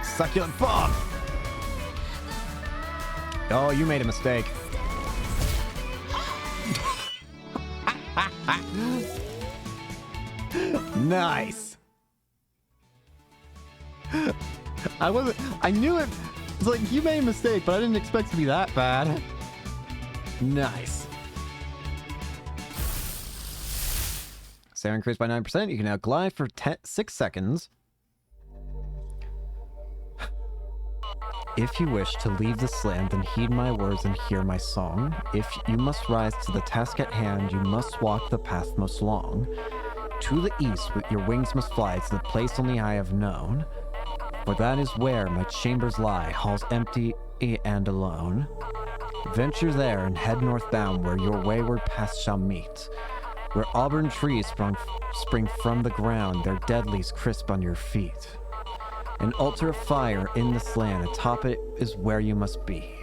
S1: Succulent bomb! Oh, you made a mistake. Nice. I knew it. It's like, you made a mistake, but I didn't expect it to be that bad. Nice. Sarah increased by 9%. You can now glide for 6 seconds. If you wish to leave this land, then heed my words and hear my song. If you must rise to the task at hand, you must walk the path most long. To the east, your wings must fly to the place only I have known. For that is where my chambers lie, halls empty and alone. Venture there and head northbound, where your wayward paths shall meet. Where auburn trees spring from the ground, their dead leaves crisp on your feet. An altar of fire in this land, atop it is where you must be.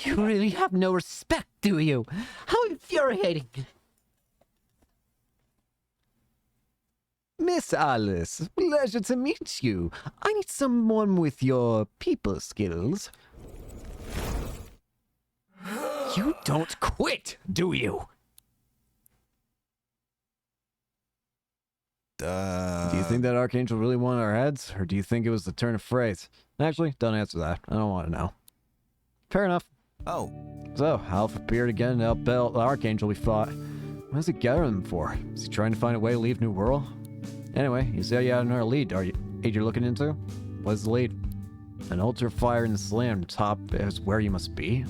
S5: You really have no respect, do you? How infuriating!
S6: Miss Alice, pleasure to meet you. I need someone with your people skills.
S5: You don't quit, do you?
S6: Do you think that Archangel really wanted our heads, or do you think it was the turn of phrase? Actually, don't answer that. I don't want to know. Fair enough.
S2: Oh,
S6: So, Alpha appeared again to help battle the Archangel we fought. What is he gathering them for? Is he trying to find a way to leave New World? Anyway, you said you had another lead. Aid you're looking into? What's the lead? An ultra fire in the slam top is where you must be.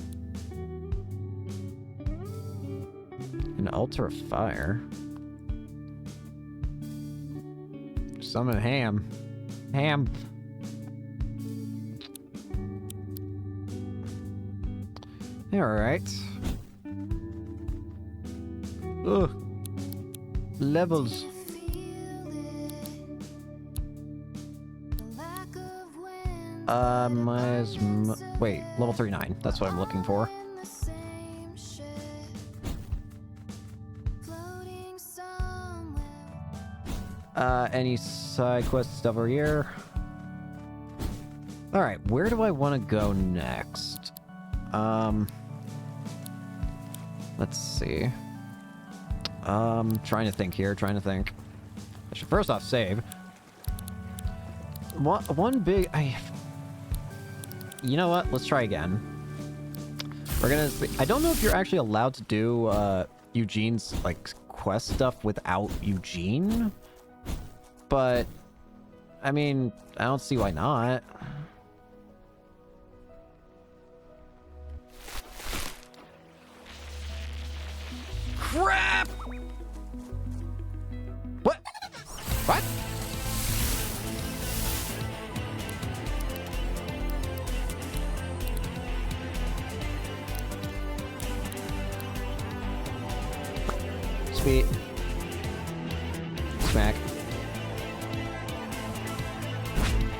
S6: An ultra fire? Summon ham. Ham. Alright. Ugh. Levels. Wait, level 39. That's what I'm looking for. Any side quest stuff over here? Alright, where do I want to go next? Let's see. Trying to think here, trying to think. I should first off save. One big... You know what? Let's try again. We're gonna... I don't know if you're actually allowed to do, Eugene's, like, quest stuff without Eugene. But, I mean, I don't see why not. Crap! What? What? Sweet. Smack.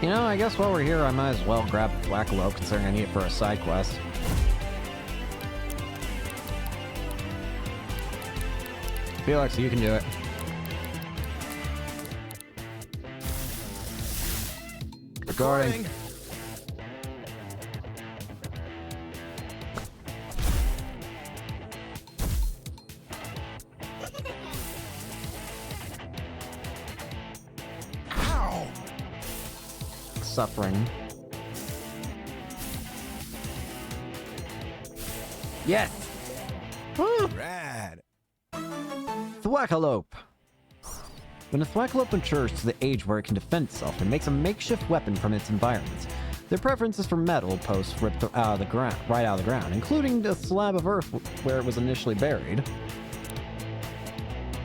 S6: You know, I guess while we're here, I might as well grab Thwackalope, considering I need it for a side quest. Felix, you can do it. Recording.
S2: ow!
S1: Suffering. Yes! Woo!
S2: Rad.
S1: Thwackalope. When a Thwackalope matures to the age where it can defend itself, it makes a makeshift weapon from its environment. Their preference is for metal posts ripped out of the ground, right out of the ground, including the slab of earth where it was initially buried.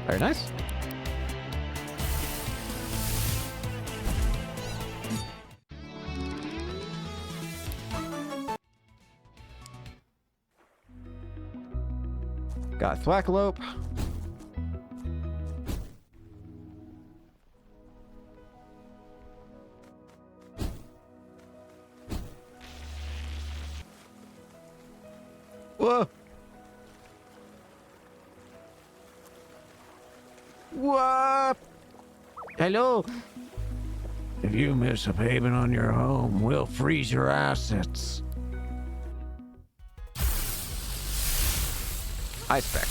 S1: Very nice. Got Thwackalope. Whoa! What? Hello?
S7: If you miss a payment on your home, we'll freeze your assets.
S1: Ice pick.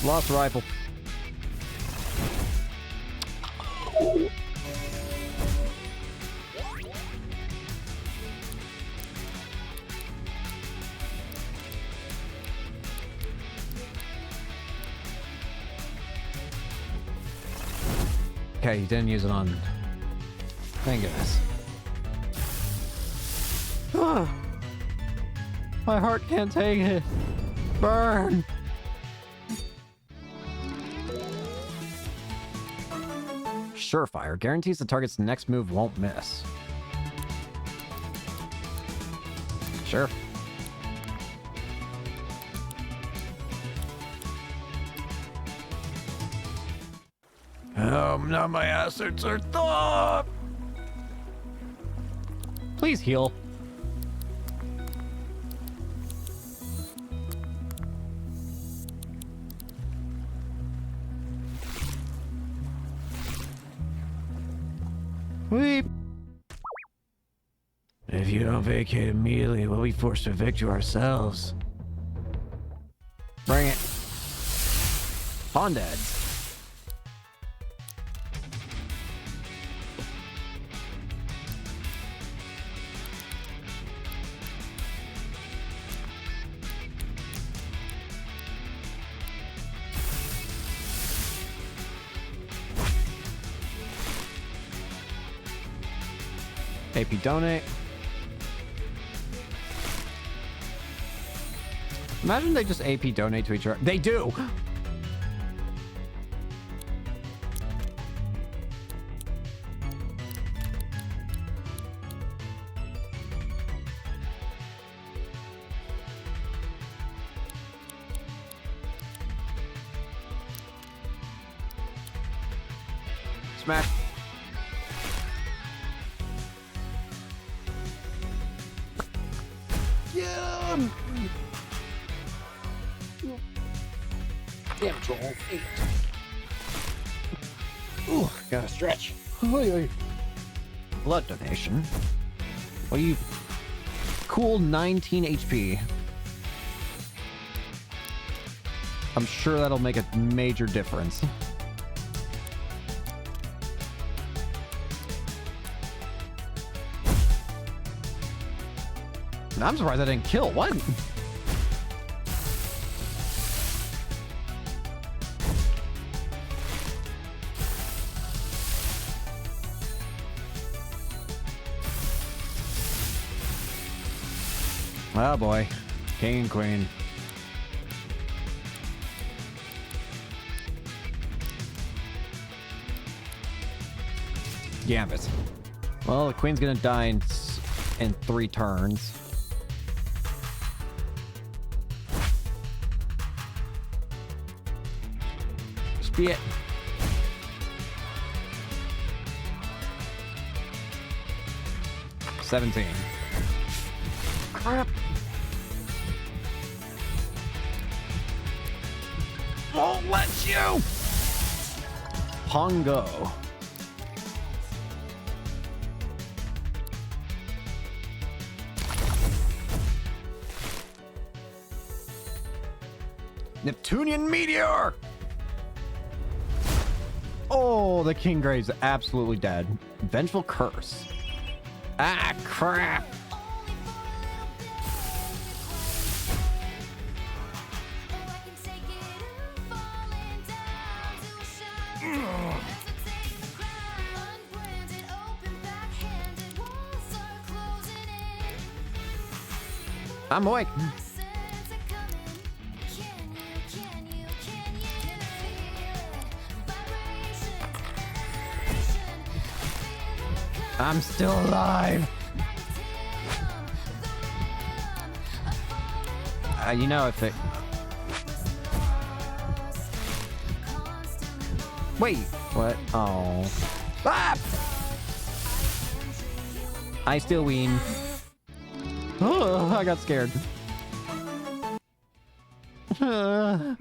S1: Lost rifle. Okay, you didn't use it on... Thank goodness. Ah, my heart can't take it. Burn! Surefire guarantees the target's next move won't miss. Sure.
S7: Now my assets are thawed.
S1: Please heal.
S7: If
S6: you don't vacate immediately, we'll be forced to evict you ourselves.
S1: Bring it. Pondheads. AP donate. Imagine they just AP donate to each other. They do! Smash.
S7: Damn, Joel. Ooh, gotta stretch.
S1: Blood donation. What are you? Cool 19 HP. I'm sure that'll make a major difference. I'm surprised I didn't kill. What? Oh boy. King and queen. Gambit. Well, the queen's gonna die in 3 turns. Just be it. $17. Crap. Won't let you! Pongo. Neptunian meteor! Oh, the King Grave's absolutely dead. Vengeful curse. Ah, crap! I'm awake. I'm still alive. You know, if it... Wait, what? Oh. Ah! I still win. Oh, I got scared.
S6: Are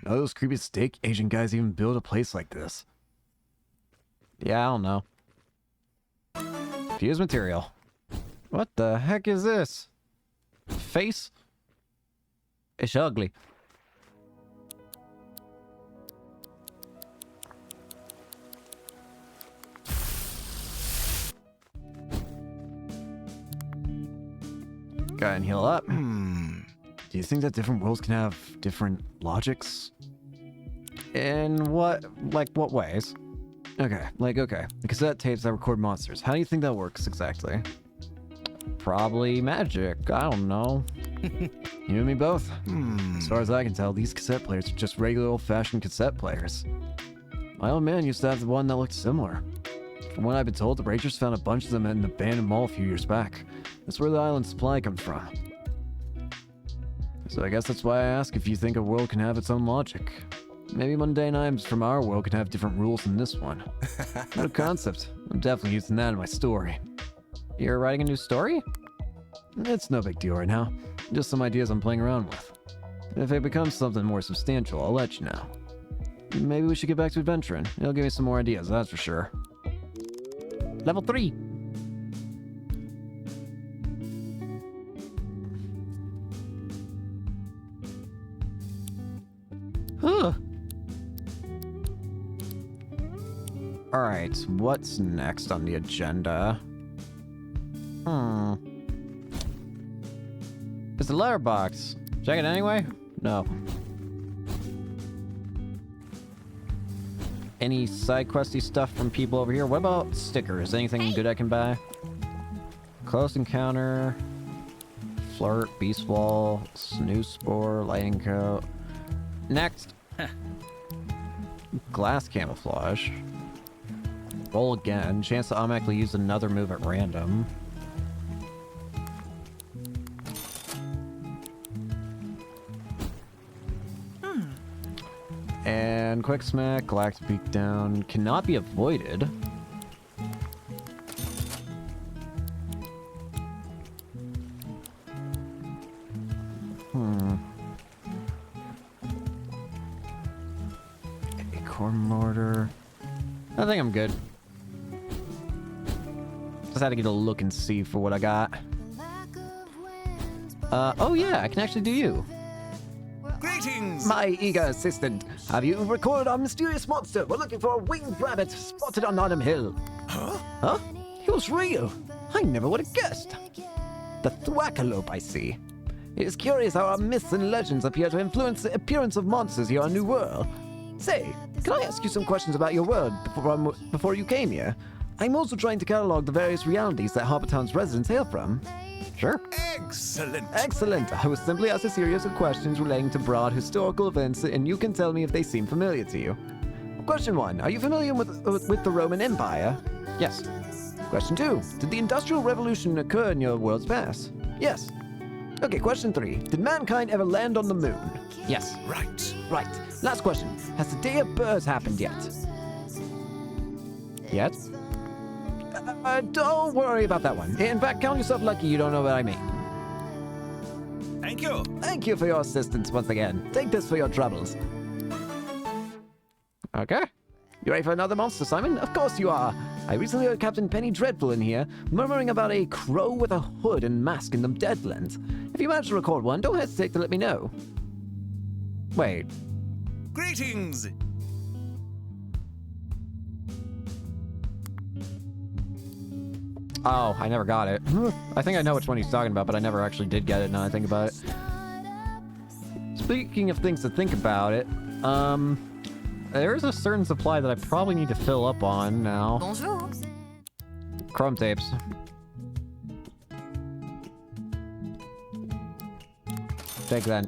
S6: those creepy steak Asian guys even build a place like this?
S1: Yeah, I don't know. Fuse material. What the heck is this? Face? It's ugly. Go ahead and heal up.
S6: Do you think that different worlds can have different logics?
S1: In what, like, what ways?
S6: Okay, the cassette tapes that record monsters. How do you think that works exactly?
S1: Probably magic. I don't know.
S6: You and me both. As far as I can tell, these cassette players are just regular old-fashioned cassette players. My old man used to have the one that looked similar. From what I've been told, the Rangers found a bunch of them in an abandoned mall a few years back. That's where the island's supply comes from. So I guess that's why I ask if you think a world can have its own logic. Maybe mundane items from our world can have different rules than this one. What a concept. I'm definitely using that in my story.
S1: You're writing a new story?
S6: It's no big deal right now. Just some ideas I'm playing around with. If it becomes something more substantial, I'll let you know. Maybe we should get back to adventuring. It'll give me some more ideas, that's for sure.
S1: Level 3. Alright, what's next on the agenda? It's the letterbox. Check it anyway? No. Any side questy stuff from people over here? What about stickers? Anything good I can buy? Close encounter. Flirt, beast wall, snooze spore, lightning coat. Next. Glass camouflage. Roll again. Chance to automatically use another move at random. And quick smack, galactic beak down. Cannot be avoided. Acorn mortar. I think I'm good. Just had to get a look and see for what I got. Oh yeah, I can actually do you.
S2: Greetings!
S6: My eager assistant, have you recorded our mysterious monster? We're looking for a winged rabbit spotted on Autumn Hill. Huh? He was real. I never would have guessed. The thwackalope, I see. It is curious how our myths and legends appear to influence the appearance of monsters here on New World. Say, can I ask you some questions about your world before you came here? I'm also trying to catalog the various realities that Harbortown's residents hail from. Sure.
S2: Excellent!
S6: Excellent. I will simply ask a series of questions relating to broad historical events, and you can tell me if they seem familiar to you. Question 1. Are you familiar with the Roman Empire? Yes. Question 2. Did the Industrial Revolution occur in your world's past? Yes. Okay, question 3. Did mankind ever land on the moon? Yes.
S2: Right.
S6: Right. Last question. Has the Day of Birds happened yet? Yet? Don't worry about that one. In fact, count yourself lucky you don't know what I mean.
S2: Thank you!
S6: Thank you for your assistance once again. Take this for your troubles. Okay. You ready for another monster, Simon? Of course you are. I recently heard Captain Penny Dreadful in here, murmuring about a crow with a hood and mask in the Deadlands. If you manage to record one, don't hesitate to let me know. Wait.
S2: Greetings!
S1: Oh, I never got it. I think I know which one he's talking about, but I never actually did get it now I think about it. Speaking of things to think about it, there's a certain supply that I probably need to fill up on now.
S3: Bonjour.
S1: Chrome tapes. Take that.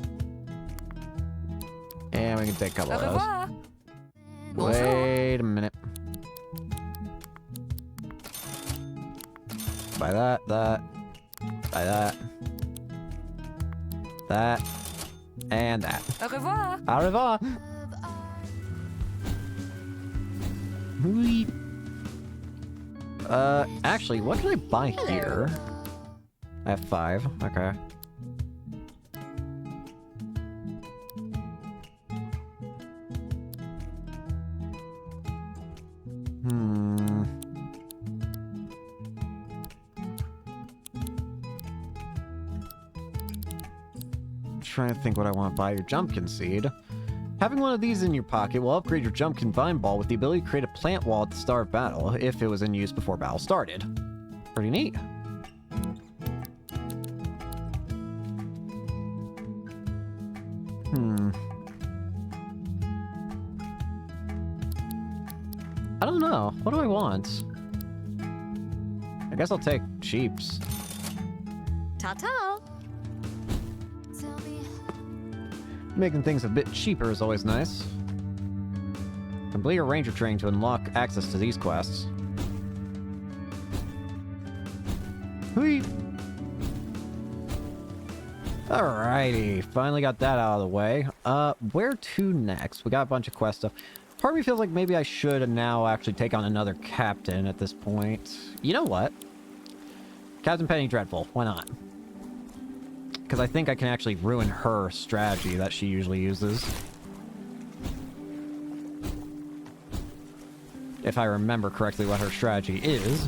S1: And we can take a couple
S3: Au
S1: of those.
S3: revoir. Bonjour.
S1: Wait a minute. Buy that, buy that, and that.
S3: Au revoir.
S1: Au revoir. Whee. Actually, what can I buy here? I have 5. Okay. Trying to think what I want to buy your Jumpkin seed. Having one of these in your pocket will upgrade your Jumpkin Vine Ball with the ability to create a plant wall at the start of battle if it was in use before battle started. Pretty neat. I don't know. What do I want? I guess I'll take sheeps.
S3: Ta-ta.
S1: Making things a bit cheaper is always nice. Complete your ranger training to unlock access to these quests. Whee! Alrighty, finally got that out of the way. Where to next? We got a bunch of quest stuff. Part of me feels like maybe I should now actually take on another captain at this point. You know what? Captain Penny Dreadful, why not? Because I think I can actually ruin her strategy that she usually uses. If I remember correctly what her strategy is.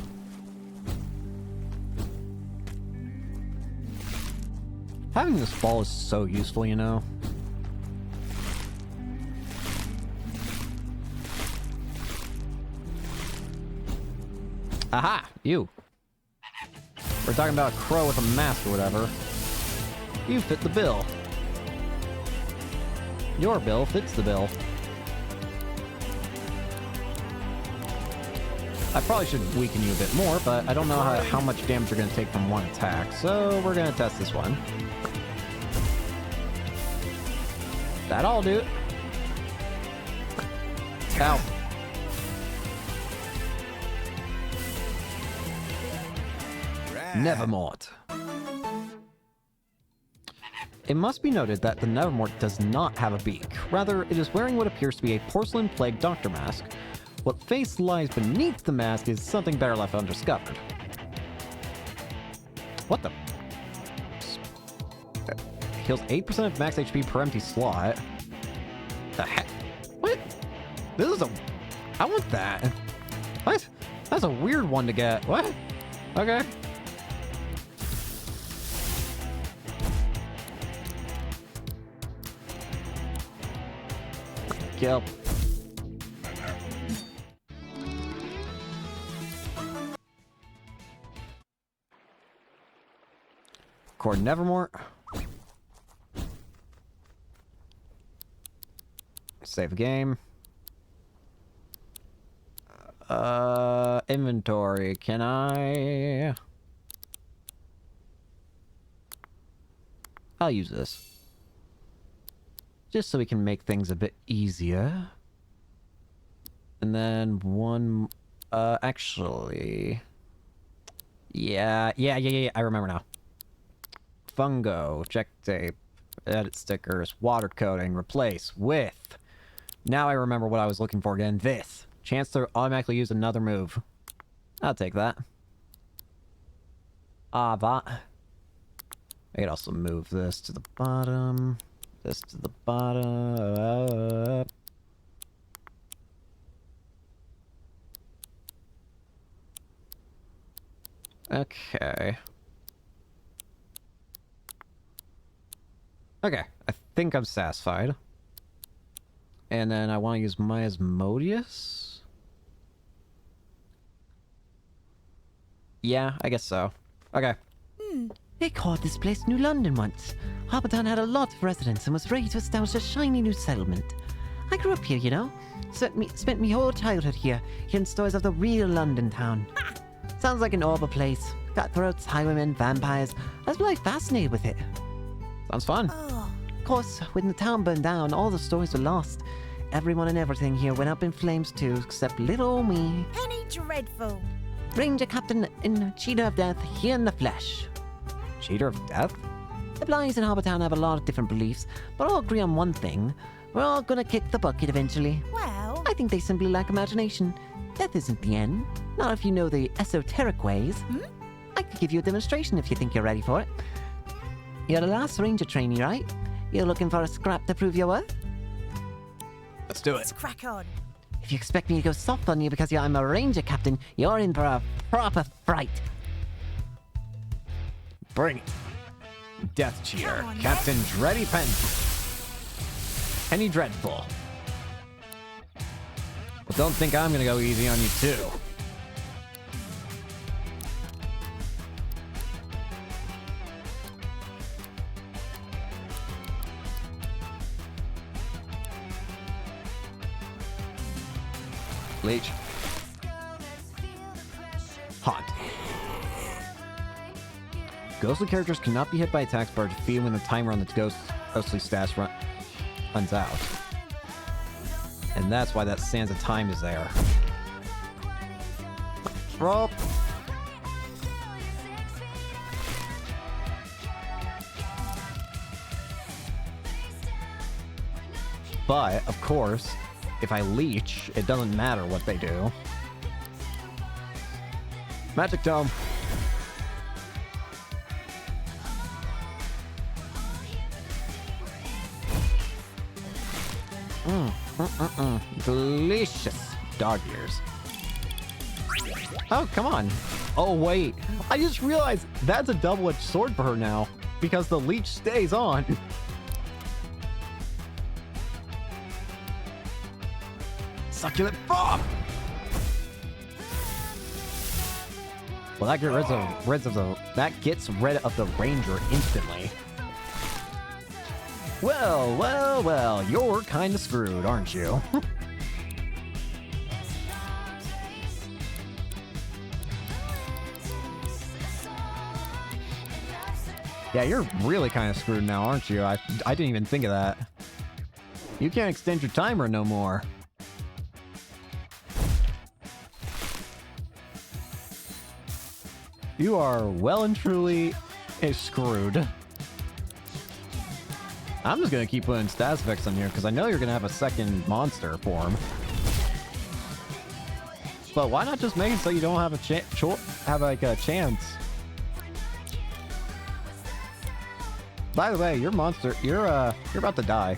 S1: Having this ball is so useful, you know? Aha! You. We're talking about a crow with a mask or whatever. You fit the bill. Your bill fits the bill. I probably should weaken you a bit more, but I don't know how much damage you're going to take from one attack, so we're going to test this one. That'll do it. Ow. Nevermort. It must be noted that the Nevermort does not have a beak. Rather, it is wearing what appears to be a porcelain plague doctor mask. What face lies beneath the mask is something better left undiscovered. What the? Heals 8% of max HP per empty slot. The heck? What? This is a... I want that. What? That's a weird one to get. What? Okay. Kill. Record Nevermore. Save the game. Inventory. Can I? I'll use this. Just so we can make things a bit easier. And then one... actually... Yeah, I remember now. Fungo, check tape, edit stickers, water coating, replace with... Now I remember what I was looking for again. This. Chance to automatically use another move. I'll take that. That. I could also move this to the bottom. This to the bottom. Okay. Okay, I think I'm satisfied. And then I want to use my Asmodeus? Yeah, I guess so. Okay.
S5: They called this place New London once. Harbortown had a lot of residents and was ready to establish a shiny new settlement. I grew up here, you know. Spent me whole childhood here, hearing stories of the real London town. Sounds like an awful place. Cutthroats, highwaymen, vampires. I was really fascinated with it.
S1: Sounds fun.
S5: Of course, when the town burned down, all the stories were lost. Everyone and everything here went up in flames too, except little old me.
S4: Penny dreadful.
S5: Ranger Captain in Cheater of Death, here in the flesh.
S1: Cheater of Death?
S5: The Blinds in Harbortown have a lot of different beliefs, but all agree on one thing. We're all gonna kick the bucket eventually.
S4: Well,
S5: I think they simply lack imagination. Death isn't the end. Not if you know the esoteric ways. I could give you a demonstration if you think you're ready for it. You're the last ranger trainee, right? You're looking for a scrap to prove your worth?
S1: Let's do
S4: let's crack on.
S5: If you expect me to go soft on you because I'm a ranger captain, you're in for a proper fright.
S1: Bring it. Death Cheater.
S4: Come on,
S1: Captain Dready Penny Dreadful. But don't think I'm gonna go easy on you too. Leech. Hot. Ghostly characters cannot be hit by attacks but are defeated when the timer on the ghostly stats runs out. And that's why that Sansa time is there. Roll. But, of course, if I leech, it doesn't matter what they do. Magic Dome. Delicious dog ears. Oh, come on. Oh, wait. I just realized that's a double-edged sword for her now because the leech stays on. Succulent bomb! Well, that gets rid of the ranger instantly. Well, well, well, you're kind of screwed, aren't you? Yeah, you're really kind of screwed now, aren't you? I didn't even think of that. You can't extend your timer no more. You are well and truly screwed. I'm just gonna keep putting stats effects on here because I know you're gonna have a second monster form. But why not just make it so you don't have a chance? By the way, your monster, you're about to die,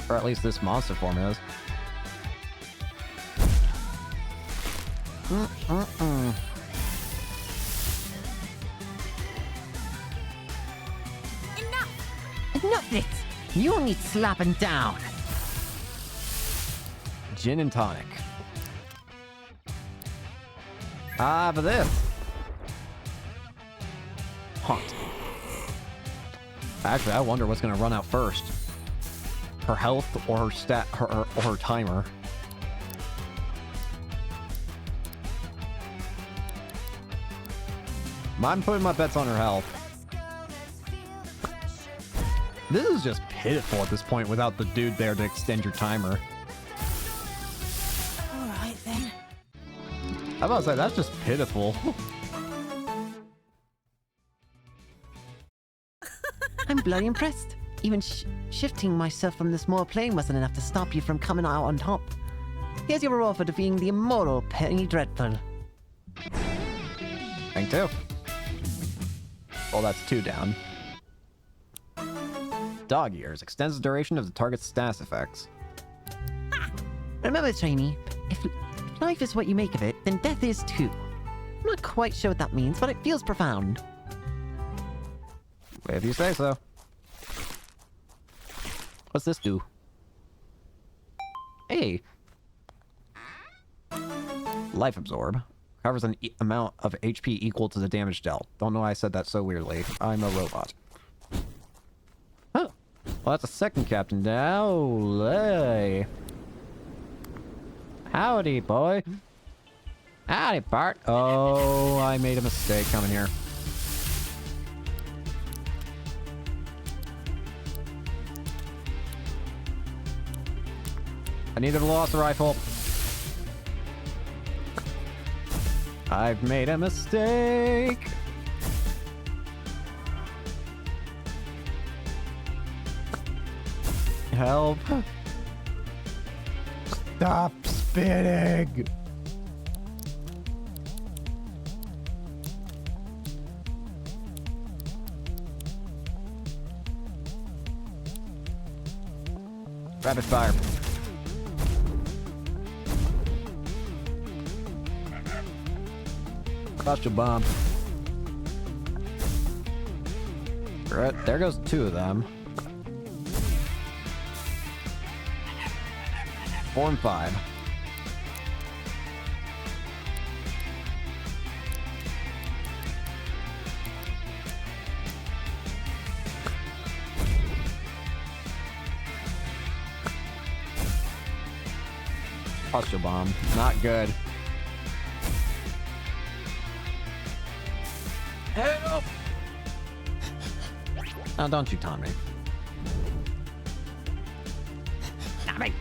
S1: or at least this monster form is.
S5: Enough it! You need slapping down.
S1: Gin and tonic. Ah, for this. Haunt. Actually, I wonder what's gonna run out first. Her health or her stat, or her timer. I'm putting my bets on her health. This is just pitiful at this point without the dude there to extend your timer.
S4: Alright then.
S1: I was about to say, that's just pitiful.
S5: I'm bloody impressed. Even shifting myself from the small plane wasn't enough to stop you from coming out on top. Here's your reward for defeating the immortal Penny Dreadful.
S1: Thank you. Well, that's 2 down. Dog ears extends the duration of the target's status effects.
S5: Remember, Trainee, if life is what you make of it, then death is too. I'm not quite sure what that means, but it feels profound.
S1: If you say so. What's this do? Hey. Life absorb. Covers an amount of HP equal to the damage dealt. Don't know why I said that so weirdly. I'm a robot. Oh. Well, that's a second captain. Howdy. Howdy, boy. Howdy, Bart. Oh, I made a mistake coming here. I needed a lost rifle. I've made a mistake. Help. Stop spitting. Rapid fire. Cluster bomb. Right, there goes 2 of them. 4 and 5. Cluster bomb. Not good. Help! Now don't you taunt me. Tommy!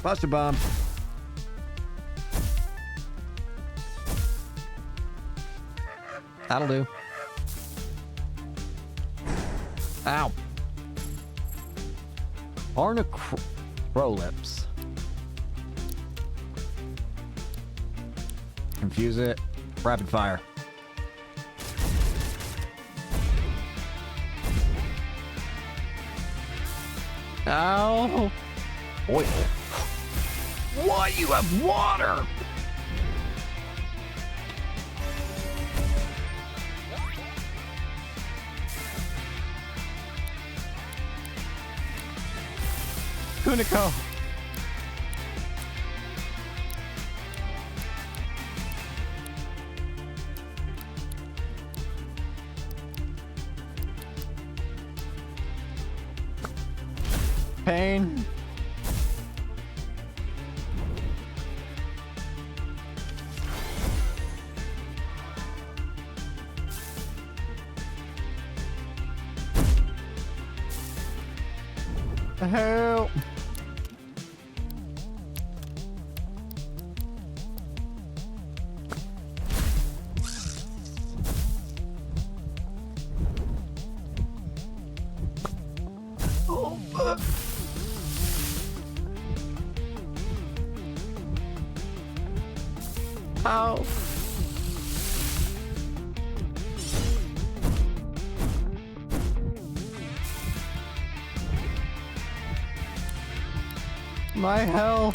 S1: Buster bomb. That'll do. Ow. Prolips. Confuse it. Rapid fire. Ow. Oil. What? You have water! Unico. Pain. Help. Ow. My health.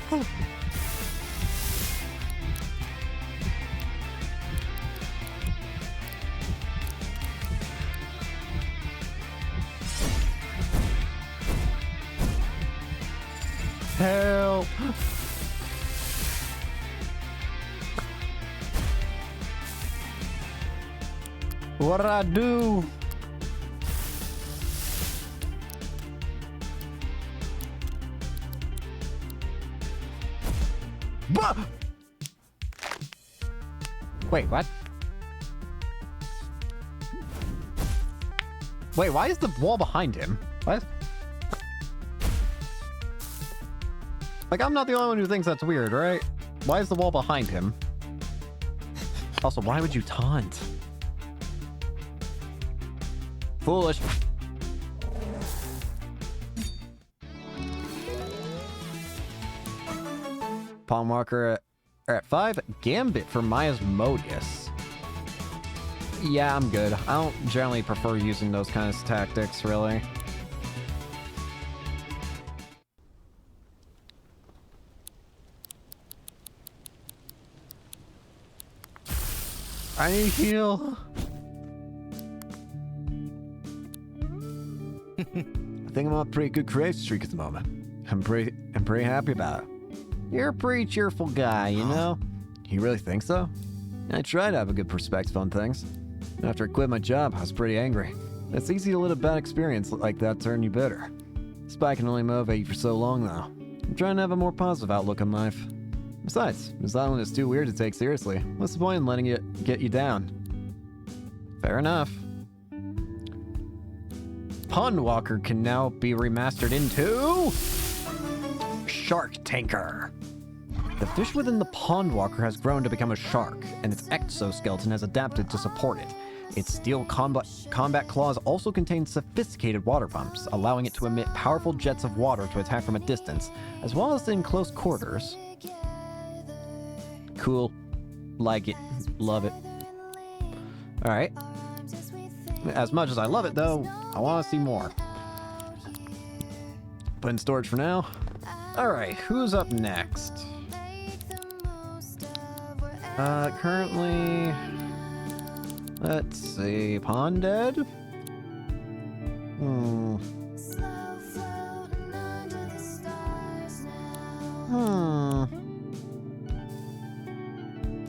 S1: Help. What did I do? Bah! Wait, what? Wait, why is the wall behind him? What? Like, I'm not the only one who thinks that's weird, right? Why is the wall behind him? Also, why would you taunt? Foolish. Pawn Walker at 5. Gambit for Miasmodius. Yeah, I'm good. I don't generally prefer using those kinds of tactics, really. I need heal.
S6: I think I'm on a pretty good creative streak at the moment. I'm pretty happy about it.
S1: You're a pretty cheerful guy, you know?
S6: You really think so? I try to have a good perspective on things. After I quit my job, I was pretty angry. It's easy to let a bad experience like that turn you bitter. Spy can only motivate you for so long, though. I'm trying to have a more positive outlook on life. Besides, it's not when it's too weird to take seriously. What's the point in letting it get you down?
S1: Fair enough. Pond Walker can now be remastered into Shark Tanker. The fish within the Pond Walker has grown to become a shark, and its exoskeleton has adapted to support it. Its steel combat claws also contain sophisticated water pumps, allowing it to emit powerful jets of water to attack from a distance, as well as in close quarters. Cool. Like it. Love it. Alright. As much as I love it, though, I want to see more.
S6: Put in storage for now.
S1: Alright, who's up next? Currently... Let's see... Ponded?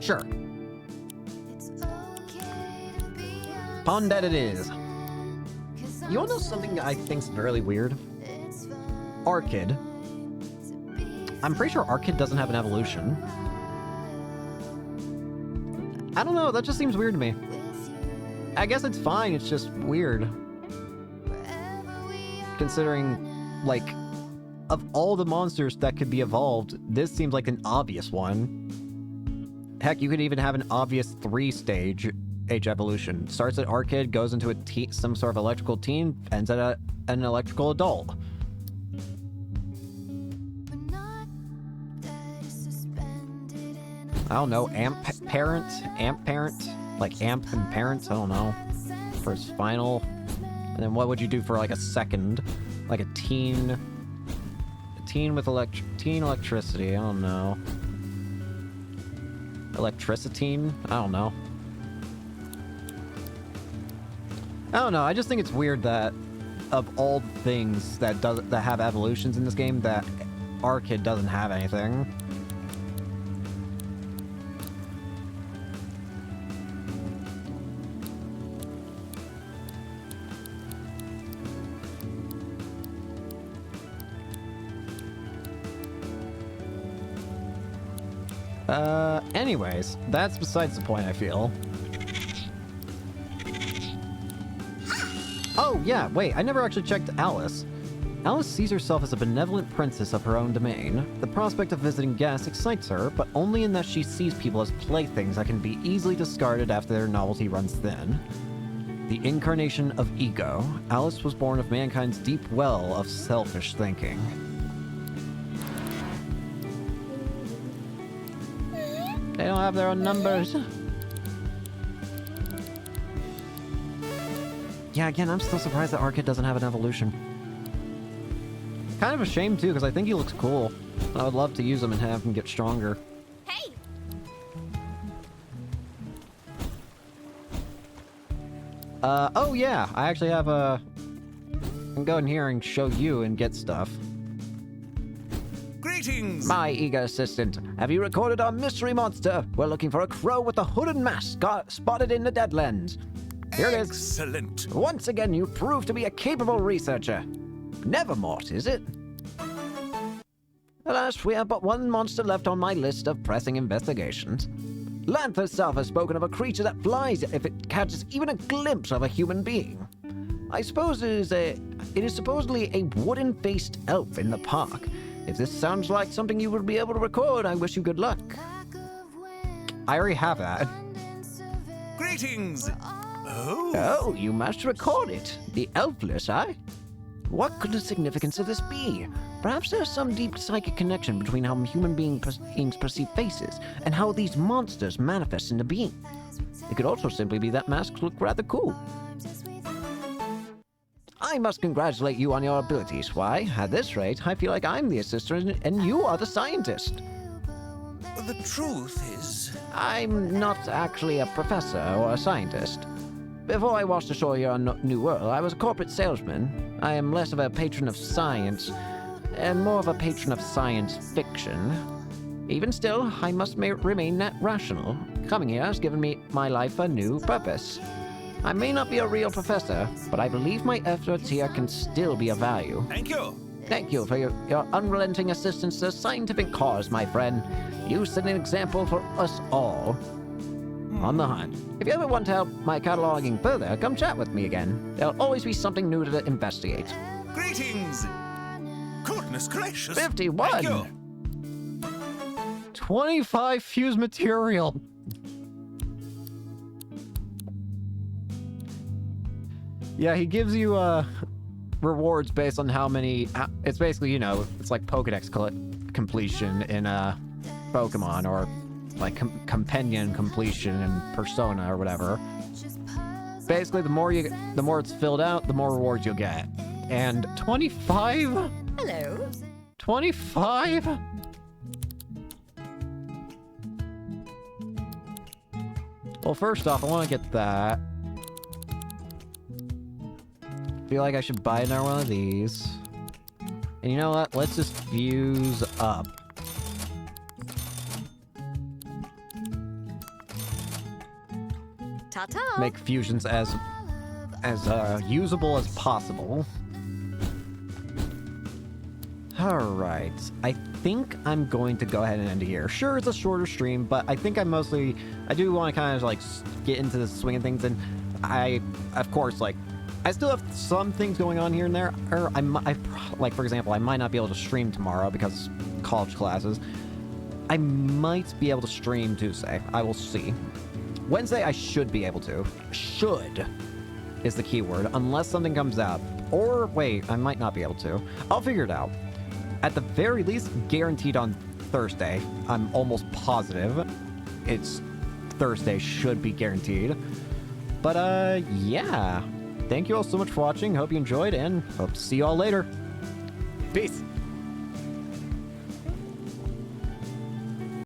S1: Sure. Ponded it is. You all know something I think's very weird? Orchid. I'm pretty sure Orchid doesn't have an evolution. I don't know, that just seems weird to me. I guess it's fine, it's just weird. Considering, like, of all the monsters that could be evolved, this seems like an obvious one. Heck, you could even have an obvious 3-stage age evolution. Starts at Orchid, goes into some sort of electrical teen, ends at an electrical adult. I don't know, amp parent, like amp and parents, I don't know, for his final. And then what would you do for like a second, like a teen with teen electricity, I don't know. Electricitine, I don't know. I just think it's weird that of all things that have evolutions in this game, that Arcade doesn't have anything. Anyways, that's besides the point, I feel. Oh, yeah, wait, I never actually checked Alice. Alice sees herself as a benevolent princess of her own domain. The prospect of visiting guests excites her, but only in that she sees people as playthings that can be easily discarded after their novelty runs thin. The incarnation of ego, Alice was born of mankind's deep well of selfish thinking.
S7: They don't have their own numbers.
S1: Yeah, again, I'm still surprised that Arcade doesn't have an evolution. Kind of a shame, too, because I think he looks cool. I would love to use him and have him get stronger.
S4: Hey!
S1: Oh yeah, I actually have a... I can go in here and show you and get stuff.
S2: Greetings!
S7: My eager assistant, have you recorded our mystery monster? We're looking for a crow with a hooded mask spotted in the Deadlands. Here it is.
S2: Excellent!
S7: Once again, you prove to be a capable researcher. Nevermort, is it? Alas, we have but one monster left on my list of pressing investigations. Lanth herself has spoken of a creature that flies if it catches even a glimpse of a human being. I suppose it is supposedly a wooden-faced elf in the park. If this sounds like something you would be able to record, I wish you good luck.
S1: I already have that.
S2: Greetings! Oh,
S7: Oh, you must record it. The elfless, eh? What could the significance of this be? Perhaps there's some deep psychic connection between how human beings perceive faces and how these monsters manifest into being. It could also simply be that masks look rather cool. I must congratulate you on your abilities. Why, at this rate, I feel like I'm the assistant and you are the scientist.
S2: the truth is...
S7: I'm not actually a professor or a scientist. Before I washed ashore here on New World, I was a corporate salesman. I am less of a patron of science and more of a patron of science fiction. Even still, I must remain rational. Coming here has given my life a new purpose. I may not be a real professor, but I believe my efforts here can still be of value.
S2: Thank you.
S7: Thank you for your unrelenting assistance to the scientific cause, my friend. You set an example for us all. On the hunt. If you ever want to help my cataloging further, come chat with me again. There'll always be something new to investigate.
S2: Greetings. Goodness gracious.
S7: 51.
S2: Thank you.
S1: 25 fused material. Yeah, he gives you rewards based on how many. It's basically, you know, it's like Pokedex completion in Pokemon, or like companion completion in Persona or whatever. Basically, the more it's filled out, the more rewards you'll get. And 25?
S3: Hello.
S1: 25? Well, first off, I want to get that. Feel like I should buy another one of these. And you know what? Let's just fuse up.
S3: Ta-ta.
S1: Make fusions as usable as possible. Alright, I think I'm going to go ahead and end it here. Sure, it's a shorter stream, but I think I do want to kind of like get into the swing of things, and of course, like, I still have some things going on here and there. Or like, for example, I might not be able to stream tomorrow because college classes. I might be able to stream Tuesday. I will see. Wednesday, I should be able to. Should is the key word, unless something comes up. Or, wait, I might not be able to. I'll figure it out. At the very least, guaranteed on Thursday. I'm almost positive. It's Thursday, should be guaranteed. But, yeah. Thank you all so much for watching. Hope you enjoyed, and hope to see you all later. Peace.